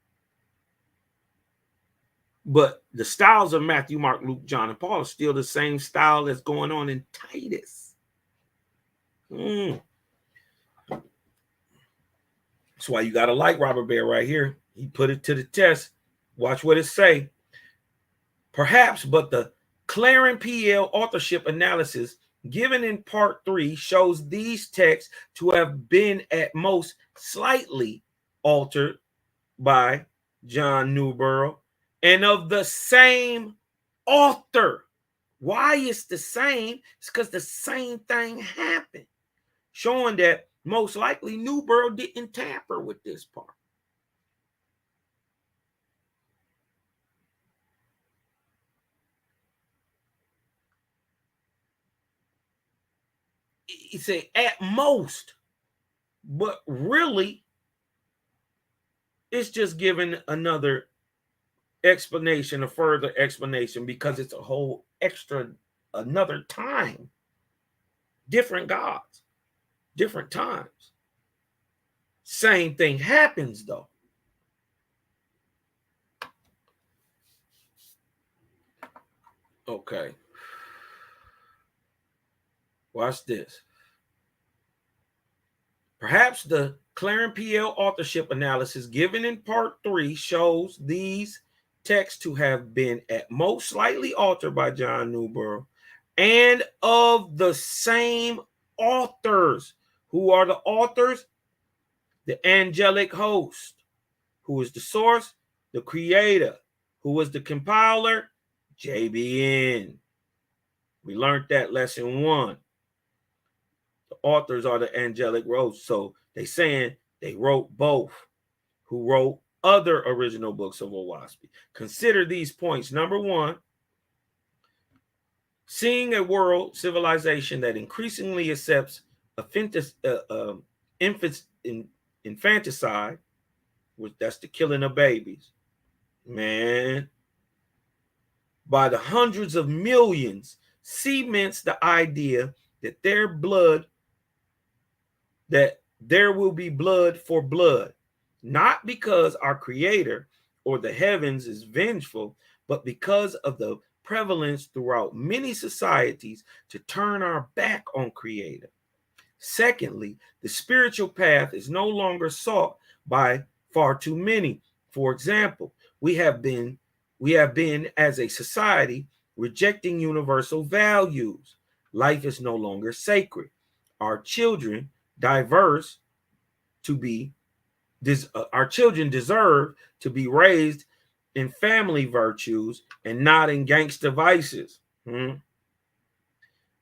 But the styles of Matthew, Mark, Luke, John, and Paul are still the same style that's going on in Titus. That's why you got to like Robert Bear right here. He put it to the test. Watch what it say. Perhaps, but the Claren PL authorship analysis given in part 3 shows these texts to have been at most slightly altered by John Newborough and of the same author. Why it's the same? It's because the same thing happened, showing that most likely Newborough didn't tamper with this part. He said at most, but really it's just giving another explanation, a further explanation, because it's a whole extra another time. Different gods, different times. Same thing happens though. Okay. Watch this. Perhaps the Claren PL authorship analysis given in part 3 shows these texts to have been at most slightly altered by John Newborough and of the same authors. Who are the authors? The angelic host. Who is the source? The creator. Who was the compiler? JBN. We learned that lesson 1. The authors are the angelic hosts. So they saying they wrote both. Who wrote other original books of Oahspe. Consider these points. Number 1, seeing a world civilization that increasingly accepts infanticide, which that's the killing of babies, man, by the hundreds of millions, cements the idea that there will be blood for blood, not because our creator or the heavens is vengeful, but because of the prevalence throughout many societies to turn our back on creator. Secondly, the spiritual path is no longer sought by far too many. For example, we have been as a society rejecting universal values. Life is no longer sacred. Our children deserve to be raised in family virtues and not in gangster vices.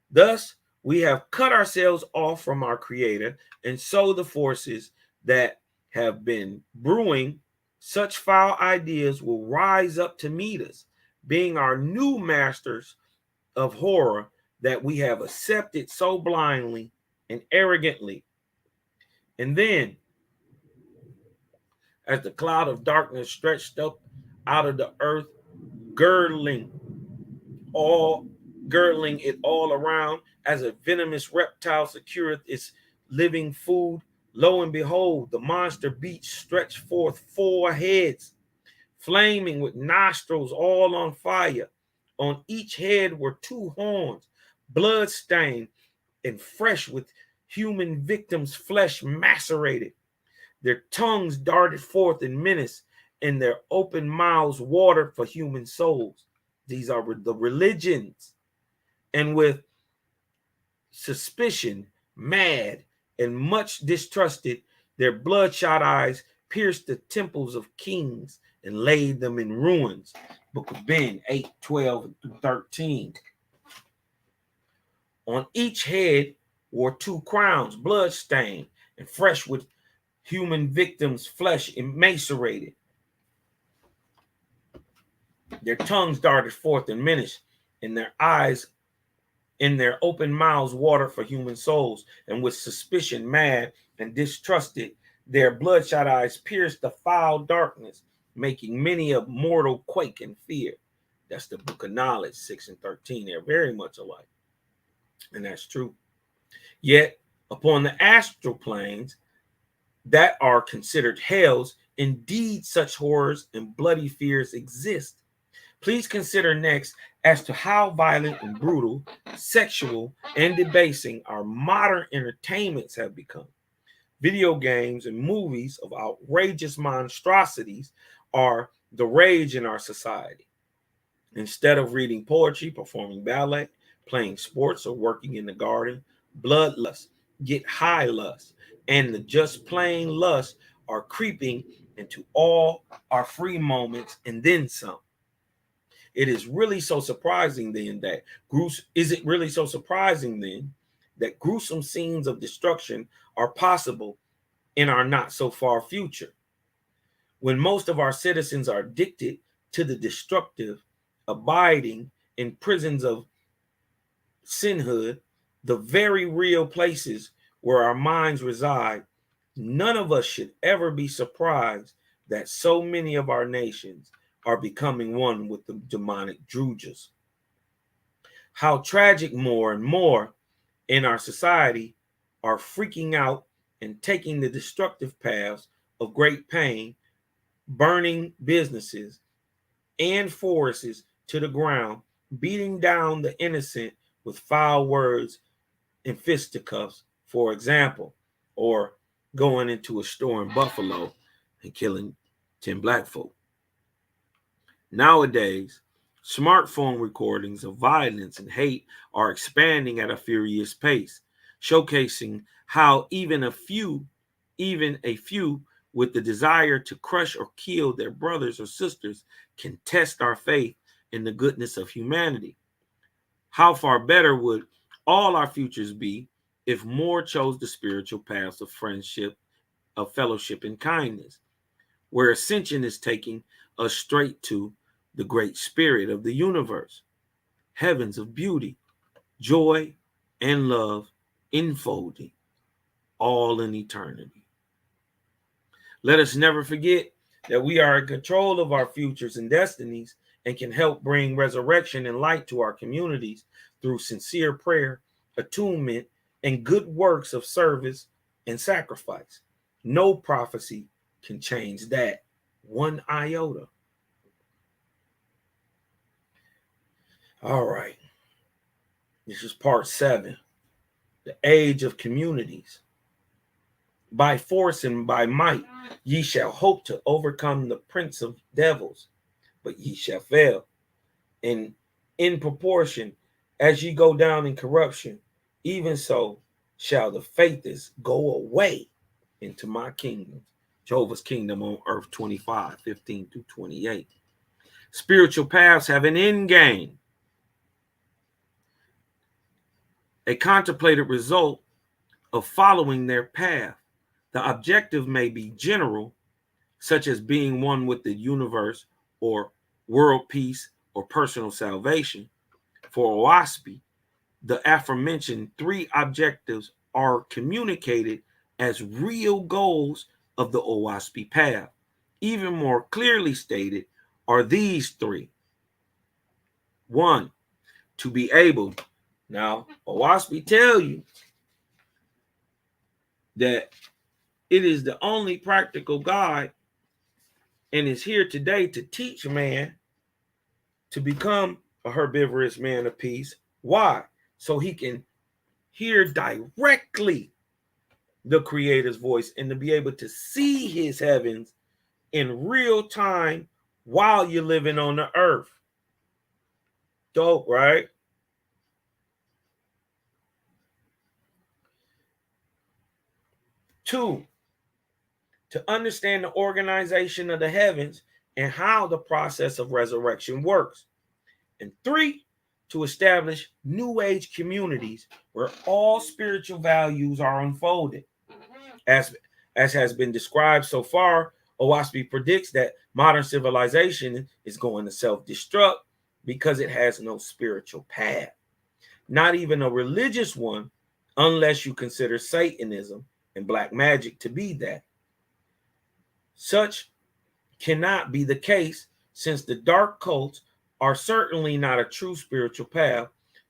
Thus, we have cut ourselves off from our creator, and so the forces that have been brewing such foul ideas will rise up to meet us, being our new masters of horror that we have accepted so blindly and arrogantly. And then, as the cloud of darkness stretched up out of the earth, girdling it all around, as a venomous reptile secureth its living food, lo and behold, the monster beast stretched forth 4 heads, flaming with nostrils all on fire. On each head were 2 horns, blood-stained and fresh with human victims' flesh macerated. Their tongues darted forth in menace, and their open mouths watered for human souls. These are the religions. And with suspicion, mad, and much distrusted, their bloodshot eyes pierced the temples of kings and laid them in ruins. Book of Ben 8:12-13. On each head were 2 crowns, blood-stained and fresh with human victims' flesh emaciated. Their tongues darted forth in menace, and their eyes in their open mouths water for human souls, and with suspicion mad and distrusted, their bloodshot eyes pierced the foul darkness, making many a mortal quake in fear. That's the book of Knowledge 6 and 13. They're very much alike, and that's true. Yet, upon the astral planes that are considered hells, indeed such horrors and bloody fears exist. Please consider next as to how violent and brutal, sexual, and debasing our modern entertainments have become. Video games and movies of outrageous monstrosities are the rage in our society. Instead of reading poetry, performing ballet, playing sports, or working in the garden, bloodlust, get high lust, and the just plain lust are creeping into all our free moments and then some. It is really so surprising then that is it really so surprising then that gruesome scenes of destruction are possible in our not so far future, when most of our citizens are addicted to the destructive, abiding in prisons of sinhood, the very real places where our minds reside. None of us should ever be surprised that so many of our nations are becoming one with the demonic druges. How tragic more and more in our society are freaking out and taking the destructive paths of great pain, burning businesses and forests to the ground, beating down the innocent with foul words and fisticuffs, for example, or going into a store in Buffalo and killing 10 black folk. Nowadays, smartphone recordings of violence and hate are expanding at a furious pace, showcasing how even a few with the desire to crush or kill their brothers or sisters can test our faith in the goodness of humanity. How far better would all our futures be if more chose the spiritual paths of friendship, of fellowship, and kindness, where ascension is taking us straight to the great spirit of the universe, heavens of beauty, joy, and love enfolding all in eternity. Let us never forget that we are in control of our futures and destinies and can help bring resurrection and light to our communities through sincere prayer, attunement, and good works of service and sacrifice. No prophecy can change that one iota. All right. This is part 7, the age of communities. By force and by might, ye shall hope to overcome the prince of devils, but ye shall fail. And in proportion as ye go down in corruption, even so shall the faithless go away into my kingdom. Jehovah's kingdom on earth 25:15-28. Spiritual paths have an end game, a contemplated result of following their path. The objective may be general, such as being one with the universe or world peace or personal salvation. For Oahspe, the aforementioned 3 objectives are communicated as real goals of the Oahspe path. Even more clearly stated are these 3. 1, to be able. Now, Oahspe tell you that it is the only practical guide and is here today to teach man to become a herbivorous man of peace. Why? So he can hear directly the Creator's voice and to be able to see his heavens in real time while you're living on the earth. Dope, right? Two, to understand the organization of the heavens and how the process of resurrection works. And 3, to establish new age communities where all spiritual values are unfolded. As has been described so far, Oahspe predicts that modern civilization is going to self-destruct because it has no spiritual path, not even a religious one, unless you consider Satanism and black magic to be that. Such cannot be the case, since the dark cults are certainly not a true spiritual path,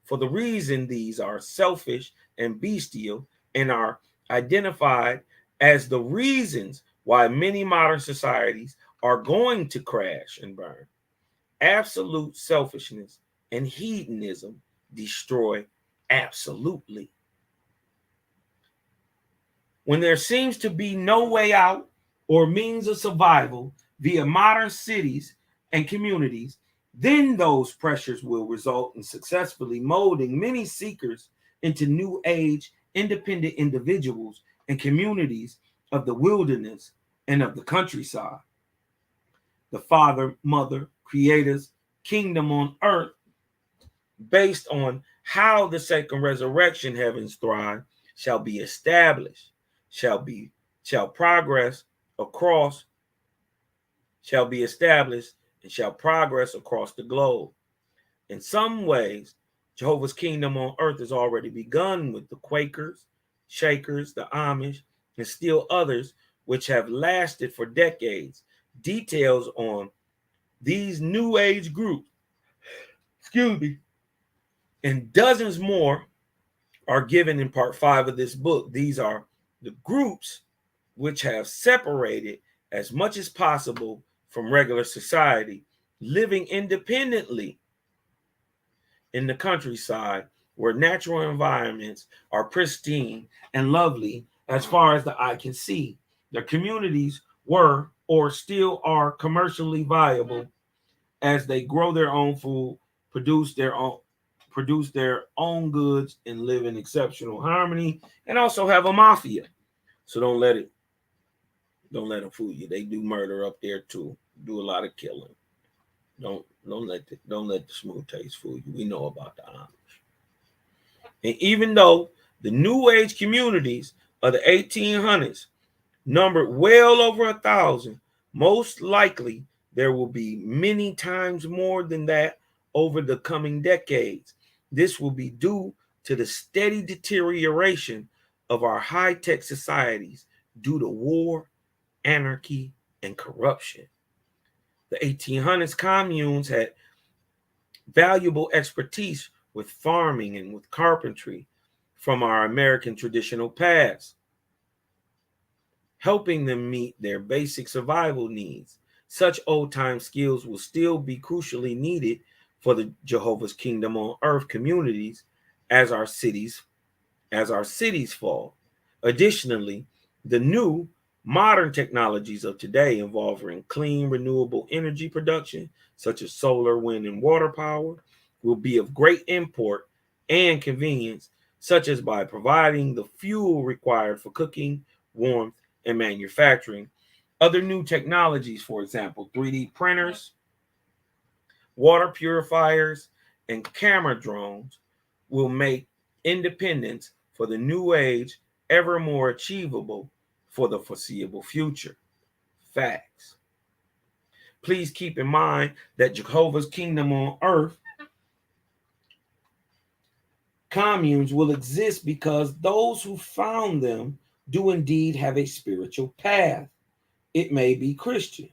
for the reason these are selfish and bestial and are identified as the reasons why many modern societies are going to crash and burn. Absolute selfishness and hedonism destroy absolutely. When there seems to be no way out or means of survival via modern cities and communities, then those pressures will result in successfully molding many seekers into new age, independent individuals and communities of the wilderness and of the countryside. The Father, Mother, Creator's kingdom on earth, based on how the second resurrection heavens thrive, shall be established, shall be progress across, shall be established and shall progress across the globe. In some ways, Jehovah's kingdom on earth has already begun with the Quakers, Shakers, the Amish, and still others which have lasted for decades. Details on these new age groups, and dozens more are given in part 5 of this book. These are the groups which have separated as much as possible from regular society, living independently in the countryside where natural environments are pristine and lovely as far as the eye can see. Their communities were or still are commercially viable as they grow their own food, produce their own goods, and live in exceptional harmony, and also have a mafia. So don't let them fool you. They do murder up there too. Do a lot of killing. Don't let the smooth taste fool you. We know about the Amish. And even though the New Age communities of the 1800s numbered well over 1,000, most likely there will be many times more than that over the coming decades. This will be due to the steady deterioration of our high-tech societies due to war, anarchy, and corruption. The 1800s communes had valuable expertise with farming and with carpentry from our American traditional past, helping them meet their basic survival needs. Such old-time skills will still be crucially needed for the Jehovah's Kingdom on Earth communities as our cities fall. Additionally, the new modern technologies of today involving clean, renewable energy production, such as solar, wind, and water power, will be of great import and convenience, such as by providing the fuel required for cooking, warmth, and manufacturing. Other new technologies, for example, 3D printers, water purifiers, and camera drones, will make independence for the new age ever more achievable for the foreseeable future. Facts. Please keep in mind that Jehovah's Kingdom on Earth communes will exist because those who found them do indeed have a spiritual path. It may be Christian,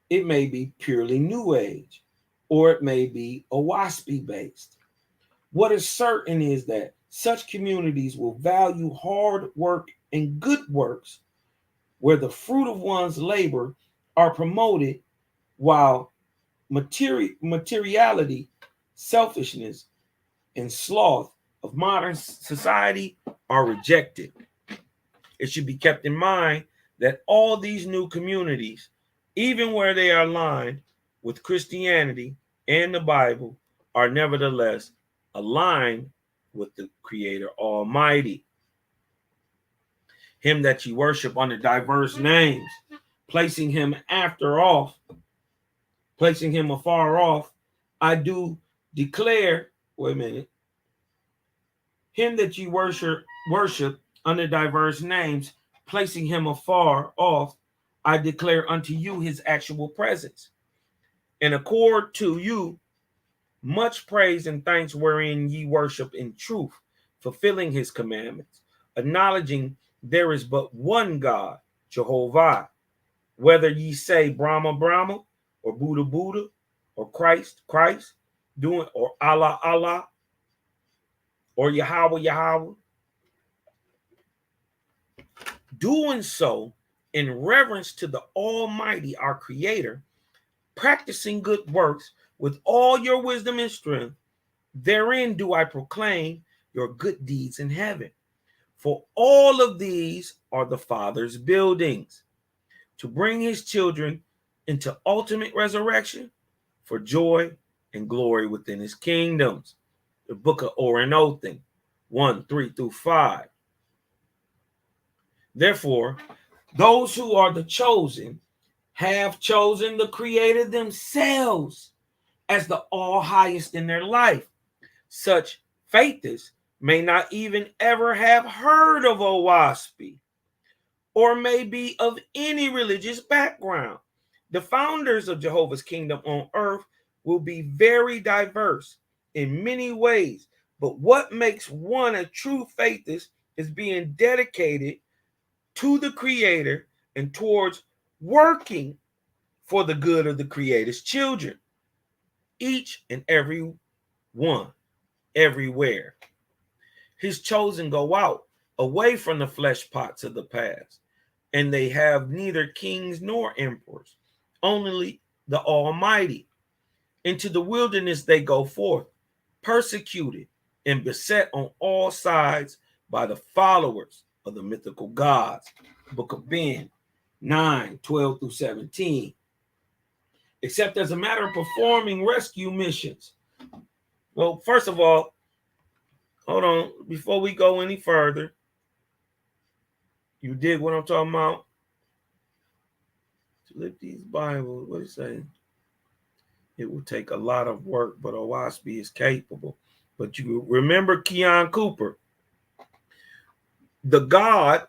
it may be purely New Age, or it may be Oahspe based. What is certain is that such communities will value hard work and good works where the fruit of one's labor are promoted, while materiality, selfishness, and sloth of modern society are rejected. It should be kept in mind that all these new communities, even where they are aligned with Christianity and the Bible, are nevertheless aligned with the Creator Almighty. Him that ye worship under diverse names, placing him afar off, I do declare, wait a minute, him that ye worship under diverse names, placing him afar off, I declare unto you his actual presence, and accord to you much praise and thanks wherein ye worship in truth, fulfilling his commandments, acknowledging there is but one God, Jehovah, whether ye say Brahma, Brahma, or Buddha, Buddha, or Christ, Christ, or Allah, Allah, or Yahweh, doing so in reverence to the Almighty, our Creator, practicing good works with all your wisdom and strength. Therein do I proclaim your good deeds in heaven. For all of these are the Father's buildings, to bring his children into ultimate resurrection for joy and glory within his kingdoms. The book of Oahspe 1:3-5. Therefore, those who are the chosen have chosen the Creator themselves as the all highest in their life. Such faithists may not even ever have heard of Oahspe, or may be of any religious background. The founders of Jehovah's kingdom on earth will be very diverse in many ways, but what makes one a true faithist is being dedicated to the Creator and towards working for the good of the Creator's children, each and every one, everywhere. His chosen go out away from the flesh pots of the past, and they have neither kings nor emperors, only the Almighty. Into the wilderness they go forth, persecuted and beset on all sides by the followers of the mythical gods. Book of Ben 9:12-17. Except as a matter of performing rescue missions. Well, first of all, hold on, before we go any further, you dig what I'm talking about? To lift these Bibles, what is it saying? It will take a lot of work, but Oahspe is capable. But you remember Keon Cooper, the God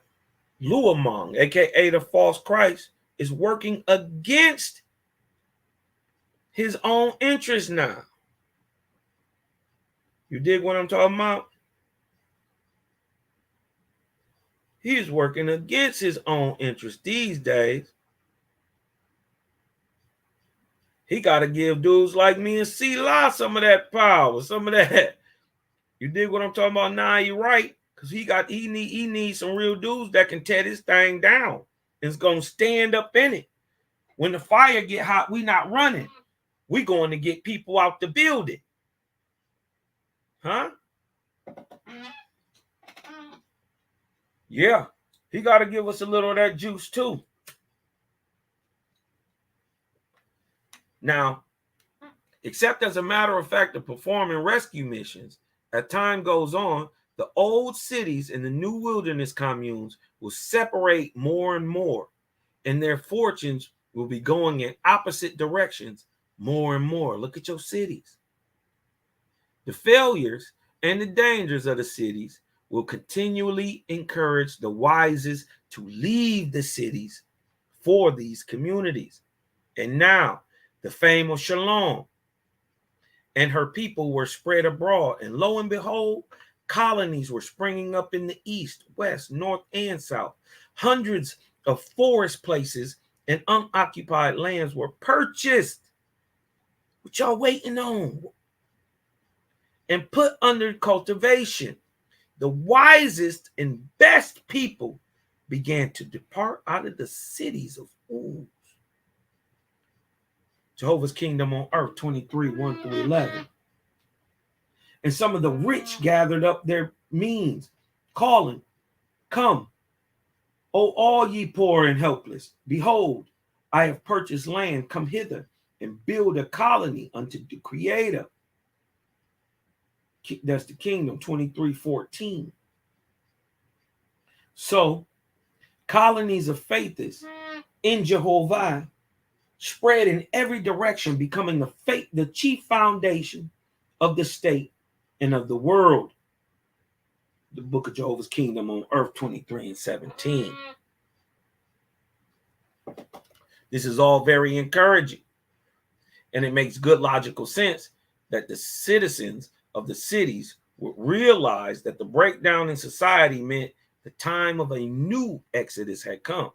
Luamong, aka the false Christ, is working against his own interest now. You dig what I'm talking about? He's working against his own interest these days. He got to give dudes like me and C-La some of that power, some of that. You dig what I'm talking about? Nah, you're right. Because he needs some real dudes that can tear this thing down. It's going to stand up in it. When the fire get hot, we not running. We going to get people out the building. Huh? Yeah. He got to give us a little of that juice too. Now, except as a matter of fact of performing rescue missions, as time goes on, the old cities and the new wilderness communes will separate more and more, and their fortunes will be going in opposite directions more and more. Look at your cities. The failures and the dangers of the cities will continually encourage the wisest to leave the cities for these communities. And now, the fame of Shalom and her people were spread abroad, and lo and behold, colonies were springing up in the east, west, north, and south. Hundreds of forest places and unoccupied lands were purchased. What y'all waiting on? And put under cultivation. The wisest and best people began to depart out of the cities of fools. Jehovah's kingdom on earth, 23:1-11. And some of the rich gathered up their means, calling, "Come, O all ye poor and helpless, behold, I have purchased land, come hither and build a colony unto the Creator." That's the kingdom, 23:14. So, colonies of faithists in Jehovah spread in every direction, becoming the chief foundation of the state and of the world. The book of Jehovah's kingdom on earth, 23:17. This is all very encouraging, and it makes good logical sense that the citizens of the cities would realize that the breakdown in society meant the time of a new exodus had come.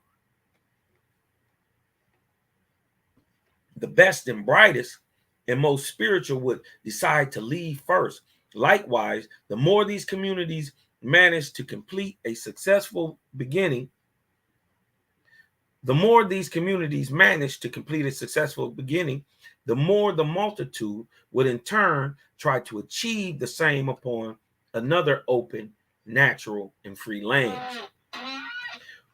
The best and brightest and most spiritual would decide to leave first, Likewise, the more these communities manage to complete a successful beginning, the more the multitude would in turn try to achieve the same upon another open, natural, and free land.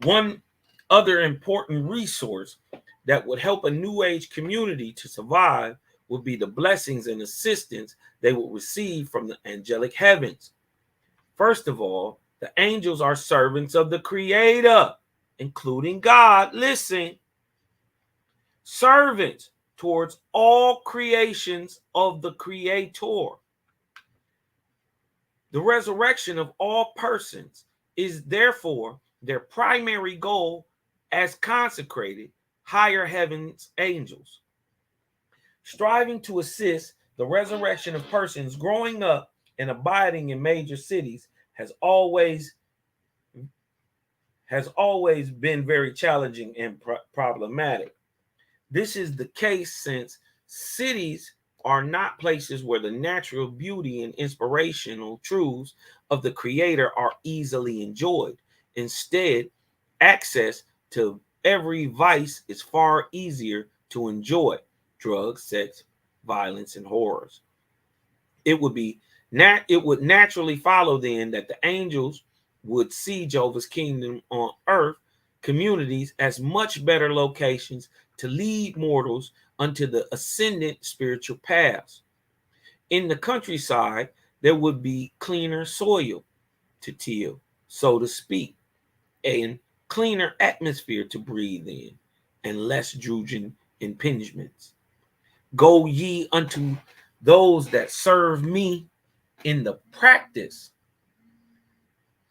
One other important resource that would help a New Age community to survive would be the blessings and assistance they will receive from the angelic heavens. First of all, the angels are servants of the Creator, including God. Listen, servants towards all creations of the Creator. The resurrection of all persons is therefore their primary goal as consecrated higher heavens angels. Striving to assist the resurrection of persons growing up and abiding in major cities has always been very challenging and problematic. This is the case since cities are not places where the natural beauty and inspirational truths of the Creator are easily enjoyed. Instead, access to every vice is far easier to enjoy: drugs, sex, violence, and horrors. It would naturally follow then that the angels would see Jehovah's kingdom on earth communities as much better locations to lead mortals unto the ascendant spiritual paths. In the countryside, there would be cleaner soil to till, so to speak, and cleaner atmosphere to breathe in, and less drudging impingements. Go ye unto those that serve me in the practice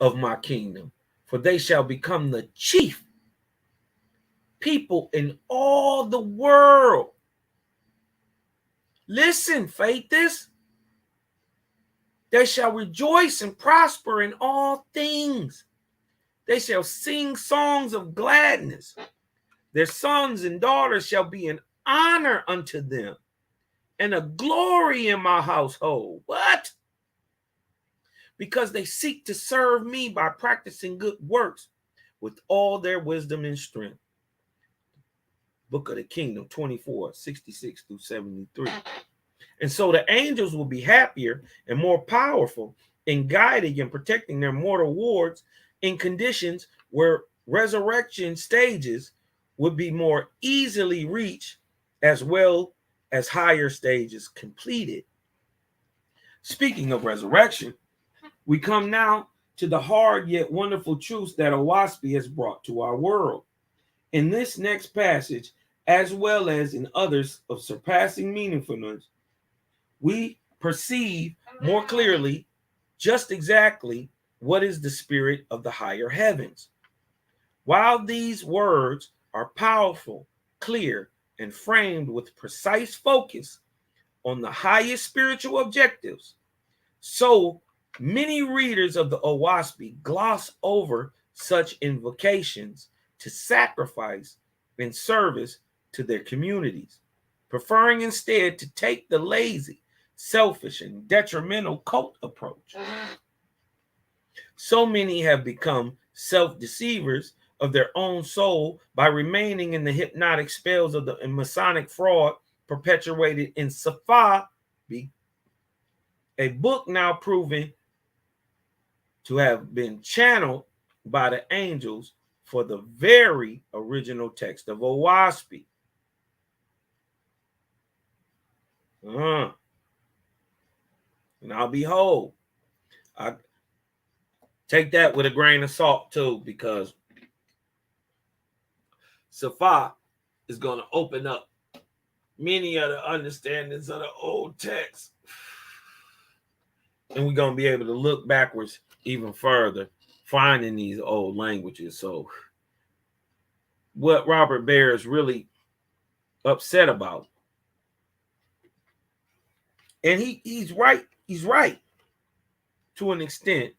of my kingdom, for they shall become the chief people in all the world. Listen, faithists, they shall rejoice and prosper in all things. They shall sing songs of gladness. Their sons and daughters shall be an honor unto them and a glory in my household. What? Because they seek to serve me by practicing good works with all their wisdom and strength. Book of the Kingdom 24:66-73. And so the angels will be happier and more powerful in guiding and protecting their mortal wards in conditions where resurrection stages would be more easily reached, as well as higher stages completed. Speaking of resurrection, we come now to the hard yet wonderful truths that Oahspe has brought to our world. In this next passage, as well as in others of surpassing meaningfulness, we perceive more clearly just exactly what is the spirit of the higher heavens. While these words are powerful, clear, and framed with precise focus on the highest spiritual objectives, so many readers of the Oahspe gloss over such invocations to sacrifice in service to their communities, preferring instead to take the lazy, selfish, and detrimental cult approach. So many have become self-deceivers of their own soul by remaining in the hypnotic spells of the Masonic fraud perpetuated in Safa, a book now proven to have been channeled by the angels for the very original text of Oahspe. Now behold, I take that with a grain of salt too, because Safa is going to open up many of the understandings of the old text. And we're going to be able to look backwards even further, finding these old languages. So what Robert Baer is really upset about, and he's right to an extent,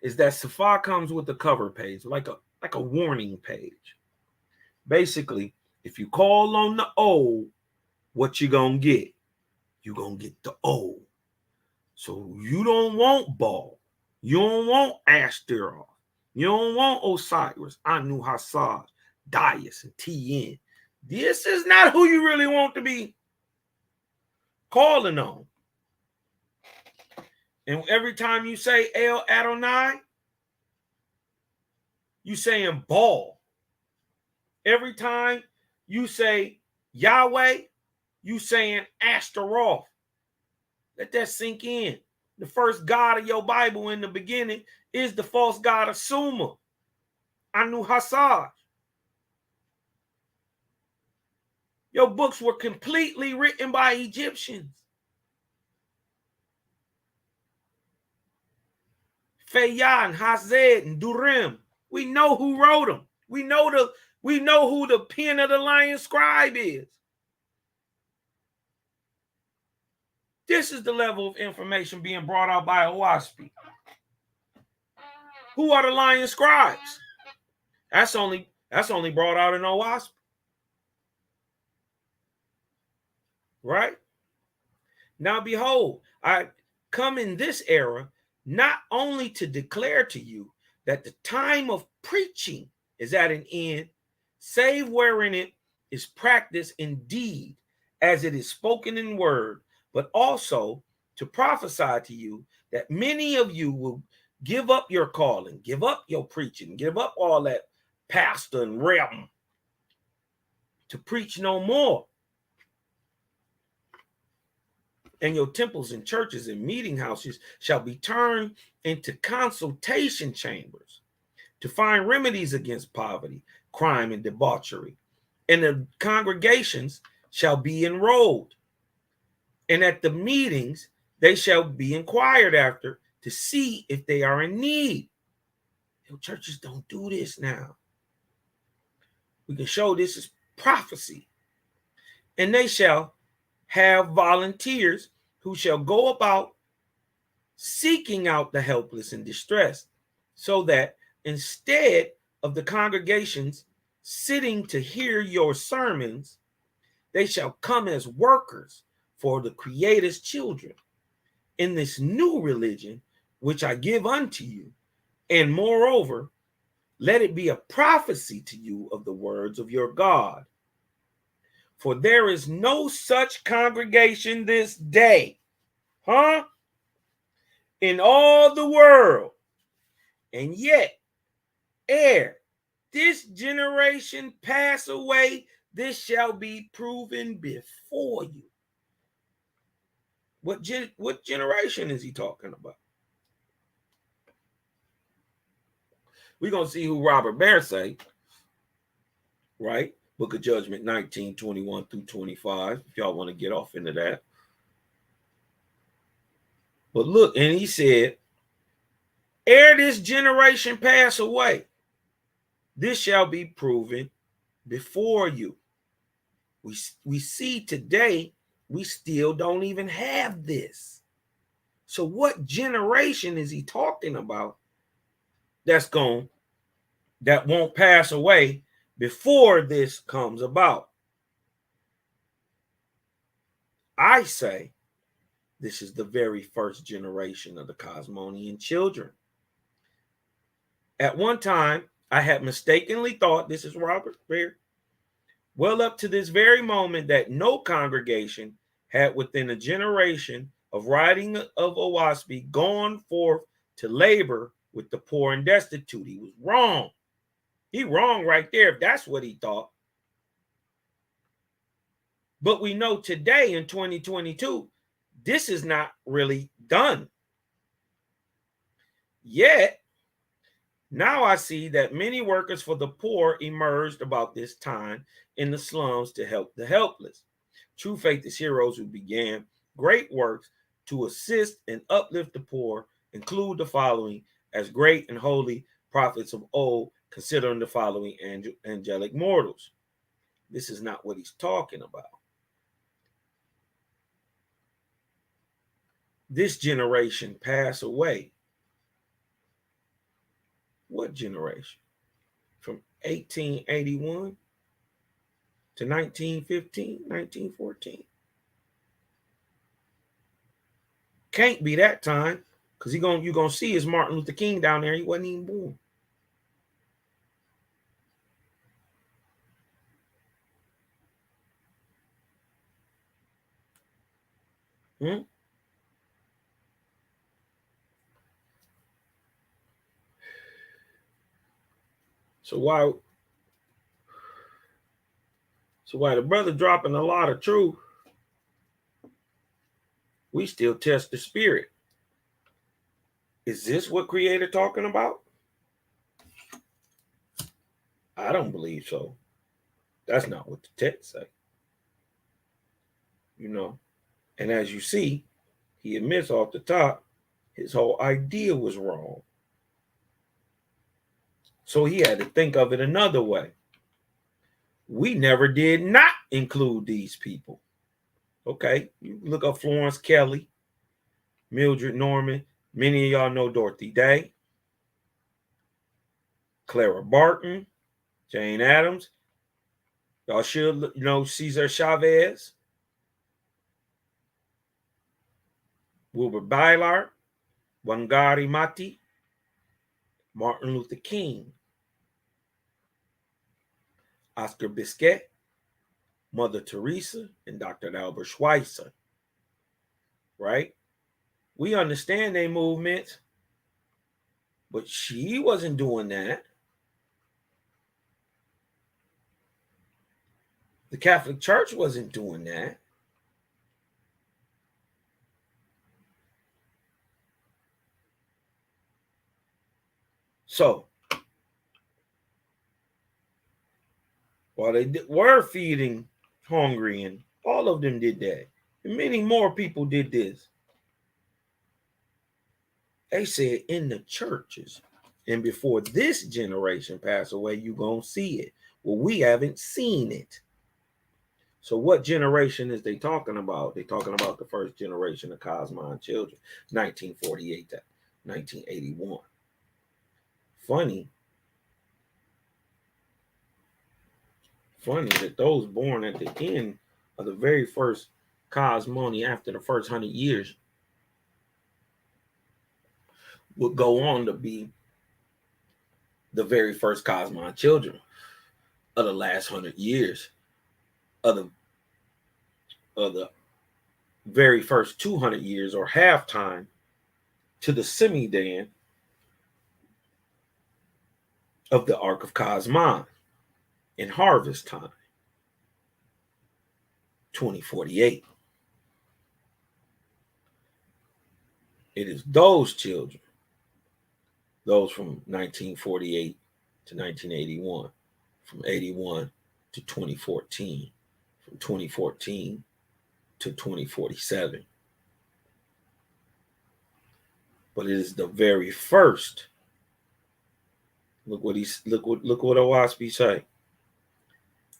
is that Safa comes with a cover page, like a warning page. Basically, if you call on the old, what you gonna get? You gonna get the old. So you don't want Baal. You don't want Ashtaroth. You don't want Osiris, Anu, Hassad, Darius, and Tn. This is not who you really want to be calling on. And every time you say El Adonai, you saying Baal. Every time you say Yahweh, you saying Ashtaroth. Let that sink in. The first God of your Bible in the beginning is the false god of Sumer, Anu Hassad. Your books were completely written by Egyptians. Fayan, Hazed, and Durim. We know who wrote them. We know who the pen of the lion scribe is. This is the level of information being brought out by Oahspe. Who are the lion scribes? That's only brought out in Oahspe. Right? Now behold, I come in this era not only to declare to you that the time of preaching is at an end, save wherein it is practiced in deed, as it is spoken in word, but also to prophesy to you that many of you will give up your calling, give up your preaching, give up all that pastor and realm to preach no more. And your temples and churches and meeting houses shall be turned into consultation chambers to find remedies against poverty, crime, and debauchery. And the congregations shall be enrolled. And at the meetings, they shall be inquired after to see if they are in need. Your churches don't do this now. We can show this is prophecy. And they shall have volunteers who shall go about seeking out the helpless and distressed, so that instead of the congregations sitting to hear your sermons, they shall come as workers for the Creator's children in this new religion which I give unto you. And moreover, let it be a prophecy to you of the words of your God. For there is no such congregation this day, in all the world. And yet, ere this generation pass away, this shall be proven before you. What generation is he talking about? We're going to see who Robert Bear say, right? Book of Judgment 19:21 through 25, if y'all want to get off into that. But look, and he said, ere this generation pass away, this shall be proven before you. We see today, we still don't even have this. So what generation is he talking about that won't pass away before this comes about? I say this is the very first generation of the Cosmonian children. At one time, I had mistakenly thought, this is Robert Bear, well up to this very moment, that no congregation had within a generation of writing of Oahspe gone forth to labor with the poor and destitute. He was wrong. He wrong right there if that's what he thought. But we know today in 2022, this is not really done. Yet, now I see that many workers for the poor emerged about this time in the slums to help the helpless. True faith is heroes who began great works to assist and uplift the poor include the following as great and holy prophets of old, considering the following angelic mortals. This is not what he's talking about. This generation pass away. What generation? From 1881 to 1915, 1914. Can't be that time, because you're gonna see is Martin Luther King down there. He wasn't even born. So why the brother dropping a lot of truth, we still test the spirit. Is this what Creator talking about? I don't believe so. That's not what the text say. You know, and as you see, he admits off the top, his whole idea was wrong. So he had to think of it another way. We never did not include these people. Okay, you look up Florence Kelly, Mildred Norman. Many of y'all know Dorothy Day, Clara Barton, Jane Addams. Y'all should know Cesar Chavez, Wilbur Bylard, Wangari Maathai, Martin Luther King, Oscar Biscuit, Mother Teresa, and Dr. Albert Schweitzer. Right? We understand their movements, but she wasn't doing that. The Catholic Church wasn't doing that. So, while they were feeding hungry, and all of them did that, and many more people did this, they said in the churches, and before this generation pass away, you're going to see it. Well, we haven't seen it. So what generation is they talking about? They're talking about the first generation of Cosmon children, 1948 to 1981. Funny that those born at the end of the very first Cosmony, after the first 100 years, would go on to be the very first Cosmon children of the last 100 years, of the very first 200 years, or halftime to the semi-dan of the Ark of Cosmon in harvest time, 2048. It is those children, those from 1948 to 1981, from 81 to 2014, from 2014 to 2047. But it is the very first. Look what Oahspe say.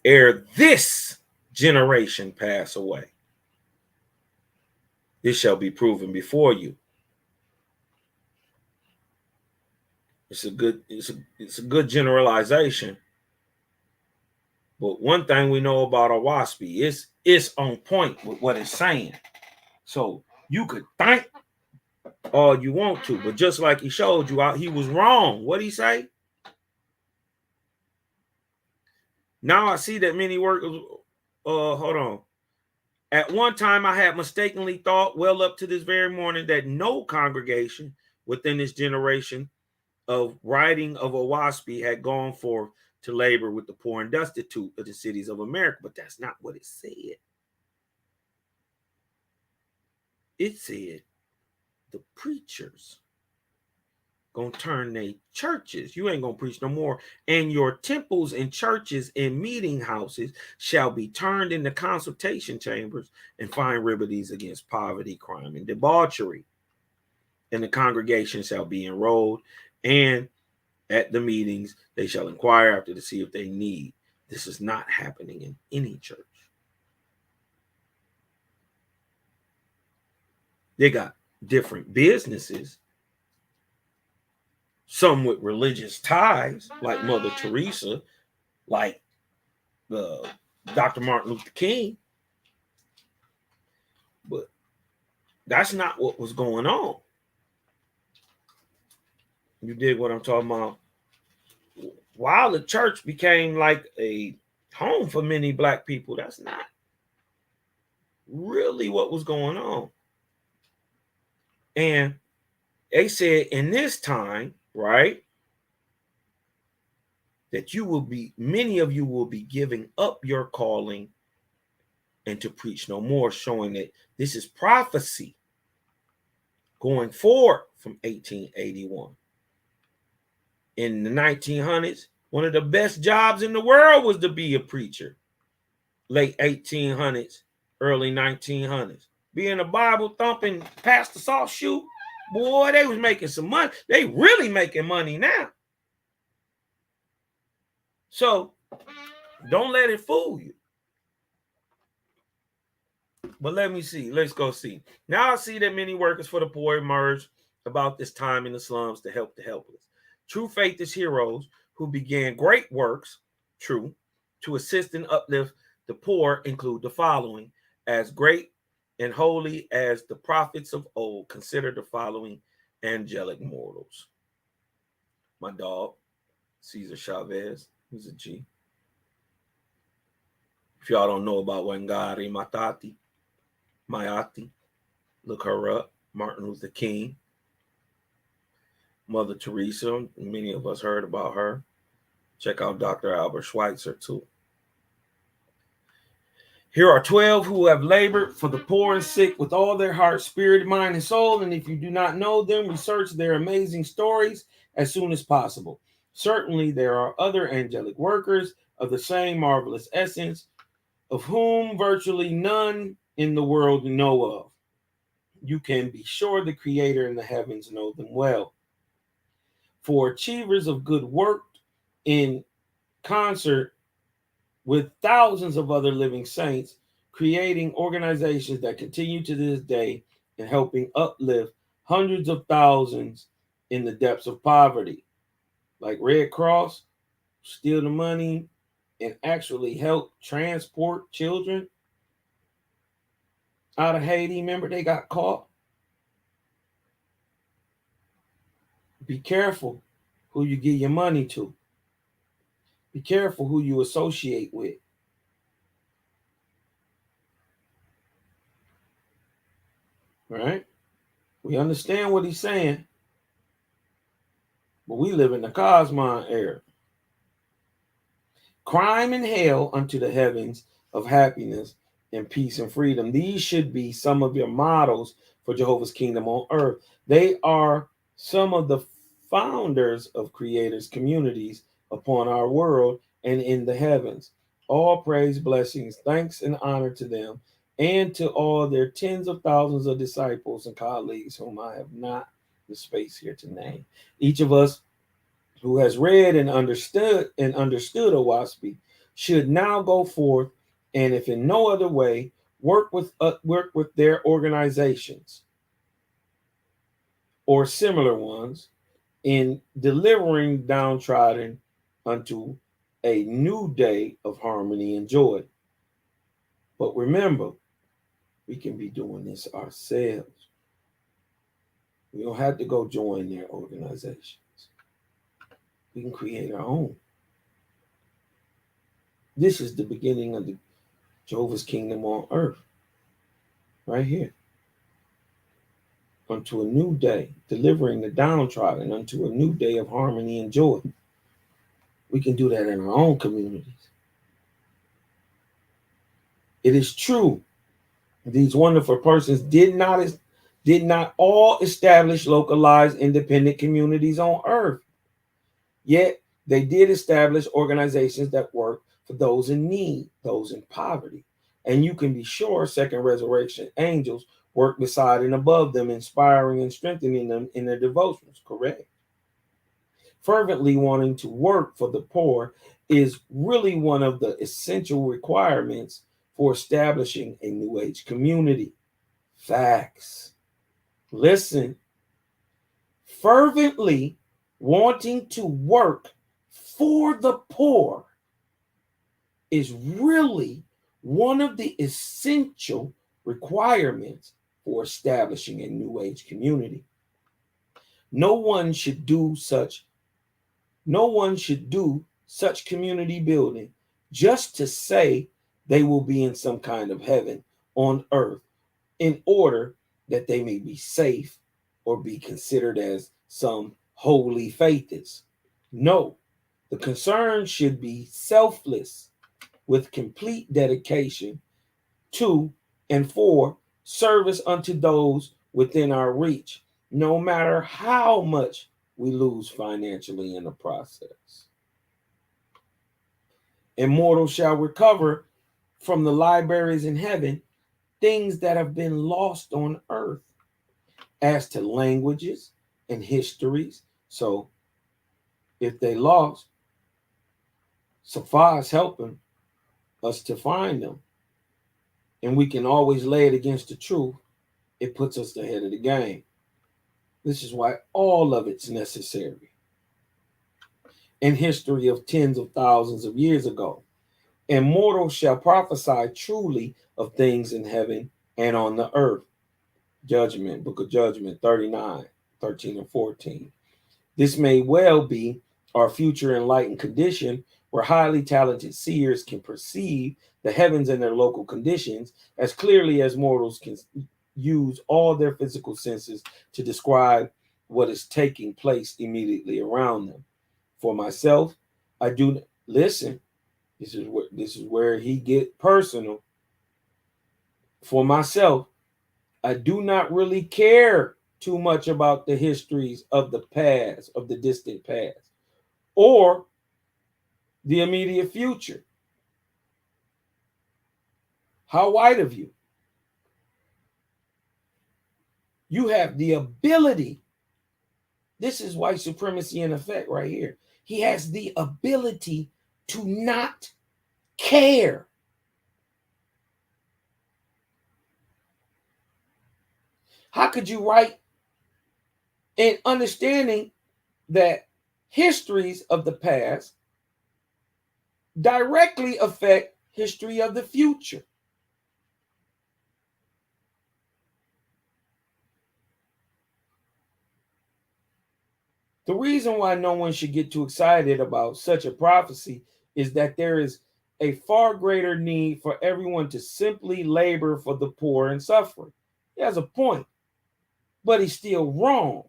Ere this generation pass away, this shall be proven before you. It's a good generalization. But one thing we know about Oahspe, it's on point with what it's saying. So you could think all you want to, but just like he showed you, he was wrong. What'd he say? Now I see that many workers, hold on. At one time, I had mistakenly thought, well, up to this very morning, that no congregation within this generation of writing of Oahspe had gone forth to labor with the poor and destitute of the cities of America. But that's not what it said. It said the preachers gonna turn their churches. You ain't gonna preach no more. And your temples and churches and meeting houses shall be turned into consultation chambers and find remedies against poverty, crime, and debauchery. And the congregation shall be enrolled, and at the meetings they shall inquire after to see if they need. This is not happening in any church. They got different businesses, some with religious ties, like Mother Teresa, like Dr. Martin Luther King. But That's not what was going on. You dig what I'm talking about? While the church became like a home for many black people, that's not really what was going on. And they said in this time, right, that many of you will be giving up your calling and to preach no more, showing that this is prophecy going forward from 1881. In the 1900s, one of the best jobs in the world was to be a preacher. Late 1800s, early 1900s. Being a Bible thumping pastor soft shoe, boy, they was making some money. They really making money now. So don't let it fool you. But let me see. Let's go see. Now I see that many workers for the poor emerged about this time in the slums to help the helpless. True faith is heroes who began great works, true, to assist and uplift the poor include the following: as great and holy as the prophets of old, consider the following angelic mortals. My dog, Cesar Chavez, he's a G. If y'all don't know about Wangari Mayati, look her up. Martin Luther King, Mother Teresa, many of us heard about her. Check out Dr. Albert Schweitzer too. Here are 12 who have labored for the poor and sick with all their heart, spirit, mind, and soul. And if you do not know them, research their amazing stories as soon as possible. Certainly, there are other angelic workers of the same marvelous essence, of whom virtually none in the world know of. You can be sure the Creator in the heavens know them well. For achievers of good work in concert with thousands of other living saints, creating organizations that continue to this day and helping uplift hundreds of thousands in the depths of poverty, like Red Cross, steal the money and actually help transport children out of Haiti. Remember, they got caught. Be careful who you give your money to. Be careful who you associate with. Right? We understand what he's saying, but we live in the Cosmon era. Crime and hell unto the heavens of happiness and peace and freedom. These should be some of your models for Jehovah's kingdom on earth. They are some of the founders of creators' communities upon our world and in the heavens. All praise, blessings, thanks, and honor to them and to all their tens of thousands of disciples and colleagues whom I have not the space here to name. Each of us who has read and understood Oahspe should now go forth and, if in no other way, work with their organizations or similar ones in delivering downtrodden unto a new day of harmony and joy. But remember, we can be doing this ourselves. We don't have to go join their organizations. We can create our own. This is the beginning of the Jehovah's kingdom on earth. Right here. Unto a new day, delivering the downtrodden unto a new day of harmony and joy. We can do that in our own communities. It is true, these wonderful persons did not all establish localized independent communities on earth. Yet they did establish organizations that work for those in need, those in poverty. And you can be sure second resurrection angels work beside and above them, inspiring and strengthening them in their devotions, correct? Fervently wanting to work for the poor is really one of the essential requirements for establishing a New Age community. Facts. Listen, fervently wanting to work for the poor is really one of the essential requirements for establishing a New Age community. No one should do such community building just to say they will be in some kind of heaven on earth in order that they may be safe or be considered as some holy faithists. No, the concern should be selfless with complete dedication to and for service unto those within our reach, no matter how much we lose financially in the process. Immortals shall recover from the libraries in heaven things that have been lost on earth as to languages and histories. So if they lost, Safa's helping us to find them. And we can always lay it against the truth. It puts us ahead of the game. This is why all of it's necessary. In history of tens of thousands of years ago, and mortals shall prophesy truly of things in heaven and on the earth. Judgment, Book of Judgment 39, 13 and 14. This may well be our future enlightened condition, where highly talented seers can perceive the heavens and their local conditions as clearly as mortals can use all their physical senses to describe what is taking place immediately around them. For myself, I do listen. This is where he get personal. For myself, I do not really care too much about the histories of the past, of the distant past, or the immediate future. How white of you? You have the ability. This is white supremacy in effect right here. He has the ability to not care. How could you write in understanding that histories of the past directly affect history of the future? The reason why no one should get too excited about such a prophecy is that there is a far greater need for everyone to simply labor for the poor and suffering. He has a point, but he's still wrong.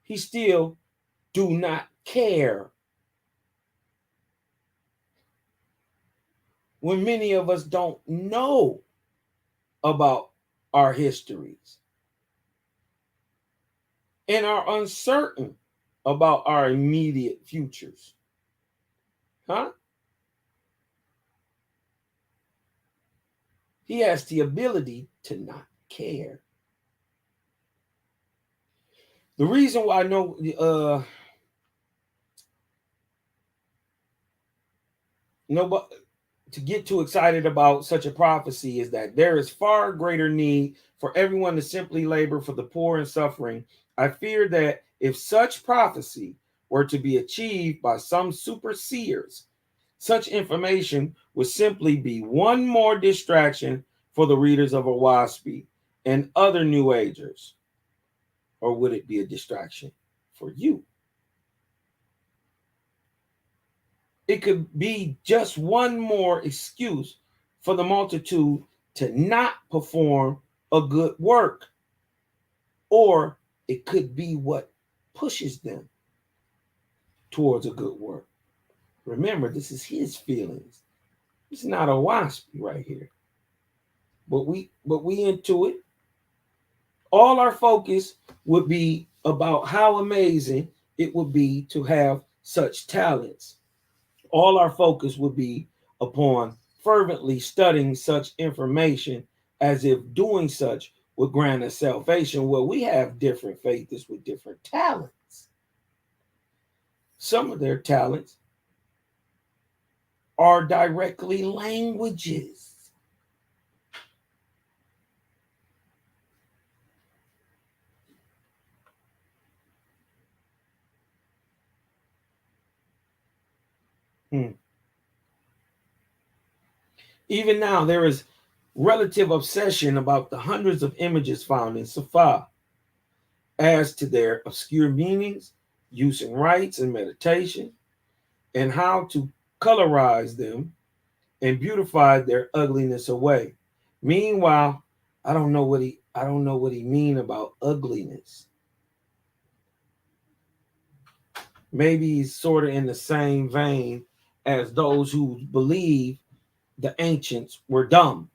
He still do not care. When many of us don't know about our histories and are uncertain about our immediate futures. Huh? He has the ability to not care. The reason why nobody to get too excited about such a prophecy is that there is far greater need for everyone to simply labor for the poor and suffering. I fear that if such prophecy were to be achieved by some super seers, such information would simply be one more distraction for the readers of Oahspe and other New Agers. Or would it be a distraction for you? It could be just one more excuse for the multitude to not perform a good work. Or it could be what pushes them towards a good work. Remember, this is his feelings. It's not a Oahspe right here. But we into it. All our focus would be about how amazing it would be to have such talents. All our focus would be upon fervently studying such information, as if doing such would grant us salvation. Well, we have different faiths with different talents. Some of their talents are directly languages. Even now, there is relative obsession about the hundreds of images found in Safa as to their obscure meanings, use in rites and meditation, and how to colorize them and beautify their ugliness away. Meanwhile, I don't know what he mean about ugliness. Maybe he's sort of in the same vein as those who believe the ancients were dumb.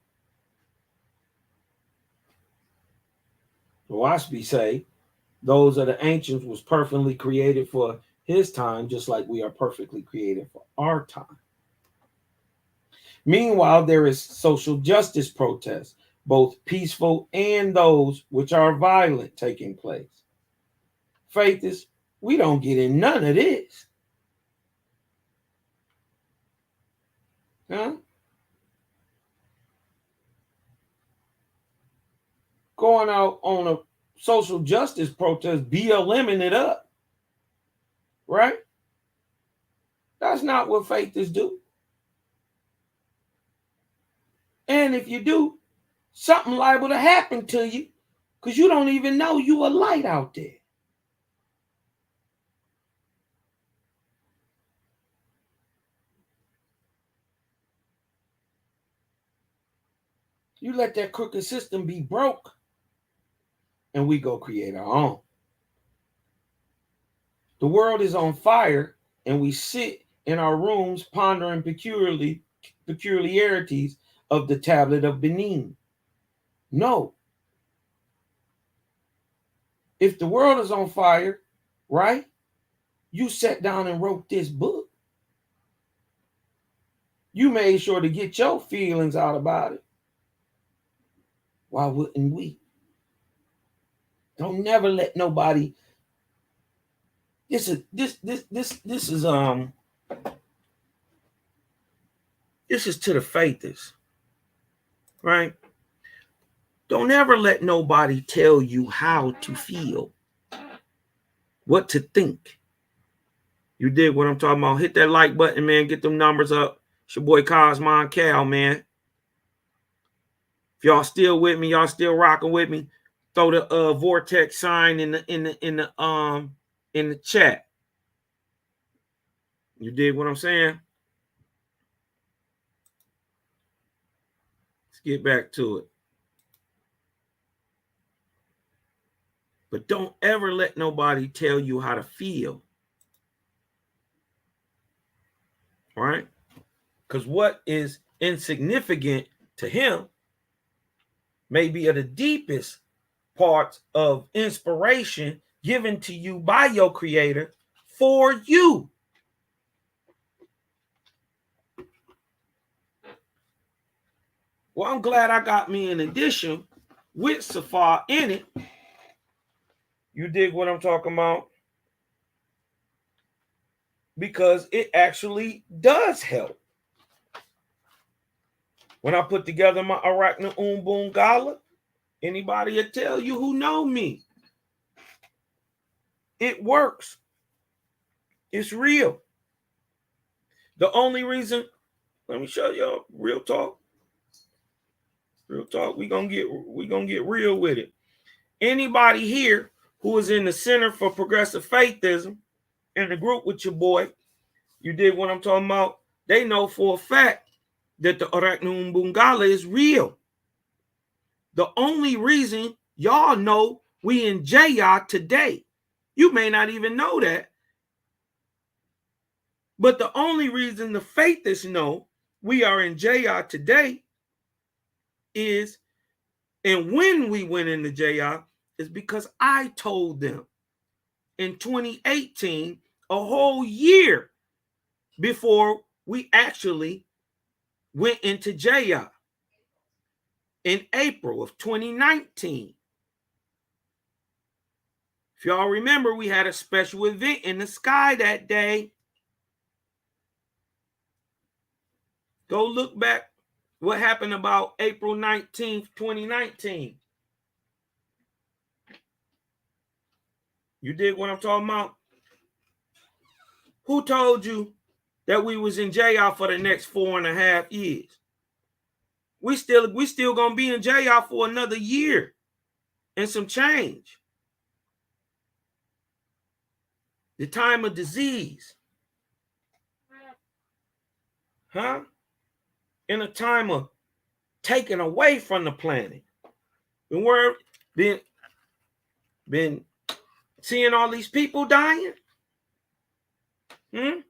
Oahspe say those of the ancients was perfectly created for his time, just like we are perfectly created for our time. Meanwhile, there is social justice protests, both peaceful and those which are violent, taking place. Faith is, we don't get in none of this. Huh? Going out on a social justice protest, BLMing it up. Right? That's not what faith is do. And if you do, something liable to happen to you because you don't even know you a light out there. You let that crooked system be broke, and we go create our own. The world is on fire, and we sit in our rooms pondering peculiarities of the tablet of Benin. No. If the world is on fire, right, you sat down and wrote this book. You made sure to get your feelings out about it. Why wouldn't we? Don't never let nobody. This is to the faithers, right? Don't ever let nobody tell you how to feel, what to think. You dig what I'm talking about? Hit that like button, man. Get them numbers up. It's your boy Cosmon Cal, man. If y'all still with me, y'all still rocking with me, throw the vortex sign in the chat. You dig what I'm saying? Let's get back to it. But don't ever let nobody tell you how to feel. All right? Because what is insignificant to him may be of the deepest parts of inspiration given to you by your creator for you. Well, I'm glad I got me an edition with Safa in it. You dig what I'm talking about? Because it actually does help. When I put together my Arachna Umbun Gala, anybody will tell you who know me. It works. It's real. The only reason, let me show y'all real talk. Real talk. We gonna get real with it. Anybody here who is in the Center for Progressive Faithism in the group with your boy, you dig what I'm talking about? They know for a fact that the Arachna Umbun Gala is real. The only reason y'all know we in Jaya today, you may not even know that, but the only reason the faithists know we are in Jaya today is, and when we went into Jaya, is because I told them in 2018, a whole year before we actually went into Jaya, in April of 2019. If y'all remember, we had a special event in the sky that day. Go look back what happened about April 19th, 2019. You dig what I'm talking about? Who told you that we was in jail for the next 4.5 years? We still gonna be in jail for another year and some change. The time of disease. Huh? In a time of taken away from the planet. And we're been seeing all these people dying. You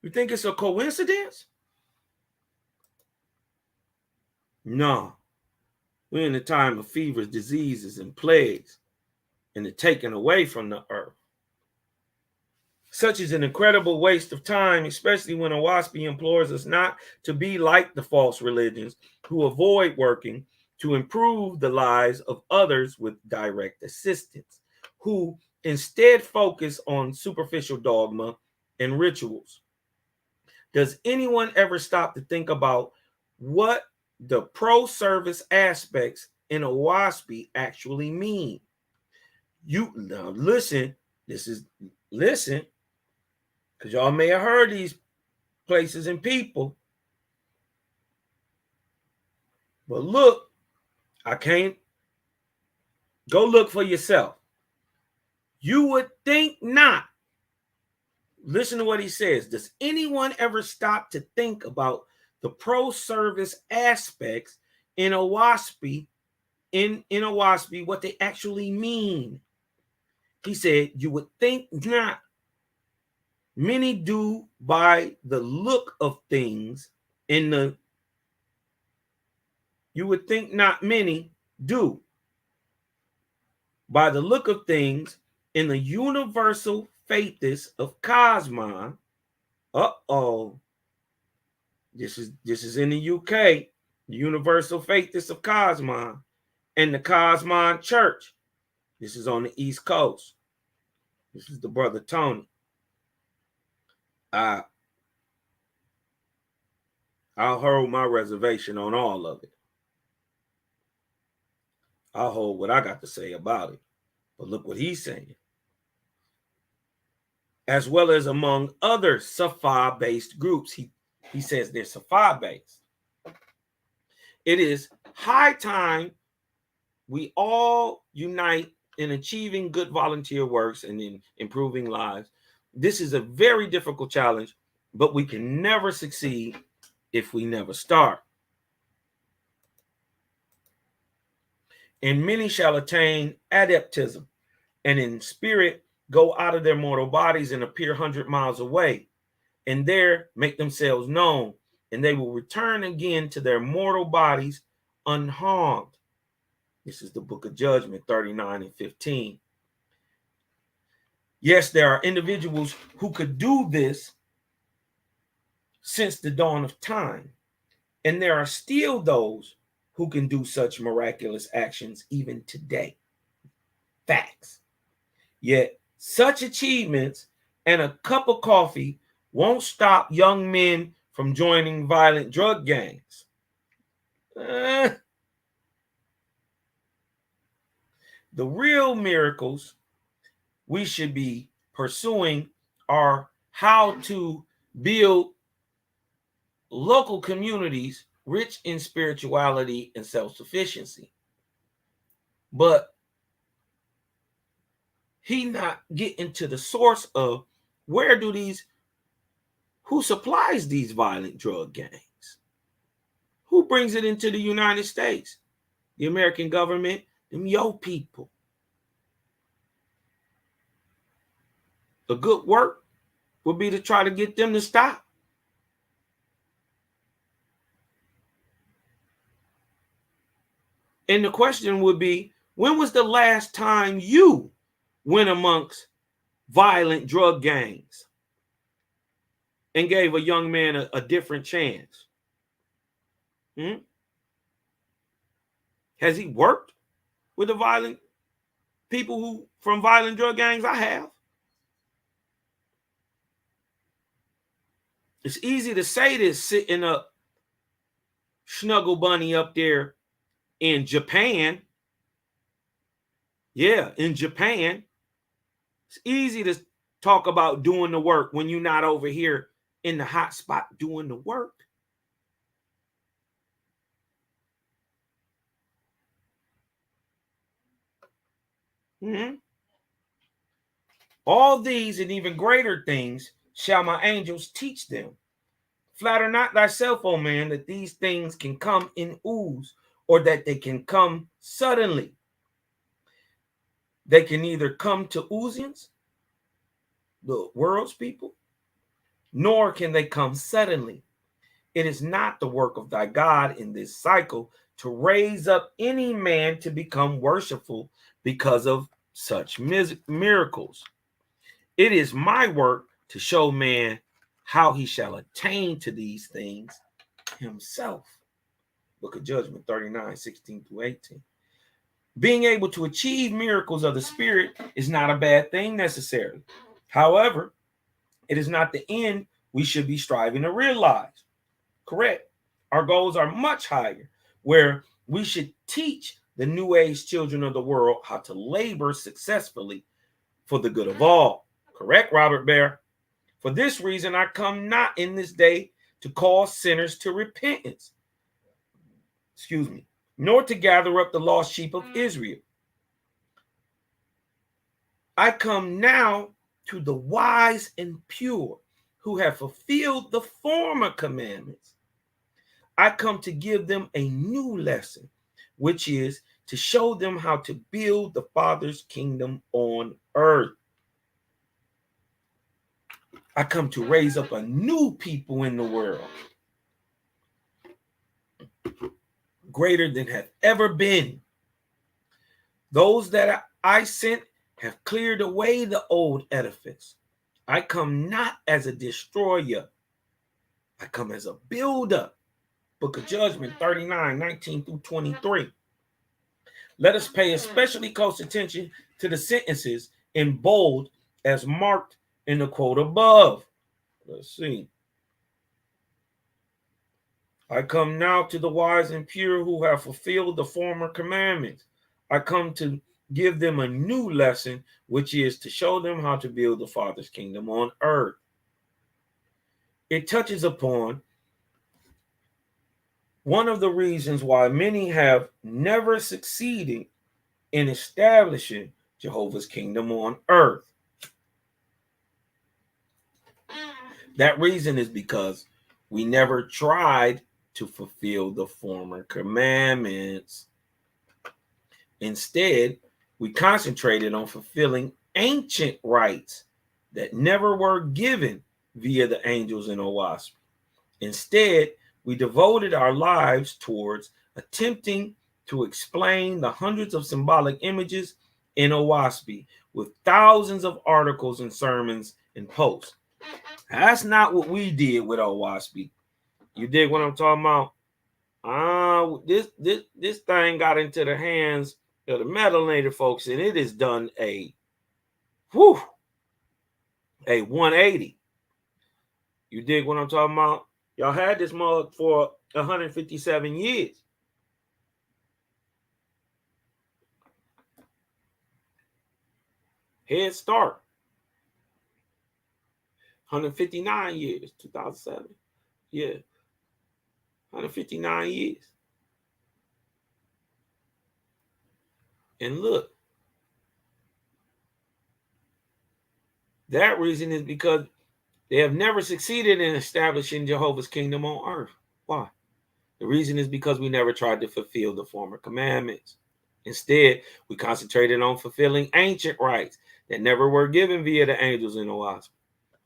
think it's a coincidence? No. We're in a time of fevers, diseases, and plagues, and the taken away from the earth. Such is an incredible waste of time, especially when Oahspe implores us not to be like the false religions who avoid working to improve the lives of others with direct assistance, who instead focus on superficial dogma and rituals. Does anyone ever stop to think about what the pro-service aspects in Oahspe actually mean? You now listen, listen, because y'all may have heard these places and people. But look, I can't go look for yourself. You would think not. Listen to what he says. Does anyone ever stop to think about the pro-service aspects in Oahspe, in Oahspe, what they actually mean? He said, you would think not. Many do by the look of things you would think not many do by the look of things in the universal faiths of Cosmon. This is in the UK, the universal faiths of Cosmon and the Cosmon Church. This is on the East Coast. This is the brother Tony. I'll hold my reservation on all of it. I'll hold what I got to say about it. But look what he's saying. As well as among other Safa-based groups. He says they're Safa-based. It is high time we all unite in achieving good volunteer works and in improving lives. This is a very difficult challenge, but we can never succeed if we never start. And many shall attain adeptism, and in spirit go out of their mortal bodies and appear 100 miles away, and there make themselves known, and they will return again to their mortal bodies unharmed. This is the book of Judgment 39 and 15. Yes, there are individuals who could do this since the dawn of time, and there are still those who can do such miraculous actions even today. Facts. Yet such achievements and a cup of coffee won't stop young men from joining violent drug gangs. The real miracles we should be pursuing are how to build local communities rich in spirituality and self-sufficiency. But he not getting to the source of who supplies these violent drug gangs? Who brings it into the United States? The American government, them yo people. The good work would be to try to get them to stop. And the question would be, when was the last time you went amongst violent drug gangs and gave a young man a different chance? Has he worked with the violent people from violent drug gangs? I have. It's easy to say this sitting up snuggle bunny up there in Japan. Yeah, in Japan. It's easy to talk about doing the work when you're not over here in the hot spot doing the work. All these and even greater things shall my angels teach them. Flatter not thyself, O man, that these things can come in ooze, or that they can come suddenly. They can neither come to Uzians, the world's people, nor can they come suddenly. It is not the work of thy God in this cycle to raise up any man to become worshipful because of such miracles. It is my work to show man how he shall attain to these things himself. Book of Judgment 39:16-18. Being able to achieve miracles of the Spirit is not a bad thing necessarily. However, it is not the end we should be striving to realize. Correct. Our goals are much higher, where we should teach the New Age children of the world how to labor successfully for the good of all. Correct, Robert Bear? For this reason, I come not in this day to call sinners to repentance, nor to gather up the lost sheep of Israel. I come now to the wise and pure who have fulfilled the former commandments. I come to give them a new lesson, which is to show them how to build the Father's kingdom on earth. I come to raise up a new people in the world, greater than have ever been. Those that I sent have cleared away the old edifice. I come not as a destroyer. I come as a builder. Book of Judgment 39:19-23. Let us pay especially close attention to the sentences in bold as marked in the quote above. Let's see. I come now to the wise and pure who have fulfilled the former commandments. I come to give them a new lesson, which is to show them how to build the Father's kingdom on earth. It touches upon one of the reasons why many have never succeeded in establishing Jehovah's kingdom on earth. That reason is because we never tried to fulfill the former commandments. Instead, we concentrated on fulfilling ancient rites that never were given via the angels in Oahspe. Instead, we devoted our lives towards attempting to explain the hundreds of symbolic images in Oahspe with thousands of articles and sermons and posts. That's not what we did with Oahspe. You dig what I'm talking about? This thing got into the hands of the melanated folks, and it has done a 180. You dig what I'm talking about? Y'all had this mug for 157 years. Head start. 159 years, 2007. Yeah. 159 years. And look, that reason is because they have never succeeded in establishing Jehovah's kingdom on earth. Why? The reason is because we never tried to fulfill the former commandments. Instead, we concentrated on fulfilling ancient rites that never were given via the angels in Oahspe.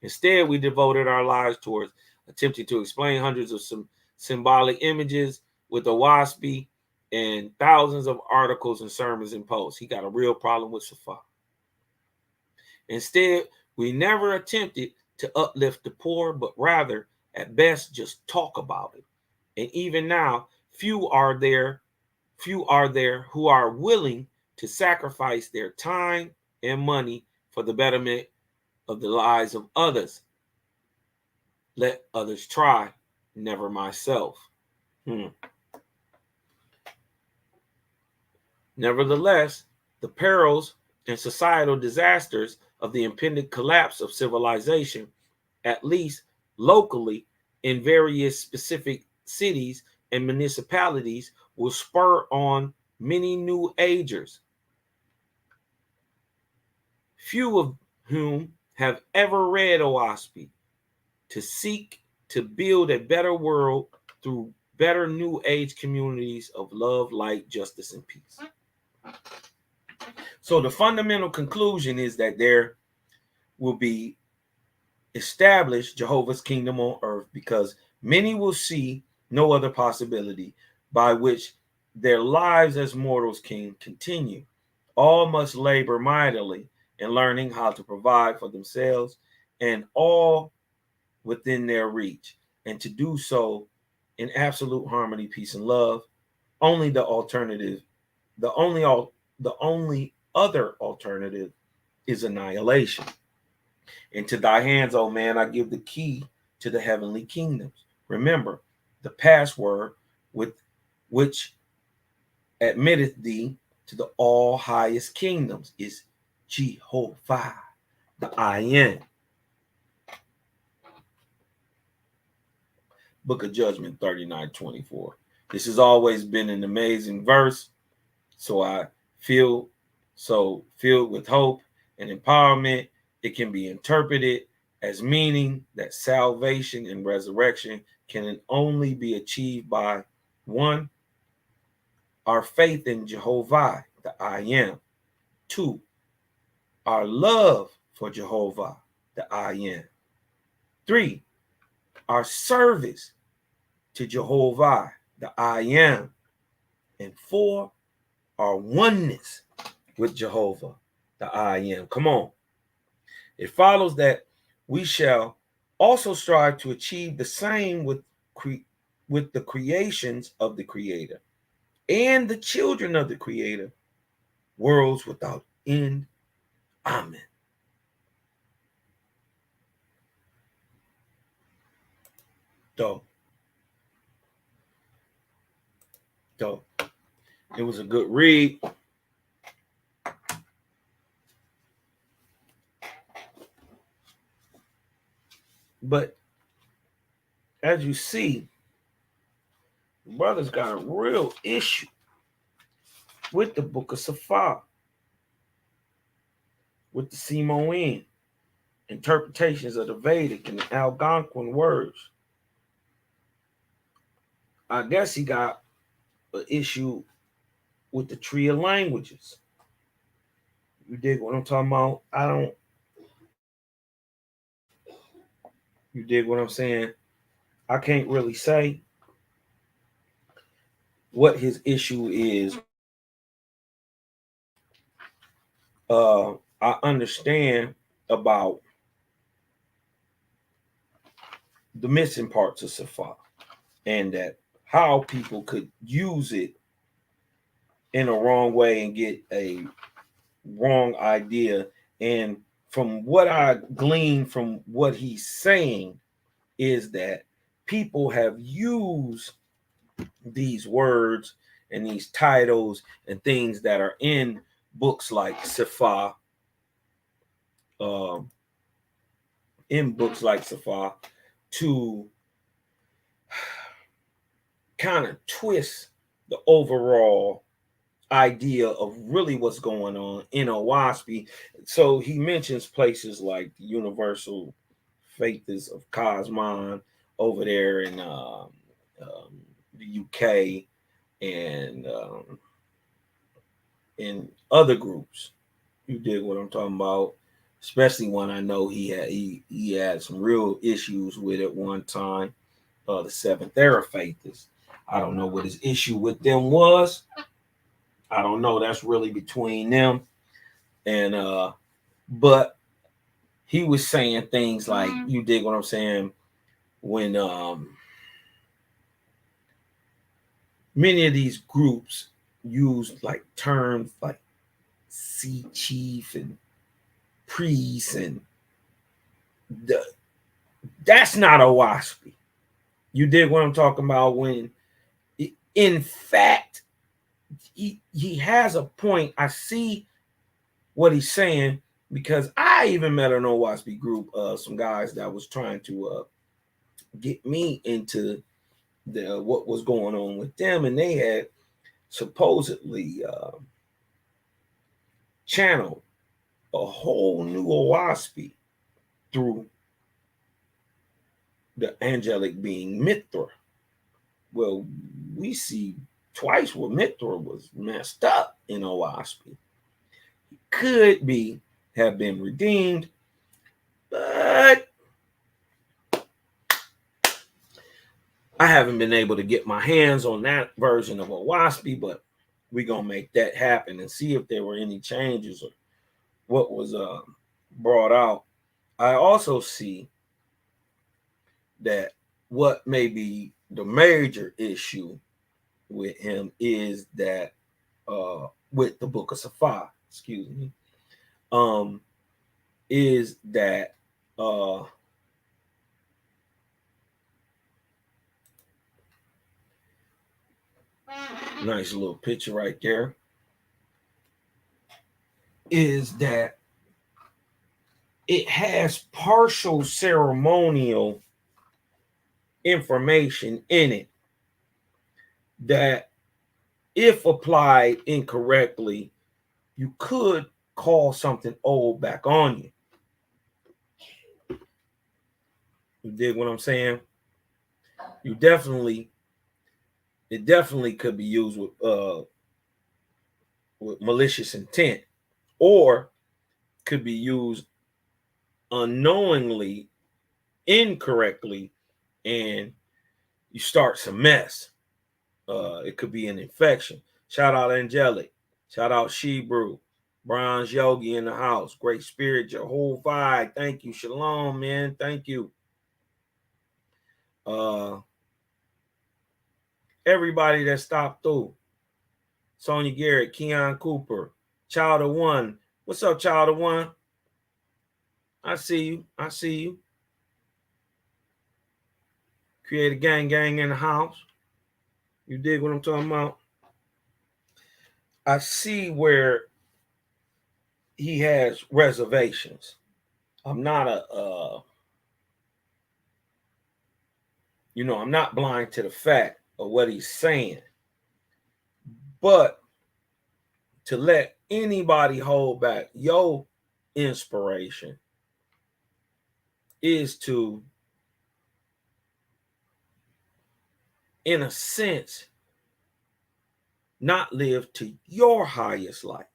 Instead, we devoted our lives towards attempting to explain hundreds of some symbolic images with Oahspe and thousands of articles and sermons and posts. He got a real problem with Safa. Instead, we never attempted to uplift the poor, but rather, at best, just talk about it. And even now, few are there who are willing to sacrifice their time and money for the betterment of the lives of others. Let others try, never myself. Nevertheless, the perils and societal disasters of the impending collapse of civilization, at least locally in various specific cities and municipalities, will spur on many new agers few of whom have ever read Oahspe, to seek to build a better world through better new age communities of love, light, justice, and peace. So the fundamental conclusion is that there will be established Jehovah's kingdom on earth, because many will see no other possibility by which their lives as mortals can continue. All must labor mightily in learning how to provide for themselves and all within their reach, and to do so in absolute harmony, peace, and love. Only the alternative, the only other alternative is annihilation. Into thy hands, O man, I give the key to the heavenly kingdoms. Remember, the password with which admitteth thee to the all highest kingdoms is Jehovah, the I am. Book of Judgment 39:24. This has always been an amazing verse. So I feel so filled with hope and empowerment. It can be interpreted as meaning that salvation and resurrection can only be achieved by one, our faith in Jehovah, the I am. Two, our love for Jehovah, the I am. Three, our service to Jehovah, the I am. And four, our oneness with Jehovah, the I am. Come on. It follows that we shall also strive to achieve the same with the creations of the Creator and the children of the Creator, worlds without end. Amen. Dope. It was a good read. But as you see, the brother's got a real issue with the book of Safar, with the Simoin, interpretations of the Vedic and the Algonquin words. I guess he got an issue with the tree of languages. You dig what I'm talking about? You dig what I'm saying? I can't really say what his issue is. I understand about the missing parts of Safar and that how people could use it in a wrong way and get a wrong idea. And from what I glean from what he's saying is that people have used these words and these titles and things that are in books like Safar, to kind of twist the overall idea of really what's going on in Oahspe. So he mentions places like the Universal Faiths of Cosmon over there in the UK and in other groups. You dig what I'm talking about? Especially one I know he had some real issues with at one time. The Seventh Era Faithists. I don't know what his issue with them was. I don't know. That's really between them. And but he was saying things like, you dig what I'm saying, when many of these groups use like terms like sea chief and priest, and that's not Oahspe. You dig what I'm talking about? When in fact he has a point. I see what he's saying, because I even met an Oahspe group, some guys that was trying to get me into what was going on with them, and they had supposedly channeled a whole new Oahspe through the angelic being Mithra. Well, we see twice where Mithra was messed up in Oahspe. He could have been redeemed, but I haven't been able to get my hands on that version of Oahspe, but we're going to make that happen and see if there were any changes or what was brought out. I also see that what may be the major issue with him is that with the book of Sapphira, excuse me, is that nice little picture right there, is that it has partial ceremonial information in it that, if applied incorrectly, you could call something old back on you. You dig what I'm saying? It definitely could be used with malicious intent, or could be used unknowingly, incorrectly, and you start some mess. It could be an infection. Shout out Angelic. Shout out Shebrew. Bronze Yogi in the house. Great Spirit Jehovih. Thank you. Shalom, man. Thank you. Everybody that stopped through. Sonia Garrett, Keon Cooper, Child of One. What's up, Child of One? I see you. I see you. Create a gang in the house. You dig what I'm talking about? I see where he has reservations. I'm not I'm not blind to the fact of what he's saying. But to let anybody hold back your inspiration is to, in a sense, not live to your highest light.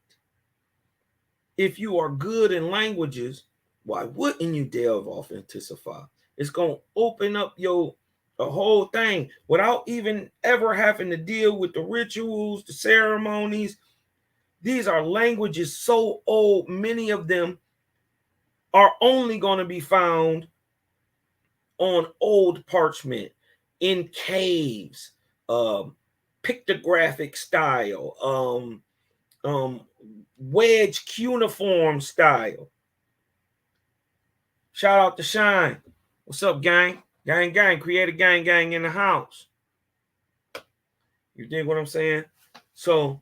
If you are good in languages, why wouldn't you delve off into Sapphira? It's going to open up the whole thing without even ever having to deal with the rituals, the ceremonies. These are languages so old, many of them are only going to be found on old parchment, in caves, pictographic style, wedge cuneiform style. Shout out to Shine. What's up, gang? Gang. Create a gang in the house. You dig what I'm saying? So,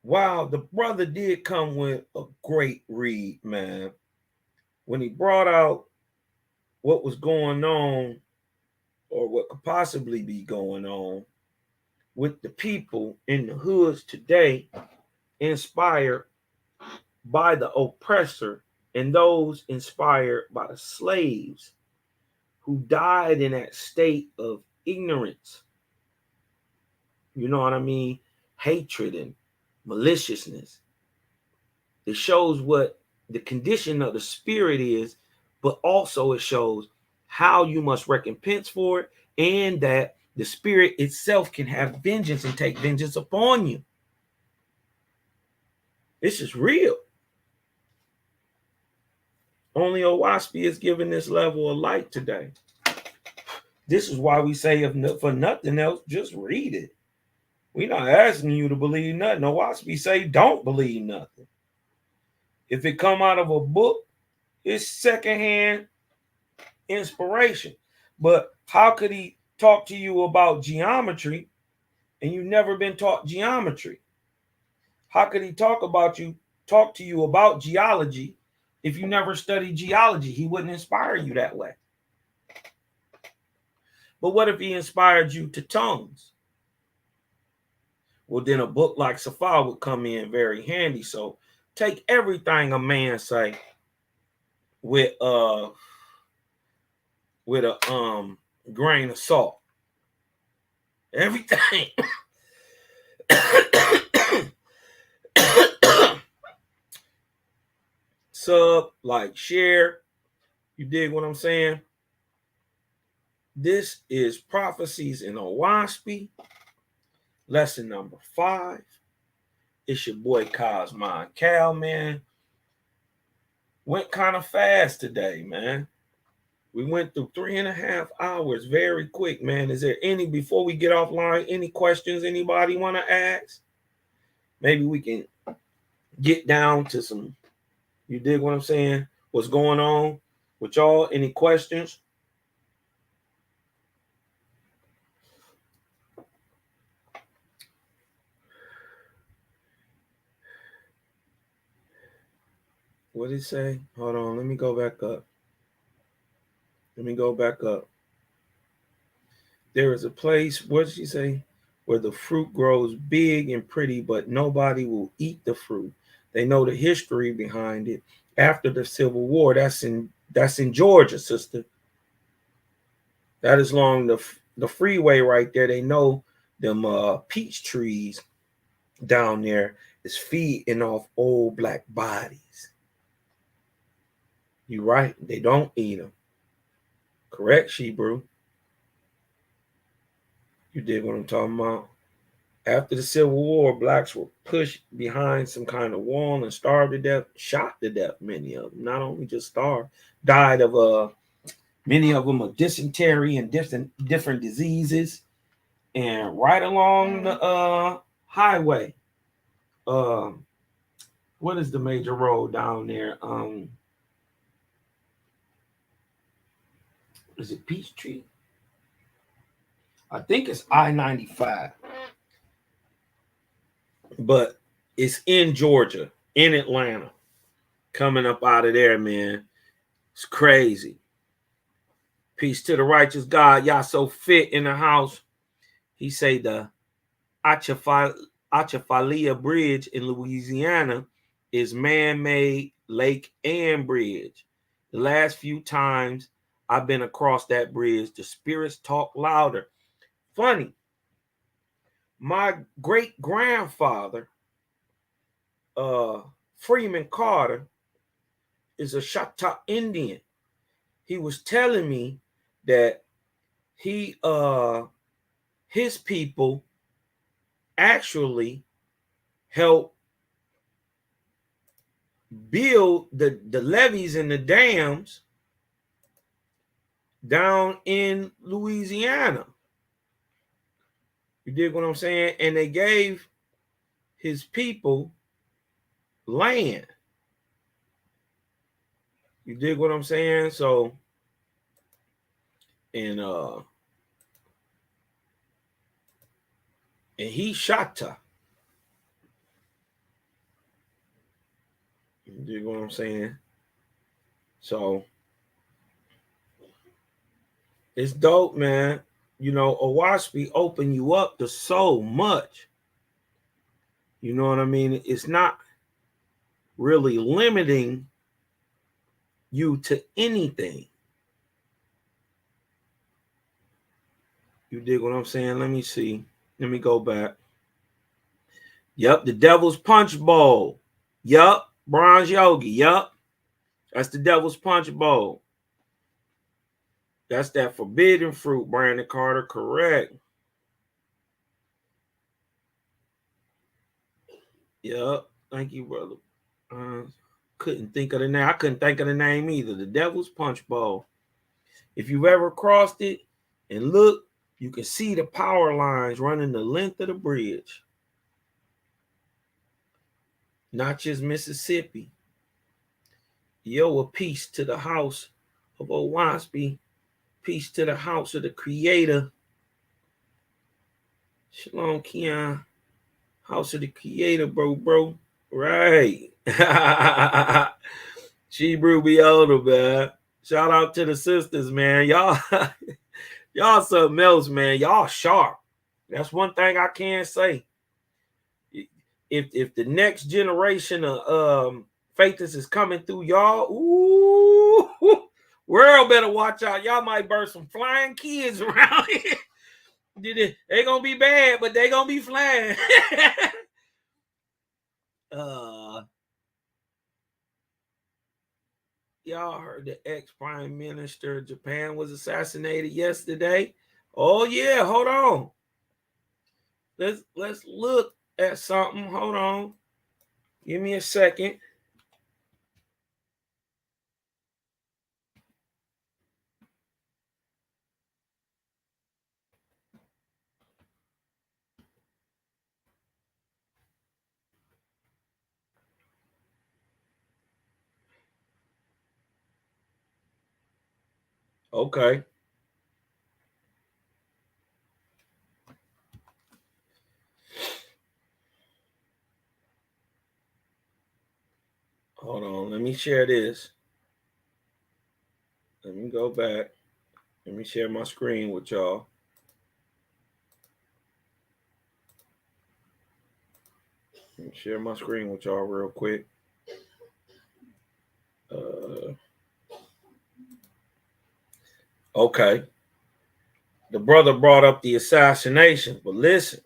wow, the brother did come with a great read, man. When he brought out what was going on, or what could possibly be going on with the people in the hoods today, inspired by the oppressor and those inspired by the slaves who died in that state of ignorance. You know what I mean? Hatred and maliciousness. It shows what the condition of the spirit is, but also it shows how you must recompense for it, and that the spirit itself can have vengeance and take vengeance upon you. This is real. Only Oahspe is given this level of light today. This is why we say, if for nothing else, just read it. We're not asking you to believe nothing. Oahspe say don't believe nothing. If it come out of a book, it's secondhand inspiration. But how could he talk to you about geometry and you've never been taught geometry? How could he talk to you about geology if you never studied geology? He wouldn't inspire you that way. But what if he inspired you to tongues? Well, then a book like Safar would come in very handy. So take everything a man say with a grain of salt. Everything. Sub, like, share. You dig what I'm saying? This is Prophecies in Oahspe, lesson number 5. It's your boy Cosmon Cal, man. Went kind of fast today, man. We went through 3.5 hours very quick, man. Is there any, before we get offline, any questions anybody want to ask? Maybe we can get down to some, you dig what I'm saying? What's going on with y'all? Any questions? What did it say? Hold on, let me go back up. There is a place, what did she say? Where the fruit grows big and pretty, but nobody will eat the fruit. They know the history behind it. After the Civil War, that's in Georgia, sister. That is along the freeway right there. They know them peach trees down there is feeding off old black bodies. You right, they don't eat them. Correct, Shebrew. You dig what I'm talking about? After the Civil War, blacks were pushed behind some kind of wall and starved to death, shot to death. Many of them, not only just starved, died of many of them of dysentery and different diseases. And right along the highway, what is the major road down there? Is it Peachtree? I think it's I-95. But it's in Georgia, in Atlanta. Coming up out of there, man. It's crazy. Peace to the righteous God. Y'all so fit in the house. He say the Atchafalaya Bridge in Louisiana is man-made lake and bridge. The last few times I've been across that bridge, the spirits talk louder. Funny. My great-grandfather, Freeman Carter, is a Choctaw Indian. He was telling me that his people actually helped build the levees and the dams down in Louisiana. You dig what I'm saying? And they gave his people land. You dig what I'm saying? So, and he Choctaw. You dig what I'm saying? So it's dope, man. You know, Oahspe open you up to so much. You know what I mean? It's not really limiting you to anything. You dig what I'm saying? Let me see. Let me go back. Yep, the Devil's Punch Bowl. Yep, Bronze Yogi. Yep, that's the Devil's Punch Bowl. That's that forbidden fruit, Brandon Carter. Correct. Yep. Thank you, brother. Couldn't think of the name. I couldn't think of the name either. The Devil's Punch Bowl. If you've ever crossed it and look, you can see the power lines running the length of the bridge. Not just Mississippi. Yo, a peace to the house of Oahspe. Peace to the house of the Creator. Shalom, Keon. House of the Creator, bro. Right. Shebrew be older, man. Shout out to the sisters, man. Y'all something else, man. Y'all sharp. That's one thing I can say. if the next generation of faithers is coming through y'all, ooh, world better watch out. Y'all might burn some flying kids around here. They gonna be bad, but they gonna be flying. Y'all heard the ex-prime minister of Japan was assassinated yesterday. Oh yeah, hold on. Let's look at something. Hold on. Give me a second. Okay. Hold on. Let me share this. Let me go back. Let me share my screen with y'all. Let me share my screen with y'all real quick. Okay. The brother brought up the assassination, but listen.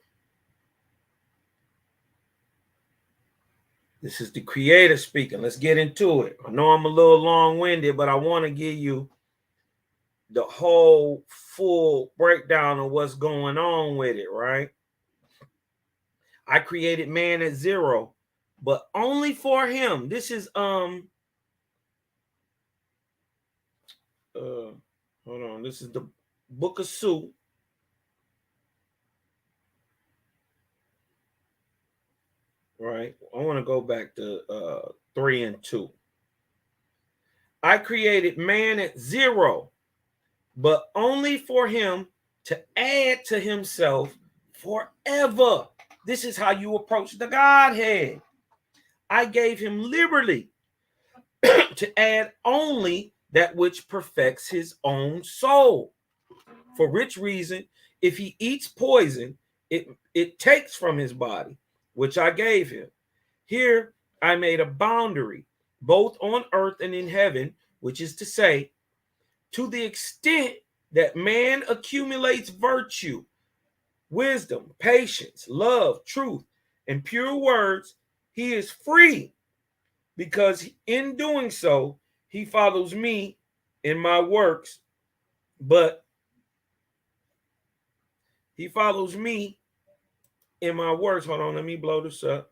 This is the creator speaking. Let's get into it. I know I'm a little long-winded, but I want to give you the whole full breakdown of what's going on with it, right? I created man at zero, but only for him. This is hold on. This is the Book of Suit. Right. I want to go back to 3 and 2. I created man at zero, but only for him to add to himself forever. This is how you approach the Godhead. I gave him liberty to add only that which perfects his own soul. For which reason, if he eats poison, it takes from his body, which I gave him. Here I made a boundary, both on earth and in heaven, which is to say, to the extent that man accumulates virtue, wisdom, patience, love, truth, and pure words, he is free, because in doing so, he follows me in my works, but he follows me in my works. Hold on, let me blow this up.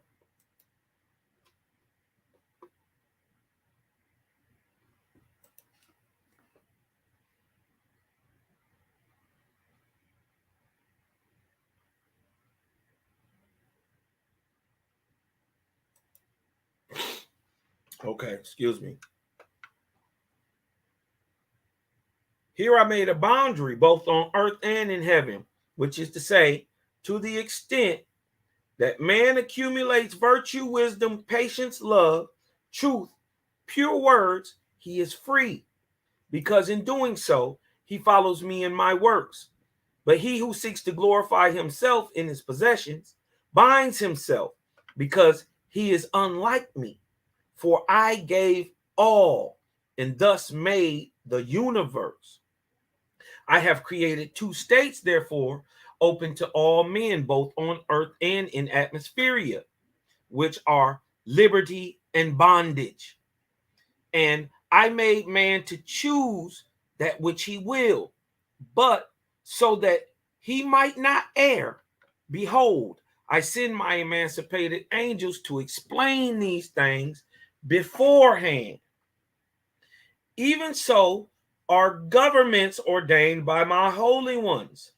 Okay, excuse me. Here I made a boundary both on earth and in heaven, which is to say, to the extent that man accumulates virtue, wisdom, patience, love, truth, pure words, he is free, because in doing so, he follows me in my works. But he who seeks to glorify himself in his possessions binds himself, because he is unlike me. For I gave all and thus made the universe. I have created 2 states, therefore, open to all men, both on earth and in atmosphere, which are liberty and bondage. And I made man to choose that which he will, but so that he might not err, behold, I send my emancipated angels to explain these things beforehand. Even so are governments ordained by my holy ones.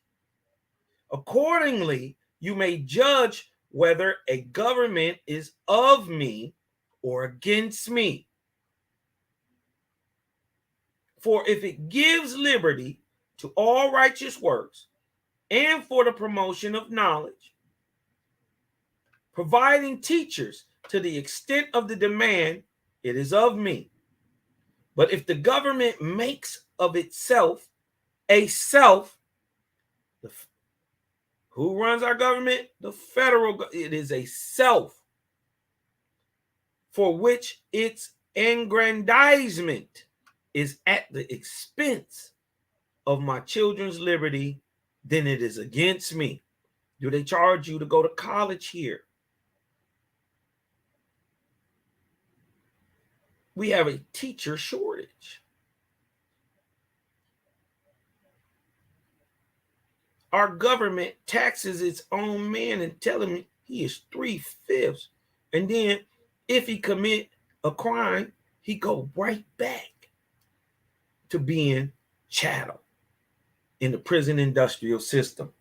Accordingly, you may judge whether a government is of me or against me. For if it gives liberty to all righteous works and for the promotion of knowledge, providing teachers to the extent of the demand, it is of me. But if the government makes of itself a self, who runs our government? The federal. It is a self. for which its aggrandizement is at the expense of my children's liberty, then it is against me. Do they charge you to go to college here? We have a teacher shortage. Our government taxes its own man and tell him he is 3/5. And then if he commit a crime, he go right back to being chattel in the prison industrial system.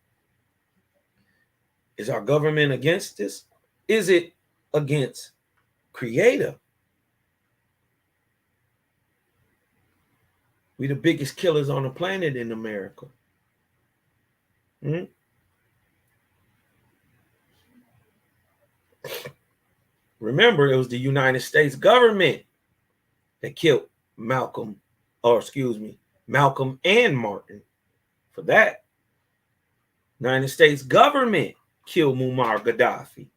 Is our government against this? Is it against Creator? We the biggest killers on the planet in America. Remember, it was the United States government that killed Malcolm and Martin. For that, United States government killed Muammar Gaddafi.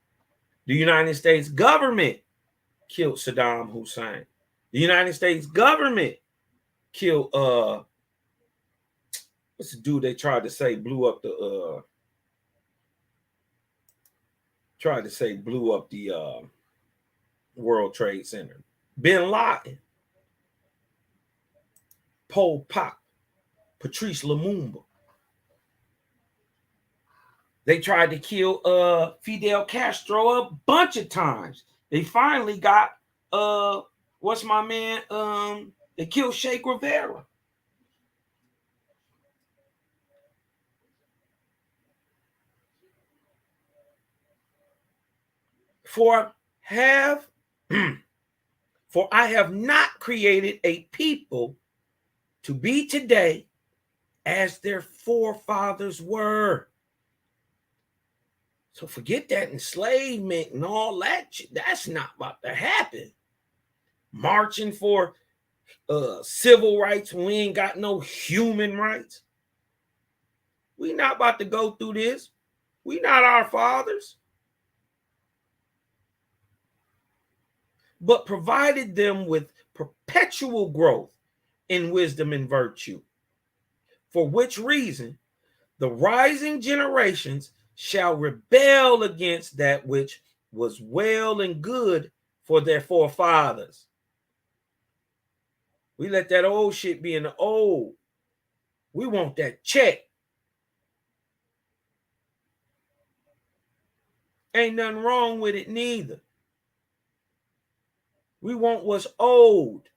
The United States government killed Saddam Hussein. The United States government killed what's the dude they tried to say blew up the World Trade Center? Bin Laden, Pol Pot, Patrice Lumumba. They tried to kill Fidel Castro a bunch of times. They finally got what's my man? They killed Che Guevara. For I have not created a people to be today as their forefathers were. So forget that enslavement and all that. That's not about to happen. Marching for civil rights when we ain't got no human rights. We not about to go through this. We not our fathers. But provided them with perpetual growth in wisdom and virtue. For which reason, the rising generations shall rebel against that which was well and good for their forefathers. We let that old shit be in the old. We want that check. Ain't nothing wrong with it neither. We want what's old.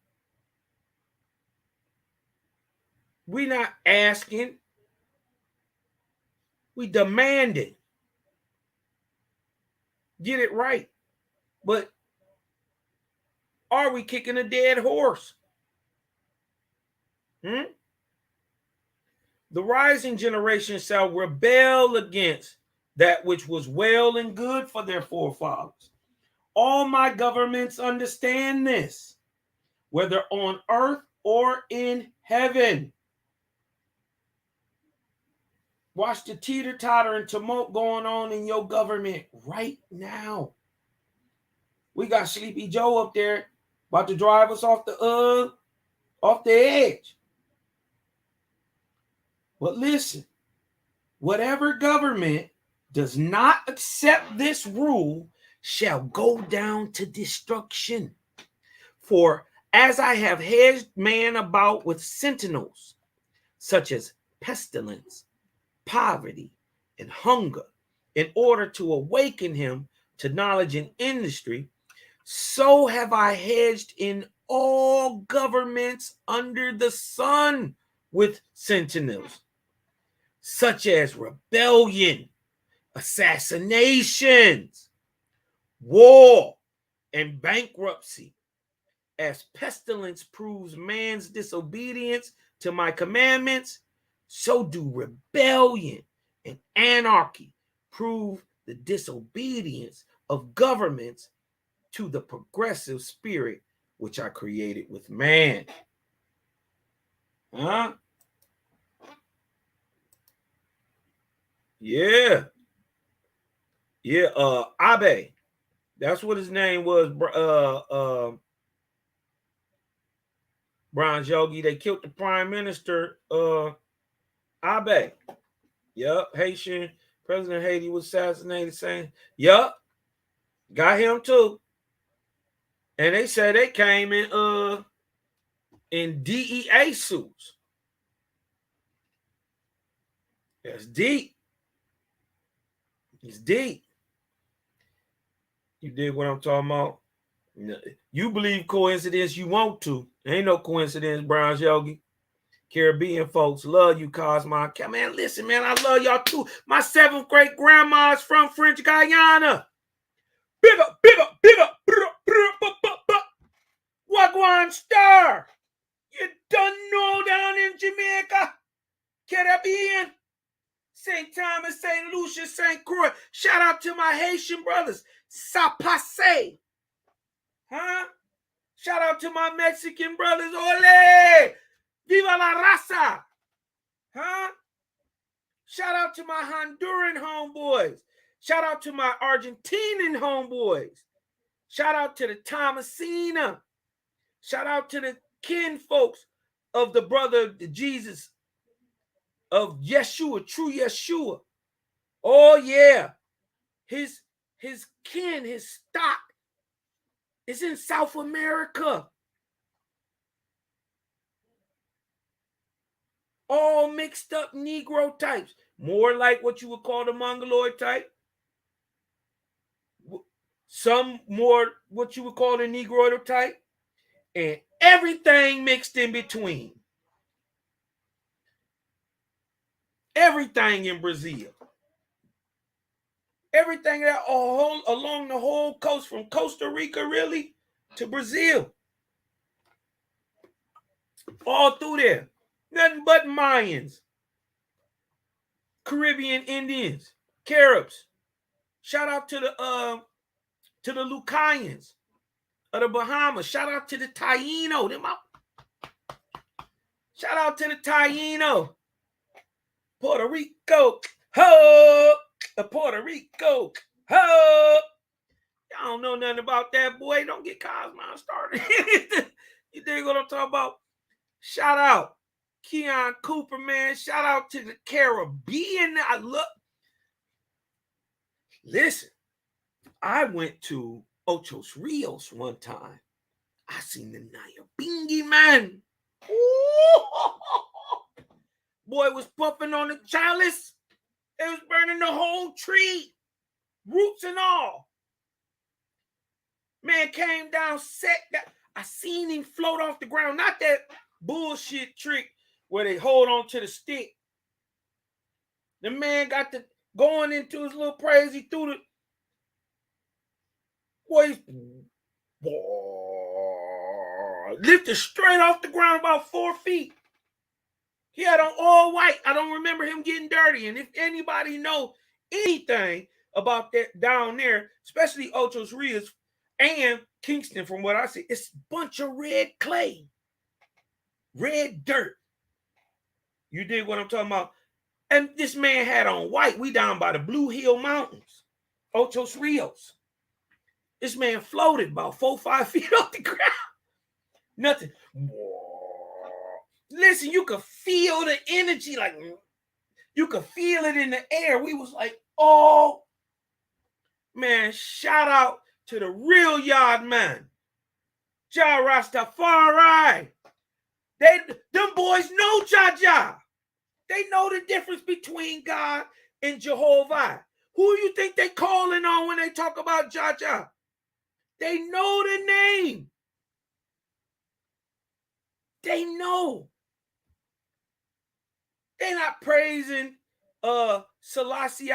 We not asking. We demanding. Get it right. But are we kicking a dead horse? The rising generation shall rebel against that which was well and good for their forefathers. All my governments understand this, whether on earth or in heaven. Watch the teeter-totter and tumult going on in your government right now. We got Sleepy Joe up there about to drive us off the edge. But listen, whatever government does not accept this rule shall go down to destruction. For as I have hedged man about with sentinels, such as pestilence, poverty, and hunger, in order to awaken him to knowledge and industry, so have I hedged in all governments under the sun with sentinels, such as rebellion, assassinations, war, and bankruptcy. As pestilence proves man's disobedience to my commandments, so do rebellion and anarchy prove the disobedience of governments to the progressive spirit which I created with man. Huh? Yeah. Yeah, Oahspe. That's what his name was. Brian Yogi. They killed the prime minister, Abe. Yup. Haitian President Haiti was assassinated. Saying, yup, got him too. And they said they came in DEA suits. That's deep. It's deep. You dig what I'm talking about? You believe coincidence you want to. Ain't no coincidence, Brown Yogi. Caribbean folks love you, Cosmo. Man, listen, man, I love y'all too. My 7th great grandma's from French Guyana. Big up, big up, big up. Wagwan Star. You don't know down in Jamaica. Caribbean. St. Thomas, St. Lucia, St. Croix. Shout out to my Haitian brothers. Sapase. Huh? Shout out to my Mexican brothers. Ole! Viva la raza! Huh? Shout out to my Honduran homeboys. Shout out to my Argentinian homeboys. Shout out to the Thomasina. Shout out to the kin folks of the brother the Jesus of Yeshua, true Yeshua. Oh yeah. His kin, his stock is in South America. All mixed up Negro types. More like what you would call the Mongoloid type. Some more what you would call the Negroid type. And everything mixed in between. Everything in Brazil. Everything that all along the whole coast from Costa Rica really to Brazil. All through there. Nothing but Mayans. Caribbean Indians. Caribs. Shout out to the Lucayans of the Bahamas. Shout out to the Taino. Shout out to the Taino. Puerto Rico. Ho! Puerto Rico. Ho! Y'all don't know nothing about that, boy. Don't get Cosmo started. You dig what I'm talking about? Shout out Keon Cooper, man. Shout out to the Caribbean. I love. Listen, I went to Ochos Rios one time. I seen the Nyabingi, man. Ooh. Boy was puffing on the chalice. It was burning the whole tree. Roots and all. Man came down, set that. I seen him float off the ground. Not that bullshit trick where they hold on to the stick. The man got the going into his little praise. He threw the boy lifted straight off the ground about 4 feet. He had on all white. I don't remember him getting dirty. And if anybody know anything about that down there, especially Ochos Rios and Kingston, from what I see, it's a bunch of red clay, red dirt. You dig what I'm talking about? And this man had on white. We down by the Blue Hill Mountains, Ochos Rios. This man floated about 4 or 5 feet off the ground. Nothing. Listen, you could feel the energy, like you could feel it in the air. We was like, oh, man, shout out to the real yard man, Jah Rastafari. Them boys know Jah. They know the difference between God and Jehovah. Who you think they calling on when they talk about Jah? They know the name. They know. They're not praising Selassie.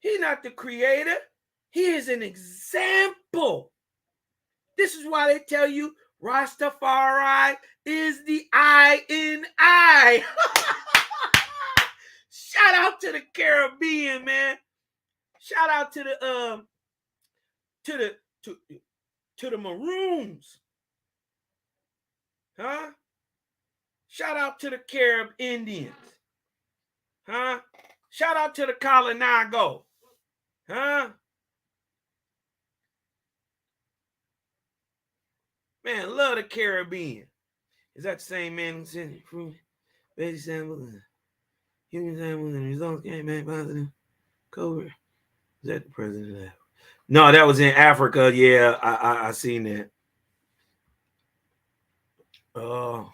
He's not the creator. He is an example. This is why they tell you Rastafari is the I in I. Shout out to the Caribbean, man. Shout out to the Maroons. Huh? Shout out to the Carib Indians. Huh? Shout out to the Kalinago. Huh? Man, love the Caribbean. Is that the same man who sent fruit, veggie samples, and human samples, and results came back positive? COVID. Is that the president? No, that was in Africa. Yeah, I seen that. I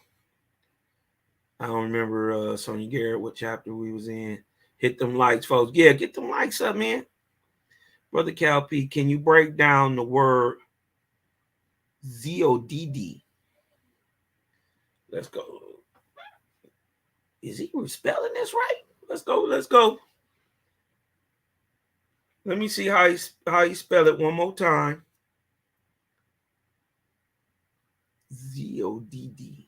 don't remember Sonya Garrett what chapter we was in. Hit them likes, folks. Yeah, get them likes up, man. Brother Cal P, can you break down the word ZODD? Let's go. Is he spelling this right? Let's go. Let's go. Let me see how you spell it one more time. ZODD.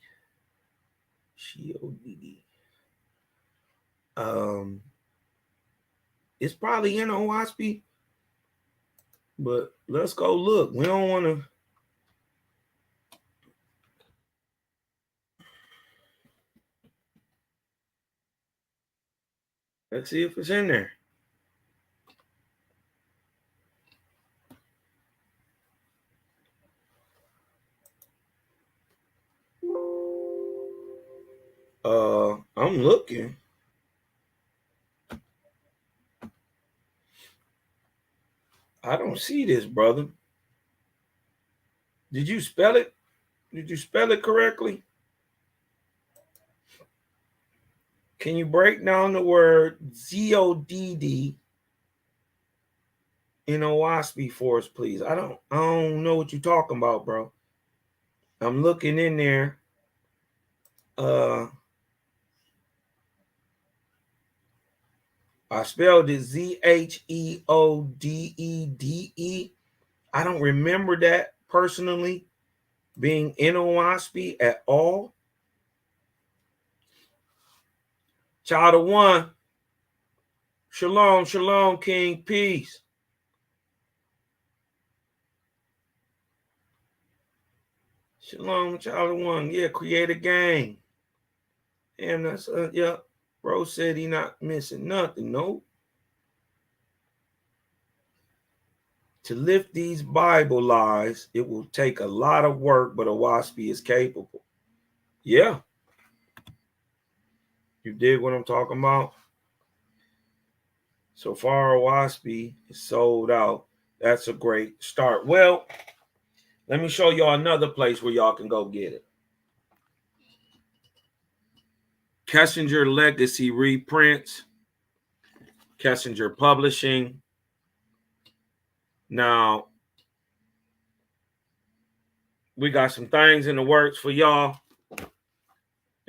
GODD. It's probably in Oahspe, but let's go look. We don't want to. Let's see if it's in there. I'm looking. I don't see this, brother. Did you spell it? Did you spell it correctly? Can you break down the word ZODD in Oahspe for us, please? I don't know what you're talking about, bro. I'm looking in there. I spelled it ZHEODEDE. I don't remember that personally being in Oahspe at all. Child of one. Shalom, shalom, King. Peace. Shalom, child of one. Yeah, create a gang. And that's yeah. Bro said he not missing nothing. Nope. To lift these Bible lies, it will take a lot of work, but Oahspe is capable. Yeah. You dig what I'm talking about? So far, Oahspe is sold out. That's a great start. Well, let me show y'all another place where y'all can go get it. Kessinger Legacy reprints. Kessinger Publishing. Now, we got some things in the works for y'all,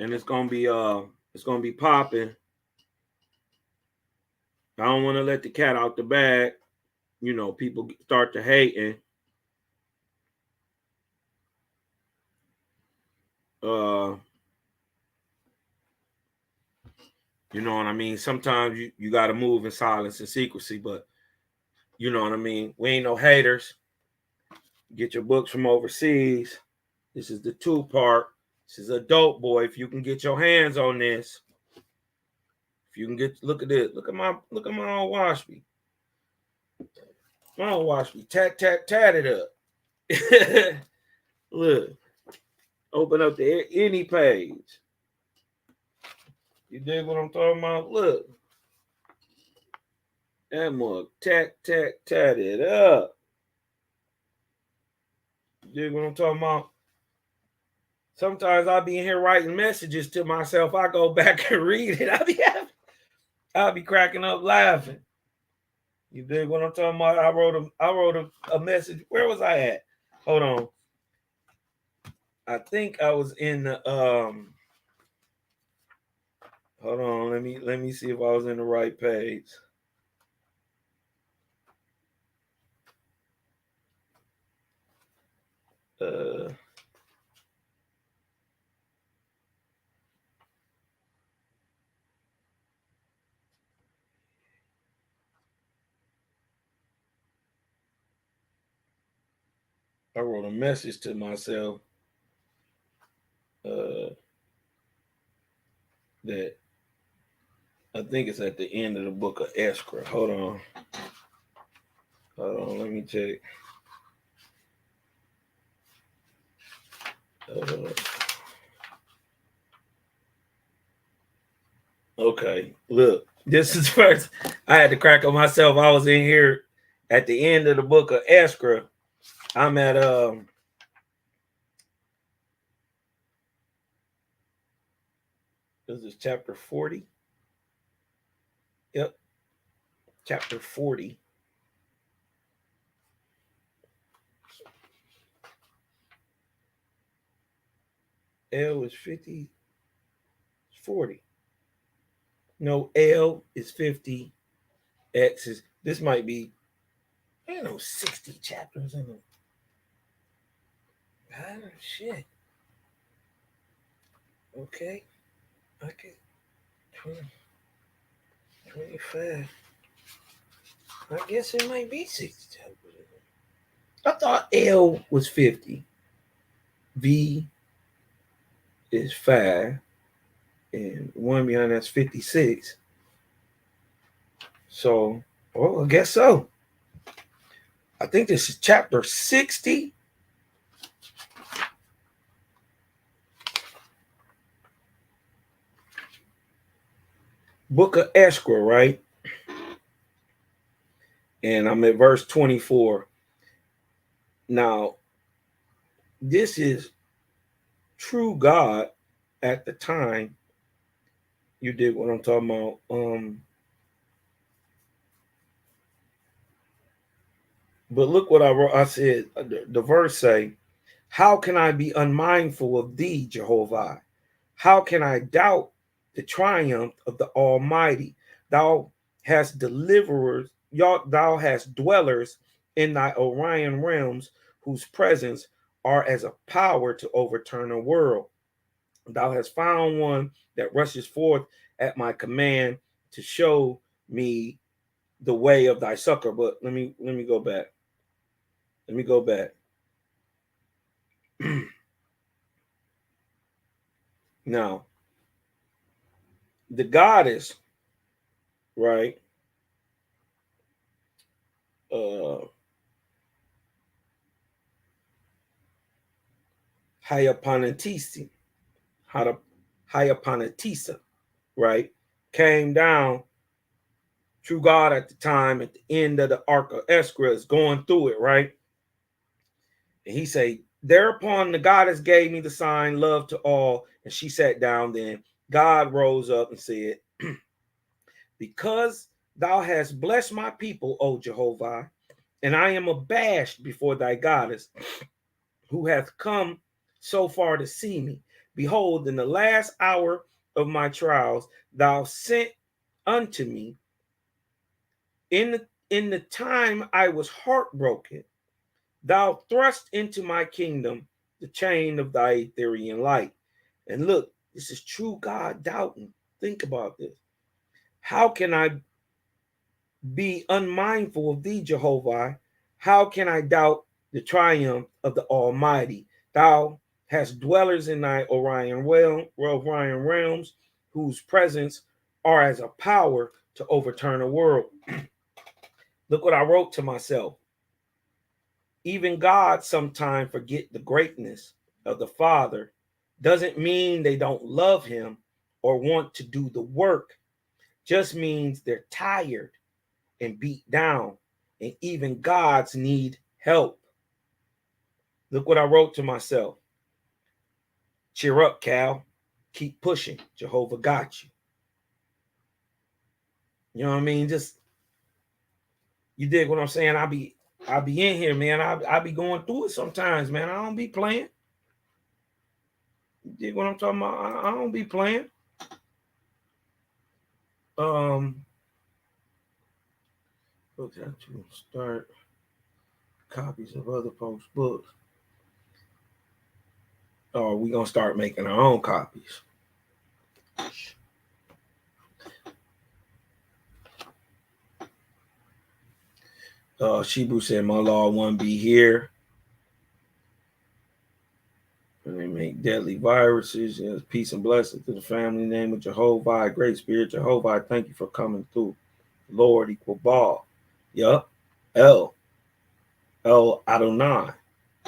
and it's gonna be popping. I don't want to let the cat out the bag. You know, people start to hating. You know what I mean? Sometimes you got to move in silence and secrecy, but you know what I mean? We ain't no haters. Get your books from overseas. This is the 2-part. This is a dope, boy. If you can get your hands on this, if you can look at this. Look at my Oahspe. My Oahspe. Tat it up. Look. Open up any page. You dig what I'm talking about? Look. That mug. Tat it up. You dig what I'm talking about? Sometimes I'll be in here writing messages to myself. I go back and read it. I'll be cracking up laughing. You dig what I'm talking about? I wrote a message. Where was I at? Hold on. I think I was in the hold on, let me see if I was in the right page. I wrote a message to myself that I think it's at the end of the book of Esdras. Hold on, let me check. Okay, look, this is first. I had to crack on myself. I was in here at the end of the book of Ezra. I'm at this is chapter 40. Yep, chapter 40. L is 50, 40. No, L is 50. X is, this might be, I don't know, 60 chapters in it. Oh, shit. Okay. Okay. 20, 25. I guess it might be 60 chapters. I thought L was 50. V is 5. And one behind that's 56. So, well, I guess so. I think this is chapter 60. Book of Ezra, right? And I'm at verse 24. Now, this is true God at the time. You did what I'm talking about. But look what I wrote. I said, the verse say, how can I be unmindful of thee, Jehovah? How can I doubt the triumph of the Almighty? Thou hast deliverers, thou hast dwellers in thy Orion realms, whose presence are as a power to overturn a world. Thou hast found one that rushes forth at my command to show me the way of thy succor. But let me go back. Let me go back. Now, the goddess, right? Hyapanatisa, right? Came down. True God at the time, at the end of the Ark of Ezra, is going through it, right? And he say, thereupon the goddess gave me the sign, love to all, and she sat down. Then God rose up and said, because thou hast blessed my people, O Jehovah, and I am abashed before thy goddess, who hath come so far to see me. Behold, in the last hour of my trials, thou sent unto me in the time I was heartbroken. Thou thrust into my kingdom the chain of thy ethereal light. And look, this is true God doubting. Think about this. How can I be unmindful of thee, Jehovah? How can I doubt the triumph of the Almighty? Thou hast dwellers in thy Orion realms, whose presence are as a power to overturn a world. Look what I wrote to myself. Even God sometimes forget the greatness of the Father. Doesn't mean they don't love him or want to do the work. Just means they're tired and beat down, and even gods need help. Look what I wrote to myself. Cheer up, Cal. Keep pushing. Jehovah got you. You know what I mean? Just, you dig what I'm saying? I be in here, man. I be going through it sometimes, man. I don't be playing. You dig what I'm talking about? I don't be playing. Look at you start copies of other folks' books. Or we gonna start making our own copies. Shibu said, my law won't be here. And they make deadly viruses. Yes, peace and blessings to the family. In the name of Jehovah, great spirit, Jehovah, I thank you for coming through. Lord equal ball. Yup. El Adonai,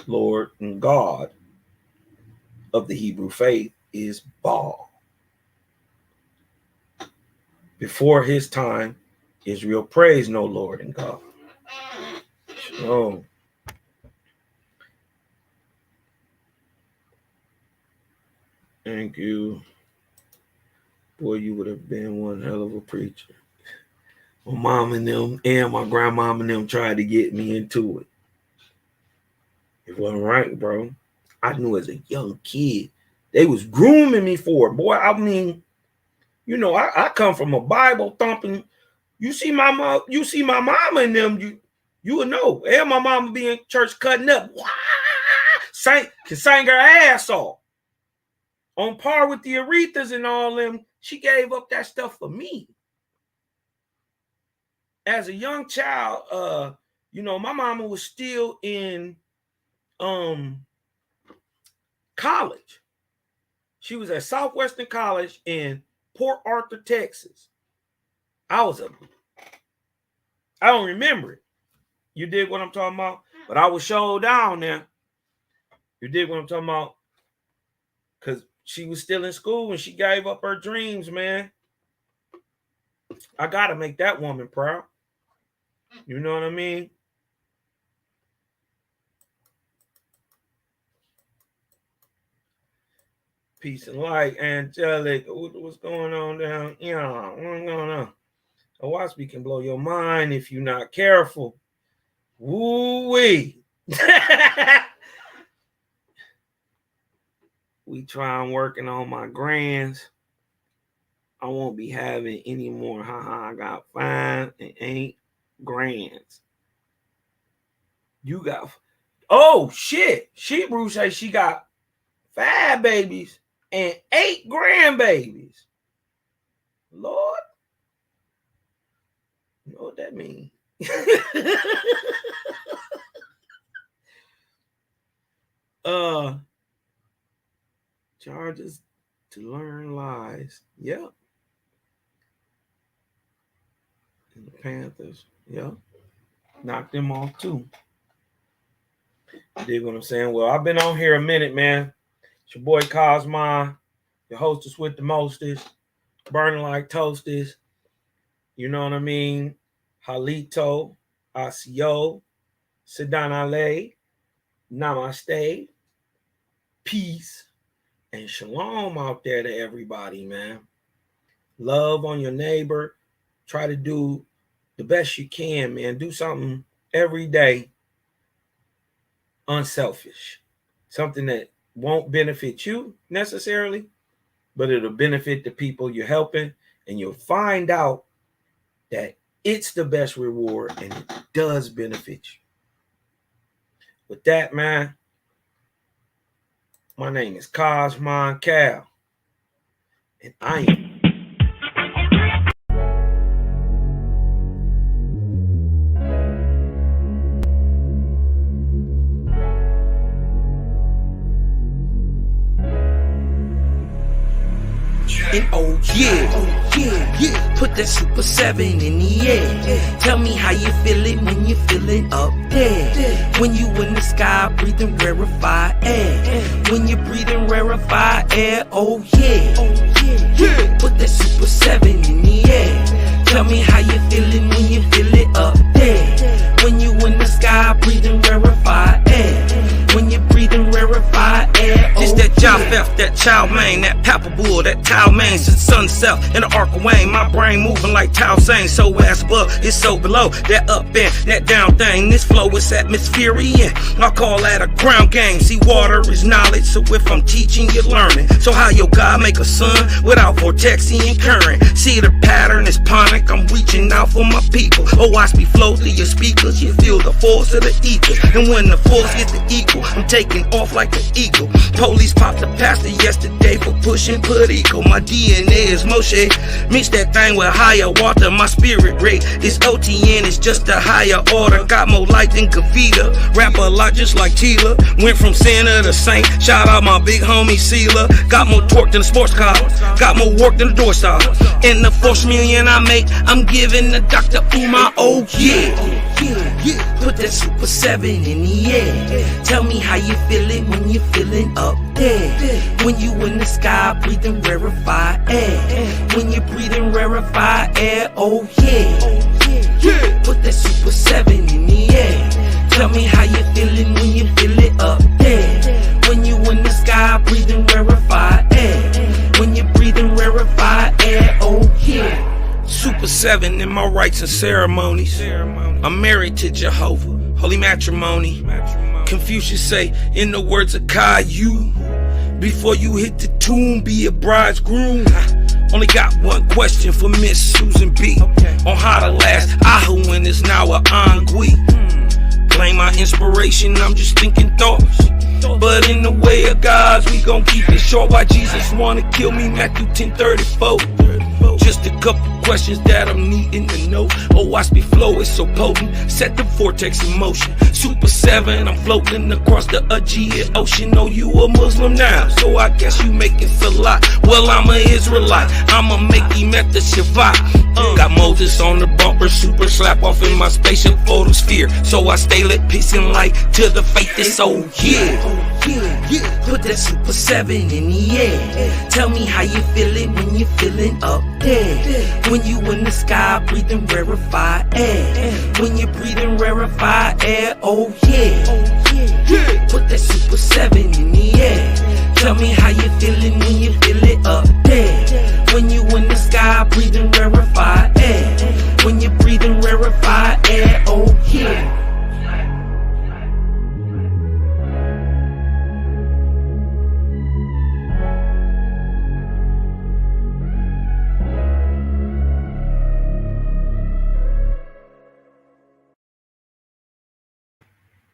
Lord and God. of the Hebrew faith is Baal. Before his time, Israel praised no Lord and God. Shalom. Thank you. Boy, you would have been one hell of a preacher. My mom and them and my grandmom and them tried to get me into it. It wasn't right, bro. I knew as a young kid, they was grooming me for it. Boy, I mean, you know, I come from a Bible thumping. You see my mom and them, you would know. And my mama be in church cutting up. Sang her ass off. On par with the Arethas and all them. She gave up that stuff for me. As a young child, you know, my mama was still in college. She was at Southwestern College in Port Arthur, Texas. I don't remember it. You dig what I'm talking about? But I was showed down there. You dig what I'm talking about? Because she was still in school and she gave up her dreams, man. I got to make that woman proud. You know what I mean? Peace and light, angelic. What's going on down? Yeah, what's going on? Oahspe can blow your mind if you're not careful. Woo-wee. We trying working on my grands. I won't be having any more. I got 5 and 8 grands. You got, oh shit. Shebrew say she got 5 babies and 8 grandbabies. Lord. You know what that means? Charges to learn lies. Yep. And the Panthers. Yep. Knocked them off too. You dig what I'm saying? Well, I've been on here a minute, man. It's your boy Cosmon, your hostess with the mostest, burning like toasters. You know what I mean? Halito, Asio, Sidanale, Namaste, peace, and shalom out there to everybody, man. Love on your neighbor. Try to do the best you can, man. Do something every day unselfish. Something that won't benefit you necessarily, but it'll benefit the people you're helping, and you'll find out that it's the best reward and it does benefit you. With that, man, my name is Cosmon Cal, and I am and oh yeah, put that Super 7 in the air. Tell me how you feeling when you feeling up there. When you in the sky breathing rarefied air. When you breathing rarefied air, oh yeah. Put that Super 7 in the air. Tell me how you feeling when you feel it up there. When you in the sky breathing rarefied air. When you breathing rarefied air, oh, it's that Japheth, that Chow Mein, that Papabul, that Tao Mein, since sunset in the arc of Wayne. My brain moving like Tao Sang, so as above, it's so below. That up and that down thing, this flow is atmospheric. I call that a ground game. See, water is knowledge, so if I'm teaching, you're learning. So how your God make a sun without vortexing and current? See the pattern is ponic, I'm reaching out for my people. Oahspe flow through your speakers, you feel the force of the ether. And when the force hits the equal, I'm taking off like an eagle. Police popped the pastor yesterday for pushing put equal. My DNA is Moshe. Mix that thing with higher water. My spirit rate is OTN. It's just a higher order. Got more light than Kavita. Rap a lot just like Tila. Went from sinner to saint. Shout out my big homie Sealer. Got more torque than a sports car. Got more work than a door stop. And the 4 million I make, I'm giving the Dr. Umar. Oh yeah. Put that Super 7 in the air. Tell me how you feeling when you're feeling up there. When you in the sky breathing rarefied air. When you're breathing rarefied air, oh yeah. Put that Super 7 in the air. Tell me how you feeling when you feel it up there. When you in the sky breathing rarefied air. When you're breathing rarefied air, oh yeah. Super 7 in my rites and ceremonies. I'm married to Jehovah, holy matrimony. Confucius say, in the words of Caillou, before you hit the tomb, be a bridegroom. Only got one question for Miss Susan B. On how to last Ahu is now a Angui. Claim my inspiration, I'm just thinking thoughts. But in the way of God's, we gon' keep it short. Why Jesus wanna kill me, Matthew 10:34. Just a couple questions that I'm needing to know. Oahspe flow is so potent, set the vortex in motion. Super 7, I'm floating across the Aegean Ocean. Oh, you a Muslim now, so I guess you make it feel like. Well, I'm a Israelite, I'ma make him at the Shabbat. Got Moses on the bumper, super slap off in my spaceship photosphere. So I stay lit, peace and light to the faith is so yeah. Put that Super 7 in the air. Tell me how you feeling when you're feeling up there. When you in the sky breathing rarefied air. When you're breathing rarefied air, oh yeah. Put that Super 7 in the air. Tell me how you feeling when you feel it